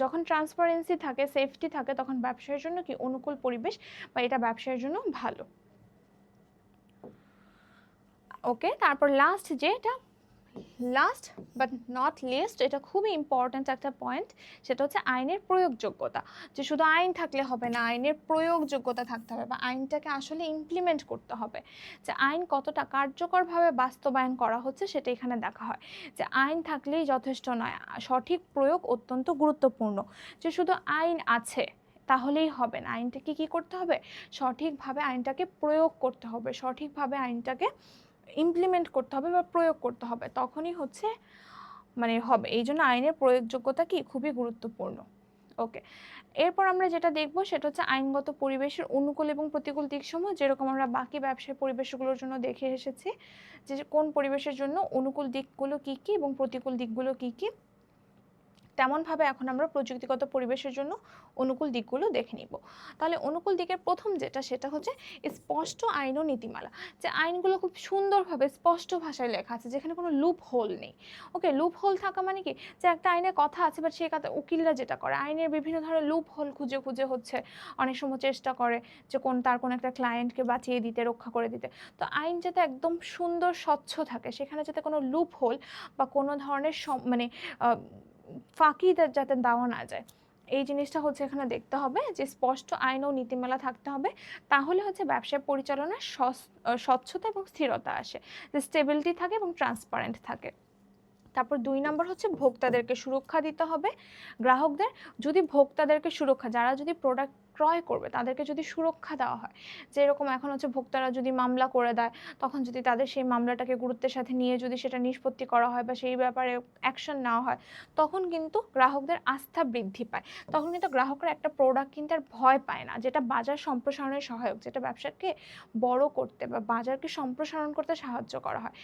যখন ট্রান্সপারেন্সি থাকে, সেফটি থাকে, তখন ব্যবসায়ের জন্য কি অনুকূল পরিবেশ বা এটা ব্যবসায়ের জন্য ভালো। ওকে, তারপর লাস্ট বাট নট লিস্ট, এটা খুবই ইম্পর্ট্যান্ট একটা পয়েন্ট, সেটা আইনের প্রয়োগযোগ্যতা। যে শুধু আইন থাকলে হবে না, আইনের প্রয়োগযোগ্যতা থাকতে হবে বা আইনটাকে আসলে ইমপ্লিমেন্ট করতে হবে, যে আইন কতটা কার্যকরভাবে বাস্তবায়ন করা হচ্ছে সেটা এখানে দেখা হয়। যে আইন থাকলেই যথেষ্ট নয়, সঠিক প্রয়োগ অত্যন্ত গুরুত্বপূর্ণ। যে শুধু আইন আছে তাহলেই হবে না, আইনটাকে কি করতে হবে, সঠিকভাবে আইনটাকে প্রয়োগ করতে হবে, সঠিকভাবে আইনটাকে ইমপ্লিমেন্ট করতে হবে বা প্রয়োগ করতে হবে, তখনই হবে। এই জন্য আইনের প্রয়োগযোগ্যতা কি খুবই গুরুত্বপূর্ণ। ওকে, এরপর আমরা যেটা দেখব সেটা আইনগত পরিবেশের অনুকূল এবং প্রতিকূল দিকসমূহ, যেরকম আমরা বাকি ব্যবসায় পরিবেশগুলোর জন্য দেখে এসেছি যে কোন পরিবেশের জন্য অনুকূল দিকগুলো কি কি এবং প্রতিকূল দিকগুলো কি কি। তেমনভাবে এখন আমরা প্রযুক্তিগত পরিবেশের জন্য অনুকূল দিকগুলো দেখে নিব। তাহলে অনুকূল দিকের প্রথম যেটা, সেটা হচ্ছে স্পষ্ট আইন ও নীতিমালা। যে আইনগুলো খুব সুন্দরভাবে স্পষ্ট ভাষায় লেখা আছে, যেখানে কোনো লুপ হোল নেই। ওকে, লুপ হোল থাকা মানে কি, যে একটা আইনের কথা আছে, বাট সেই কথা উকিলরা যেটা করে আইনের বিভিন্ন ধরনের লুপ হোল খুঁজে খুঁজে হচ্ছে অনেক সময় চেষ্টা করে যে তার কোনো একটা ক্লায়েন্টকে বাঁচিয়ে দিতে, রক্ষা করে দিতে। তো আইন যাতে একদম সুন্দর স্বচ্ছ থাকে, সেখানে যাতে কোনো লুপ হোল বা কোনো ধরনের মানে ফাঁকি যাতে দেওয়া না যায়, এই জিনিসটা হচ্ছে এখানে দেখতে হবে যে স্পষ্ট আইন ও নীতিমালা থাকতে হবে। তাহলে হচ্ছে ব্যবসায় পরিচালনার স্বচ্ছতা এবং স্থিরতা আসে, যে স্টেবিলিটি থাকে এবং ট্রান্সপারেন্ট থাকে। তারপর 2 নম্বর হচ্ছে ভোক্তাদেরকে সুরক্ষা দিতে হবে। গ্রাহকদের যদি ভোক্তাদেরকে সুরক্ষা, যারা যদি প্রোডাক্ট ক্রয় করবে তাদেরকে যদি সুরক্ষা দেওয়া হয়, যেরকম এখন হচ্ছে ভোক্তারা যদি মামলা করে দেয়, তখন যদি তাদের সেই মামলাটাকে গুরুত্বের সাথে নিয়ে যদি সেটা নিষ্পত্তি করা হয় বা সেই ব্যাপারে অ্যাকশন নেওয়া হয়, তখন কিন্তু গ্রাহকদের আস্থা বৃদ্ধি পায়। তখন কিন্তু গ্রাহকরা একটা প্রোডাক্ট কিনতে আর ভয় পায় না, যেটা বাজার সম্প্রসারণের সহায়ক, যেটা ব্যবসাকে বড় করতে বা বাজারকে সম্প্রসারণ করতে সাহায্য করা হয়।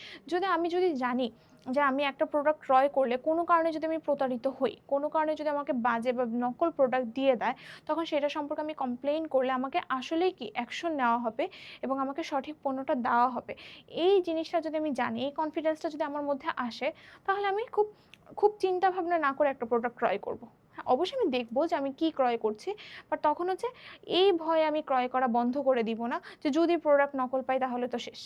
আমি যদি জানি যে আমি একটা প্রোডাক্ট ক্রয় করলে কোনো কারণে যদি আমি প্রতারিত হই, কোনো কারণে যদি আমাকে বাজে বা নকল প্রোডাক্ট দিয়ে দেয়, তখন সেটা সম্পর্কে আমি কমপ্লেইন করলে আমাকে আসলেই কি অ্যাকশন নেওয়া হবে এবং আমাকে সঠিক পণ্যটা দেওয়া হবে। এই জিনিসটা যদি আমি জানি, এই কনফিডেন্সটা যদি আমার মধ্যে আসে, তাহলে আমি খুব খুব চিন্তা ভাবনা না করে একটা প্রোডাক্ট ক্রয় করব। হ্যাঁ, অবশ্যই আমি দেখবো যে আমি কি ক্রয় করছি, বাট তখন হচ্ছে এই ভয়ে আমি ক্রয় করা বন্ধ করে দিব না যে যদি প্রোডাক্ট নকল পাই তাহলে তো শেষ।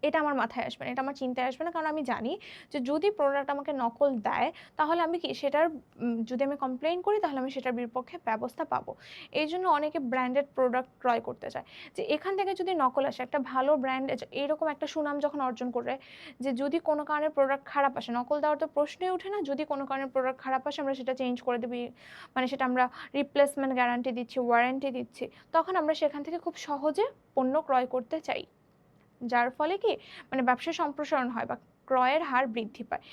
এটা আমার মাথায় আসবে না, এটা আমার চিন্তায় আসবে না, কারণ আমি জানি যে যদি প্রোডাক্ট আমাকে নকল দেয়, তাহলে আমি কি সেটার যদি আমি কমপ্লেইন করি, তাহলে আমি সেটার বিপক্ষে ব্যবস্থা পাবো। এই জন্য অনেকে ব্র্যান্ডেড প্রোডাক্ট ক্রয় করতে চায়, যে এখান থেকে যদি নকল আসে, একটা ভালো ব্র্যান্ড এইরকম একটা সুনাম যখন অর্জন করে, যে যদি কোনো কারণে প্রোডাক্ট খারাপ আসে, নকল দেওয়ার তো প্রশ্নই ওঠে না, যদি কোনো কারণে প্রোডাক্ট খারাপ আসে আমরা সেটা চেঞ্জ করে দেবো, মানে সেটা আমরা রিপ্লেসমেন্ট গ্যারান্টি দিচ্ছি, ওয়ারেন্টি দিচ্ছি, তখন আমরা সেখান থেকে খুব সহজে পণ্য ক্রয় করতে চাই। যার ফলে কি মানে ব্যবসা সম্প্রসারণ হয় বা ক্রয়ের হার বৃদ্ধি পায়।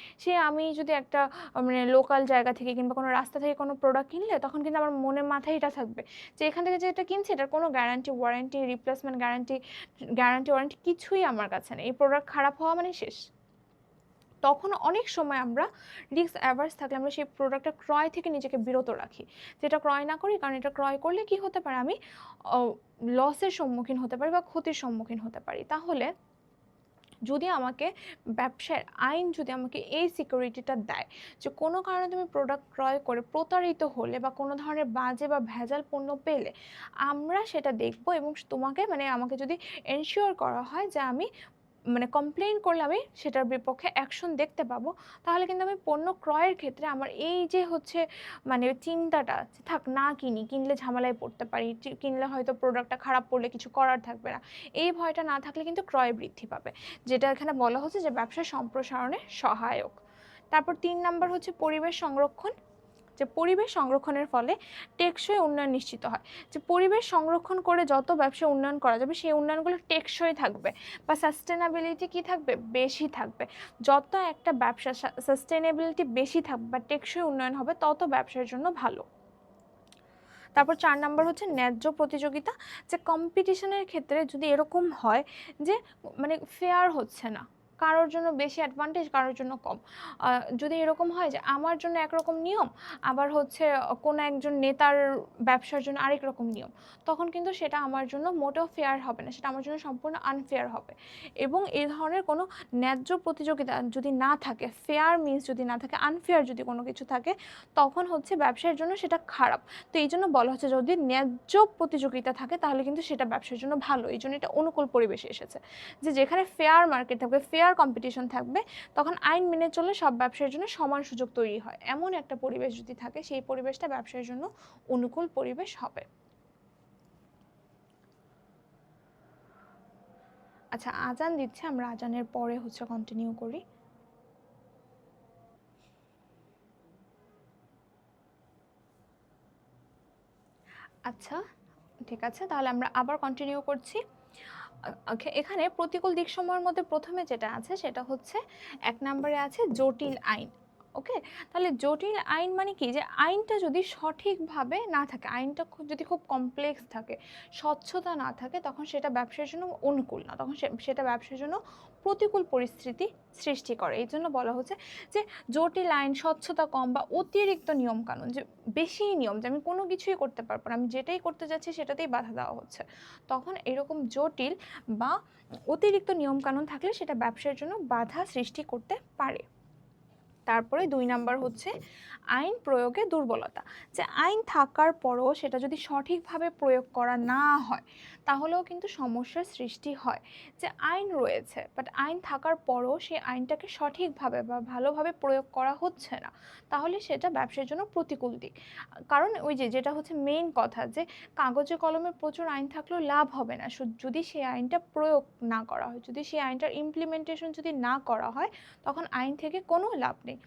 আমি যদি একটা মানে লোকাল জায়গা থেকে কিংবা কোনো রাস্তা থেকে কোনো প্রোডাক্ট কিনলে, তখন কিন্তু আমার মনের মাথায় এটা থাকবে যে এখান থেকে যেটা কিনছি এটার কোনো guarantee, warranty, replacement guarantee warranty কিছুই আমার কাছে নেই, এই প্রোডাক্ট খারাপ হওয়া মানে শেষ। তখন অনেক সময় আমরা রিস্ক অ্যাভার্স থাকলে আমরা সেই প্রোডাক্টটা ক্রয় থেকে নিজেকে বিরত রাখি, যেটা ক্রয় না করি, কারণ এটা ক্রয় করলে কি হতে পারে, আমি লসের সম্মুখীন হতে পারি বা ক্ষতির সম্মুখীন হতে পারি। তাহলে যদি আমাকে ব্যবসার আইন যদি আমাকে এই সিকিউরিটিটা দেয় যে কোনো কারণে তুমি প্রোডাক্ট ক্রয় করে প্রতারিত হলে বা কোনো ধরনের বাজে বা ভেজাল পণ্য পেলে, আমরা সেটা দেখব এবং তোমাকে মানে আমাকে যদি এনশিওর করা হয় যে আমি মানে কমপ্লেইন করলে আমি সেটার বিপক্ষে অ্যাকশন দেখতে পাবো, তাহলে কিন্তু আমি পণ্য ক্রয়ের ক্ষেত্রে আমার এই যে হচ্ছে মানে চিন্তাটা, থাক না কিনি, কিনলে ঝামেলায় পড়তে পারি, কিনলে হয়তো প্রোডাক্টটা খারাপ পড়লে কিছু করার থাকবে না, এই ভয়টা না থাকলে কিন্তু ক্রয় বৃদ্ধি পাবে, যেটা এখানে বলা হচ্ছে যে ব্যবসা সম্প্রসারণে সহায়ক। তারপর 3 নাম্বার হচ্ছে পরিবেশ সংরক্ষণ। যে পরিবেশ সংরক্ষণের ফলে টেকসই উন্নয়ন নিশ্চিত হয়। যে পরিবেশ সংরক্ষণ করে যত ব্যবসা উন্নয়ন করা যাবে, সেই উন্নয়নগুলো টেকসই থাকবে বা সাস্টেনাবিলিটি কি থাকবে, বেশি থাকবে। যত একটা ব্যবসা সাস্টেনেবিলিটি বেশি থাকবে বা টেকসই উন্নয়ন হবে, তত ব্যবসার জন্য ভালো। তারপর 4 নাম্বার হচ্ছে ন্যায্য প্রতিযোগিতা। যে কম্পিটিশনের ক্ষেত্রে যদি এরকম হয় যে মানে ফেয়ার হচ্ছে না, কারোর জন্য বেশি অ্যাডভান্টেজ, কারোর জন্য কম, যদি এরকম হয় যে আমার জন্য একরকম নিয়ম, আবার হচ্ছে কোনো একজন নেতার ব্যবসার জন্য আরেক রকম নিয়ম, তখন কিন্তু সেটা আমার জন্য মোটেও ফেয়ার হবে না, সেটা আমার জন্য সম্পূর্ণ আনফেয়ার হবে। এবং এই ধরনের কোনো ন্যায্য প্রতিযোগিতা যদি না থাকে, ফেয়ার মিনস যদি না থাকে, আনফেয়ার যদি কোনো কিছু থাকে, তখন হচ্ছে ব্যবসার জন্য সেটা খারাপ। তো এই জন্য বলা হচ্ছে যদি ন্যায্য প্রতিযোগিতা থাকে, তাহলে কিন্তু সেটা ব্যবসার জন্য ভালো। এই জন্য এটা অনুকূল পরিবেশে এসেছে, যে যেখানে ফেয়ার মার্কেট থাকবে, ফেয়ার কম্পিটিশন থাকবে, তখন আইন মেনে চললে সব ব্যবসার জন্য সমান সুযোগ তৈরি হয়। এমন একটা পরিবেশ যদি থাকে, সেই পরিবেশটা ব্যবসার জন্য অনুকূল পরিবেশ হবে। আচ্ছা, আজান দিচ্ছে, আমরা আজানের পরে হচ্ছে কন্টিনিউ করি। আচ্ছা, ঠিক আছে, তাহলে আমরা আবার কন্টিনিউ করছি। এখানে প্রতিকূল দিক সমূহের মধ্যে প্রথমে যেটা আছে সেটা হচ্ছে 1 নম্বরে আছে জটিল আইন। ওকে, তাহলে জটিল আইন মানে কি, যে আইনটা যদি সঠিকভাবে না থাকে, আইনটা যদি খুব কমপ্লেক্স থাকে, স্বচ্ছতা না থাকে, তখন সেটা ব্যবসার জন্য অনুকূল না, তখন সেটা ব্যবসার জন্য প্রতিকূল পরিস্থিতি সৃষ্টি করে। এই জন্য বলা হচ্ছে যে জটিল আইন, স্বচ্ছতা কম বা অতিরিক্ত নিয়মকানুন, যে বেশি নিয়ম, যে আমি কোনো কিছুই করতে পারবো না, আমি যেটাই করতে যাচ্ছি সেটাতেই বাধা দেওয়া হচ্ছে, তখন এরকম জটিল বা অতিরিক্ত নিয়মকানুন থাকলে সেটা ব্যবসার জন্য বাধা সৃষ্টি করতে পারে। তারপরে 2 নাম্বার হচ্ছে আইন প্রয়োগে দুর্বলতা, যে আইন থাকার পরও সেটা যদি সঠিকভাবে প্রয়োগ করা না হয় তাহলেও কিন্তু সমস্যার সৃষ্টি হয়। যে আইন রয়েছে বাট আইন থাকার পরও সেই আইনটাকে সঠিকভাবে বা ভালোভাবে প্রয়োগ করা হচ্ছে না, তাহলে সেটা ব্যবসার জন্য প্রতিকূল দিক। কারণ ওই যেটা হচ্ছে মেইন কথা, যে কাগজে কলমে প্রচুর আইন থাকলেও লাভ হবে না যদি সেই আইনটা প্রয়োগ না করা হয়, যদি সেই আইনটার ইমপ্লিমেন্টেশন যদি না করা হয়, তখন আইন থেকে কোনো লাভ নেই।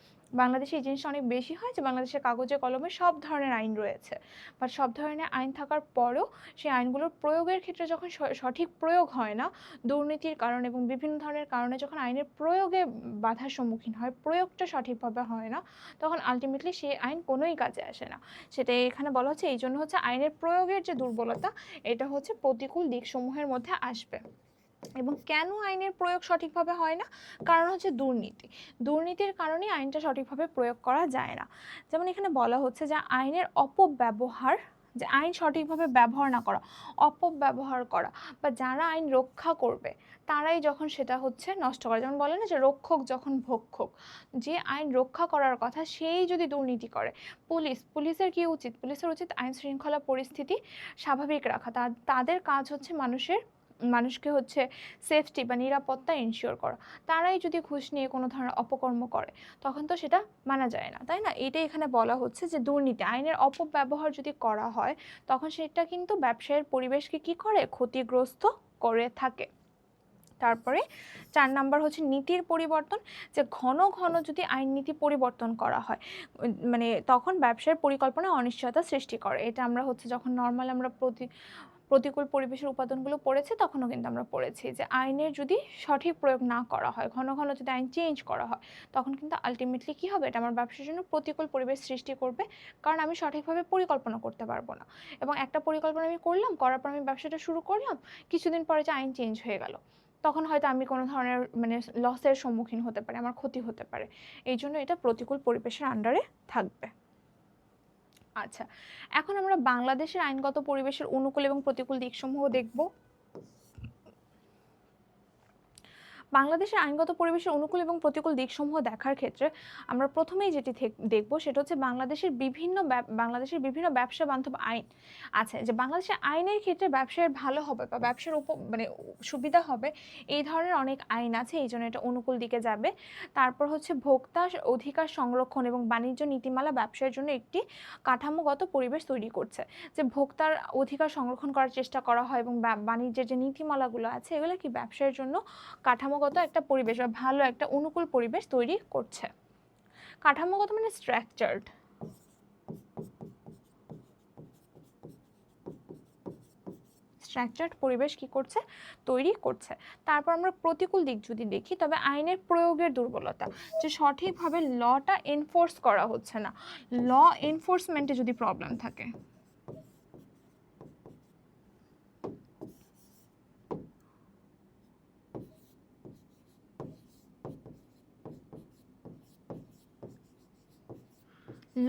বাংলাদেশে এই জিনিসটা অনেক বেশি হয়, যে বাংলাদেশের কাগজে কলমে সব ধরনের আইন রয়েছে, বাট সব ধরনের আইন থাকার পরও সেই আইনগুলোর প্রয়োগের ক্ষেত্রে যখন সঠিক প্রয়োগ হয় না, দুর্নীতির কারণে এবং বিভিন্ন ধরনের কারণে যখন আইনের প্রয়োগে বাধার সম্মুখীন হয়, প্রয়োগটা সঠিকভাবে হয় না, তখন আলটিমেটলি সেই আইন কোনোই কাজে আসে না। সেটা এখানে বলা হচ্ছে, এই জন্য হচ্ছে আইনের প্রয়োগের যে দুর্বলতা, এটা হচ্ছে প্রতিকূল দিকসমূহের মধ্যে আসবে। এবং কেন আইনের প্রয়োগ সঠিকভাবে হয় না? কারণ হচ্ছে দুর্নীতির কারণে আইনটা সঠিকভাবে প্রয়োগ করা যায় না। যেমন এখানে বলা হচ্ছে যে আইনের অপব্যবহার, যে আইন সঠিকভাবে ব্যবহার না করা, অপব্যবহার করা, বা যারা আইন রক্ষা করবে তারাই যখন সেটা হচ্ছে নষ্ট করে, যেমন বলে না যে রক্ষক যখন ভক্ষক, যে আইন রক্ষা করার কথা সেই যদি দুর্নীতি করে। পুলিশের কি উচিত? পুলিশের উচিত আইন শৃঙ্খলা পরিস্থিতি স্বাভাবিক রাখা, তাদের কাজ হচ্ছে মানুষকে হচ্ছে সেফটি বা নিরাপত্তা এনশিওর করা। তারাই যদি ঘুষ নিয়ে কোনো ধরনের অপকর্ম করে, তখন তো সেটা মানা যায় না, তাই না? এটাই এখানে বলা হচ্ছে যে দুর্নীতি, আইনের অপব্যবহার যদি করা হয়, তখন সেটা কিন্তু ব্যবসায়ের পরিবেশকে কি করে? ক্ষতিগ্রস্ত করে থাকে। তারপরে 4 নাম্বার হচ্ছে নীতির পরিবর্তন, যে ঘন ঘন যদি আইন নীতি পরিবর্তন করা হয়, মানে তখন ব্যবসায়ের পরিকল্পনা অনিশ্চয়তা সৃষ্টি করে। এটা আমরা হচ্ছে যখন নর্মাল আমরা প্রতিকূল পরিবেশের উপাদানগুলো পড়েছি, তখনও কিন্তু আমরা পড়েছি যে আইনের যদি সঠিক প্রয়োগ না করা হয়, ঘন ঘন যদি আইন চেঞ্জ করা হয়, তখন কিন্তু আলটিমেটলি কী হবে? এটা আমার ব্যবসার জন্য প্রতিকূল পরিবেশ সৃষ্টি করবে, কারণ আমি সঠিকভাবে পরিকল্পনা করতে পারবো না। এবং একটা পরিকল্পনা আমি করার পর আমি ব্যবসাটা শুরু করলাম, কিছুদিন পরে যে আইন চেঞ্জ হয়ে গেল, তখন হয়তো আমি কোনো ধরনের মানে লসের সম্মুখীন হতে পারে, আমার ক্ষতি হতে পারে। এই জন্য এটা প্রতিকূল পরিবেশের আন্ডারে থাকবে। আচ্ছা, এখন আমরা বাংলাদেশের আইনগত পরিবেশের অনুকূল এবং প্রতিকূল দিকসমূহ দেখব। বাংলাদেশের আইনগত পরিবেশের অনুকূল এবং প্রতিকূল দিকসমূহ দেখার ক্ষেত্রে আমরা প্রথমেই যেটি দেখব সেটা হচ্ছে বাংলাদেশের বিভিন্ন ব্যবসা বান্ধব আইন আছে, যে বাংলাদেশের আইনের ক্ষেত্রে ব্যবসায়ের ভালো হবে বা ব্যবসার মানে সুবিধা হবে, এই ধরনের অনেক আইন আছে, এই জন্য এটা অনুকূল দিকে যাবে। তারপর হচ্ছে ভোক্তা অধিকার সংরক্ষণ এবং বাণিজ্য নীতিমালা ব্যবসায়ের জন্য একটি কাঠামোগত পরিবেশ তৈরি করছে, যে ভোক্তার অধিকার সংরক্ষণ করার চেষ্টা করা হয় এবং বাণিজ্যের যে নীতিমালাগুলো আছে এগুলো কি ব্যবসায়ের জন্য কাঠামোগত একটা পরিবেশ বা ভালো একটা অনুকূল পরিবেশ তৈরি করছে। কাঠামোগত মানে স্ট্রাকচার্ড। পরিবেশ কি করছে? তৈরি করছে। তারপর আমরা প্রতিকূল দিক যদি দেখি, তবে আইনের প্রয়োগের দুর্বলতা, যে সঠিকভাবে লটা এনফোর্স করা হচ্ছে না, ল এনফোর্সমেন্টে যদি প্রবলেম থাকে।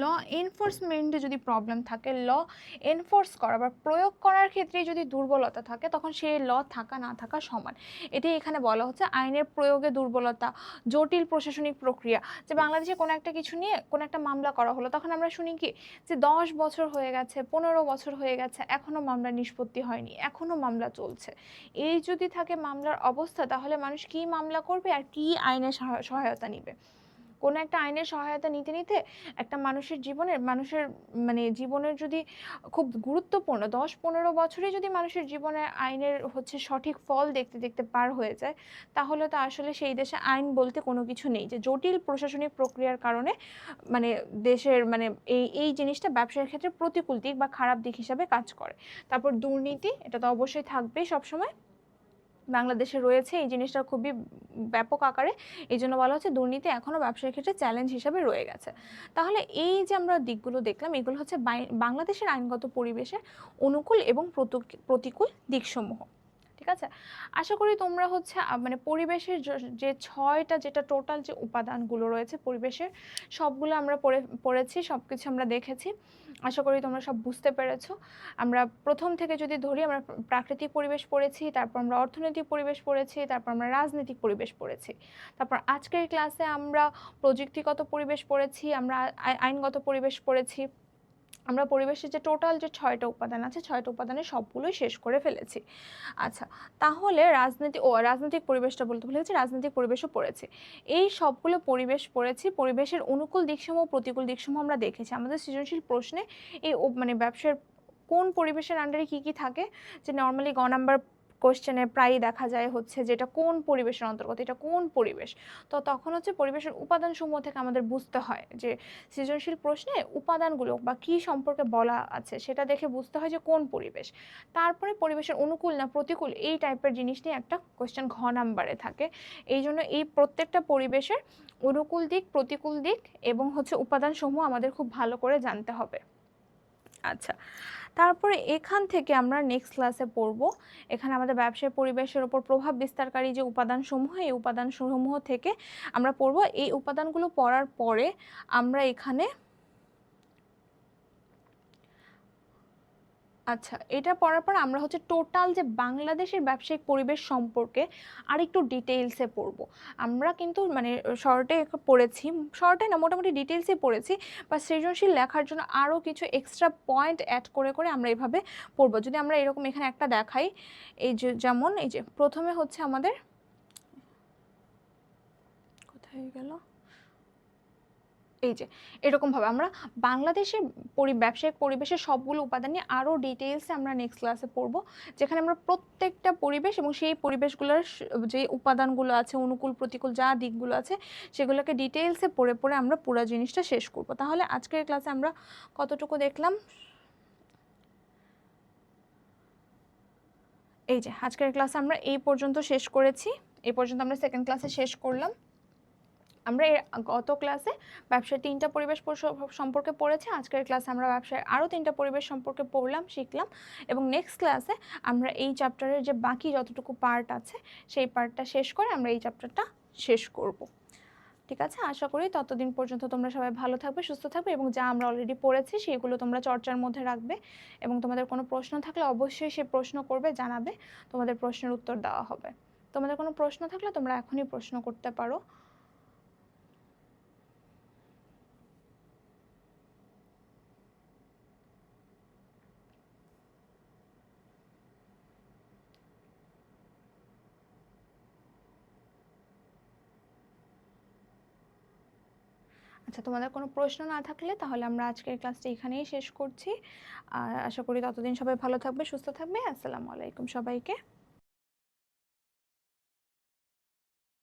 ল এনফোর্সমেন্টে যদি প্রবলেম থাকে, ল এনফোর্স করা বা প্রয়োগ করার ক্ষেত্রে যদি দুর্বলতা থাকে, তখন সেই ল থাকা না থাকা সমান। এটি এখানে বলা হচ্ছে আইনের প্রয়োগে দুর্বলতা, জটিল প্রশাসনিক প্রক্রিয়া, যে বাংলাদেশে কোনো একটা কিছু নিয়ে কোনো একটা মামলা করা হলো, তখন আমরা শুনি কি যে 10 বছর হয়ে গেছে, 15 বছর হয়ে গেছে, এখনও মামলা নিষ্পত্তি হয়নি, এখনও মামলা চলছে। এই যদি থাকে মামলার অবস্থা, তাহলে মানুষ কি মামলা করবে আর কি আইনের সহায়তা নিবে? কোনো একটা আইনের সহায়তা নিতে নিতে একটা মানুষের মানে জীবনের যদি খুব গুরুত্বপূর্ণ 10-15 বছরে যদি মানুষের জীবনে আইনের হচ্ছে সঠিক ফল দেখতে দেখতে পার হয়ে যায়, তাহলে তো আসলে সেই দেশে আইন বলতে কোনো কিছু নেই, যে জটিল প্রশাসনিক প্রক্রিয়ার কারণে মানে দেশের মানে এই জিনিসটা ব্যবসার ক্ষেত্রে প্রতিকূল দিক বা খারাপ দিক হিসাবে কাজ করে। তারপর দুর্নীতি, এটা তো অবশ্যই থাকবেই সবসময়। বাংলাদেশে রয়েছে, এই জিনিসটা খুবই ব্যাপক আকারে, এই জন্য বলা হচ্ছে দুর্নীতি এখনও ব্যবসার ক্ষেত্রে চ্যালেঞ্জ হিসাবে রয়ে গেছে। তাহলে এই যে আমরা দিকগুলো দেখলাম, এগুলো হচ্ছে বাংলাদেশের আইনগত পরিবেশের অনুকূল এবং প্রতিকূল দিকসমূহ। ঠিক আছে, আশা করি তোমরা হচ্ছে মানে পরিবেশের যে 6টা যেটা টোটাল যে উপাদানগুলো রয়েছে পরিবেশের, সবগুলো আমরা পড়েছি, সব কিছু আমরা দেখেছি। আশা করি তোমরা সব বুঝতে পেরেছো। আমরা প্রথম থেকে যদি ধরি, আমরা প্রাকৃতিক পরিবেশ পড়েছি, তারপর আমরা অর্থনৈতিক পরিবেশ পড়েছি, তারপর আমরা রাজনৈতিক পরিবেশ পড়েছি, তারপর আজকের ক্লাসে আমরা প্রযুক্তিগত পরিবেশ পড়েছি, আমরা আইনগত পরিবেশ পড়েছি। আমরা পরিবেশের যে টোটাল যে 6টা উপাদান আছে, 6টা উপাদানের সবগুলোই শেষ করে ফেলেছি। আচ্ছা, তাহলে রাজনৈতিক পরিবেশটা বলতে ভুলে গেছি, রাজনৈতিক পরিবেশও পড়েছি। এই সবগুলো পরিবেশ পড়েছি, পরিবেশের অনুকূল দিকসমূহ প্রতিকূল দিকসমূহ আমরা দেখেছি। আমাদের সৃজনশীল প্রশ্নে এই মানে ব্যবসার কোন পরিবেশের আন্ডারে কী কী থাকে, যে নর্মালি গ নাম্বার কোশ্চেনে প্রায়ই দেখা যায় হচ্ছে যে এটা কোন পরিবেশের অন্তর্গত, এটা কোন পরিবেশ। তো তখন হচ্ছে পরিবেশের উপাদানসমূহ থেকে আমাদের বুঝতে হয় যে সৃজনশীল প্রশ্নে উপাদানগুলো বা কী সম্পর্কে বলা আছে সেটা দেখে বুঝতে হয় যে কোন পরিবেশ। তারপরে পরিবেশের অনুকূল না প্রতিকূল এই টাইপের জিনিস নিয়ে একটা কোশ্চেন ঘ নাম্বারে থাকে। এই জন্য এই প্রত্যেকটা পরিবেশের অনুকূল দিক, প্রতিকূল দিক এবং হচ্ছে উপাদানসমূহ আমাদের খুব ভালো করে জানতে হবে। আচ্ছা, তারপরে এখান থেকে আমরা নেক্সট ক্লাসে পড়ব, এখানে আমাদের ব্যবসায় পরিবেশের উপর প্রভাব বিস্তারকারী যে উপাদানসমূহ, এই উপাদানসমূহ থেকে আমরা পড়ব। এই উপাদানগুলো পড়ার পরে আমরা এখানে আচ্ছা, এটা পড়ার পর আমরা হচ্ছে টোটাল যে বাংলাদেশের ব্যবসায়িক পরিবেশ সম্পর্কে আরেকটু ডিটেইলসে পড়ব। আমরা কিন্তু মানে শর্টে পড়েছি, শর্টে না মোটামুটি ডিটেইলসে পড়েছি, বা সৃজনশীল লেখার জন্য আরও কিছু এক্সট্রা পয়েন্ট অ্যাড করে করে আমরা এভাবে পড়ব। যদি আমরা এরকম এখানে একটা দেখাই, এই যে যেমন এই যে প্রথমে হচ্ছে আমাদের কোথায় গেল, এই যে এরকমভাবে আমরা বাংলাদেশের ব্যবসায়িক পরিবেশের সবগুলো উপাদান নিয়ে আরও ডিটেইলসে আমরা নেক্সট ক্লাসে পড়ব, যেখানে আমরা প্রত্যেকটা পরিবেশ এবং সেই পরিবেশগুলোর যে উপাদানগুলো আছে, অনুকূল প্রতিকূল যা দিকগুলো আছে, সেগুলোকে ডিটেইলসে পড়ে পড়ে আমরা পুরো জিনিসটা শেষ করব। তাহলে আজকের ক্লাসে আমরা কতটুকু দেখলাম, এই যে আজকের ক্লাসে আমরা এই পর্যন্ত শেষ করেছি, এই পর্যন্ত আমরা সেকেন্ড ক্লাসে শেষ করলাম। আমরা গত ক্লাসে ব্যবসার 3টা পরিবেশ সম্পর্কে পড়েছি, আজকের ক্লাসে আমরা ব্যবসার আরও 3টা পরিবেশ সম্পর্কে পড়লাম, শিখলাম, এবং নেক্সট ক্লাসে আমরা এই চ্যাপ্টারের যে বাকি যতটুকু পার্ট আছে সেই পার্টটা শেষ করে আমরা এই চ্যাপ্টারটা শেষ করব। ঠিক আছে, আশা করি ততদিন পর্যন্ত তোমরা সবাই ভালো থাকবে, সুস্থ থাকবে, এবং যা আমরা অলরেডি পড়েছি সেগুলো তোমরা চর্চার মধ্যে রাখবে, এবং তোমাদের কোনো প্রশ্ন থাকলে অবশ্যই সে প্রশ্ন করবে, জানাবে, তোমাদের প্রশ্নের উত্তর দেওয়া হবে। তোমাদের কোনো প্রশ্ন থাকলে তোমরা এখনই প্রশ্ন করতে পারো। আচ্ছা, তোমাদের কোনো প্রশ্ন না থাকলে তাহলে আমরা আজকের ক্লাসটা এখানেই শেষ করছি। আর আশা করি ততদিন সবাই ভালো থাকবে, সুস্থ থাকবে। আসসালামু আলাইকুম সবাইকে।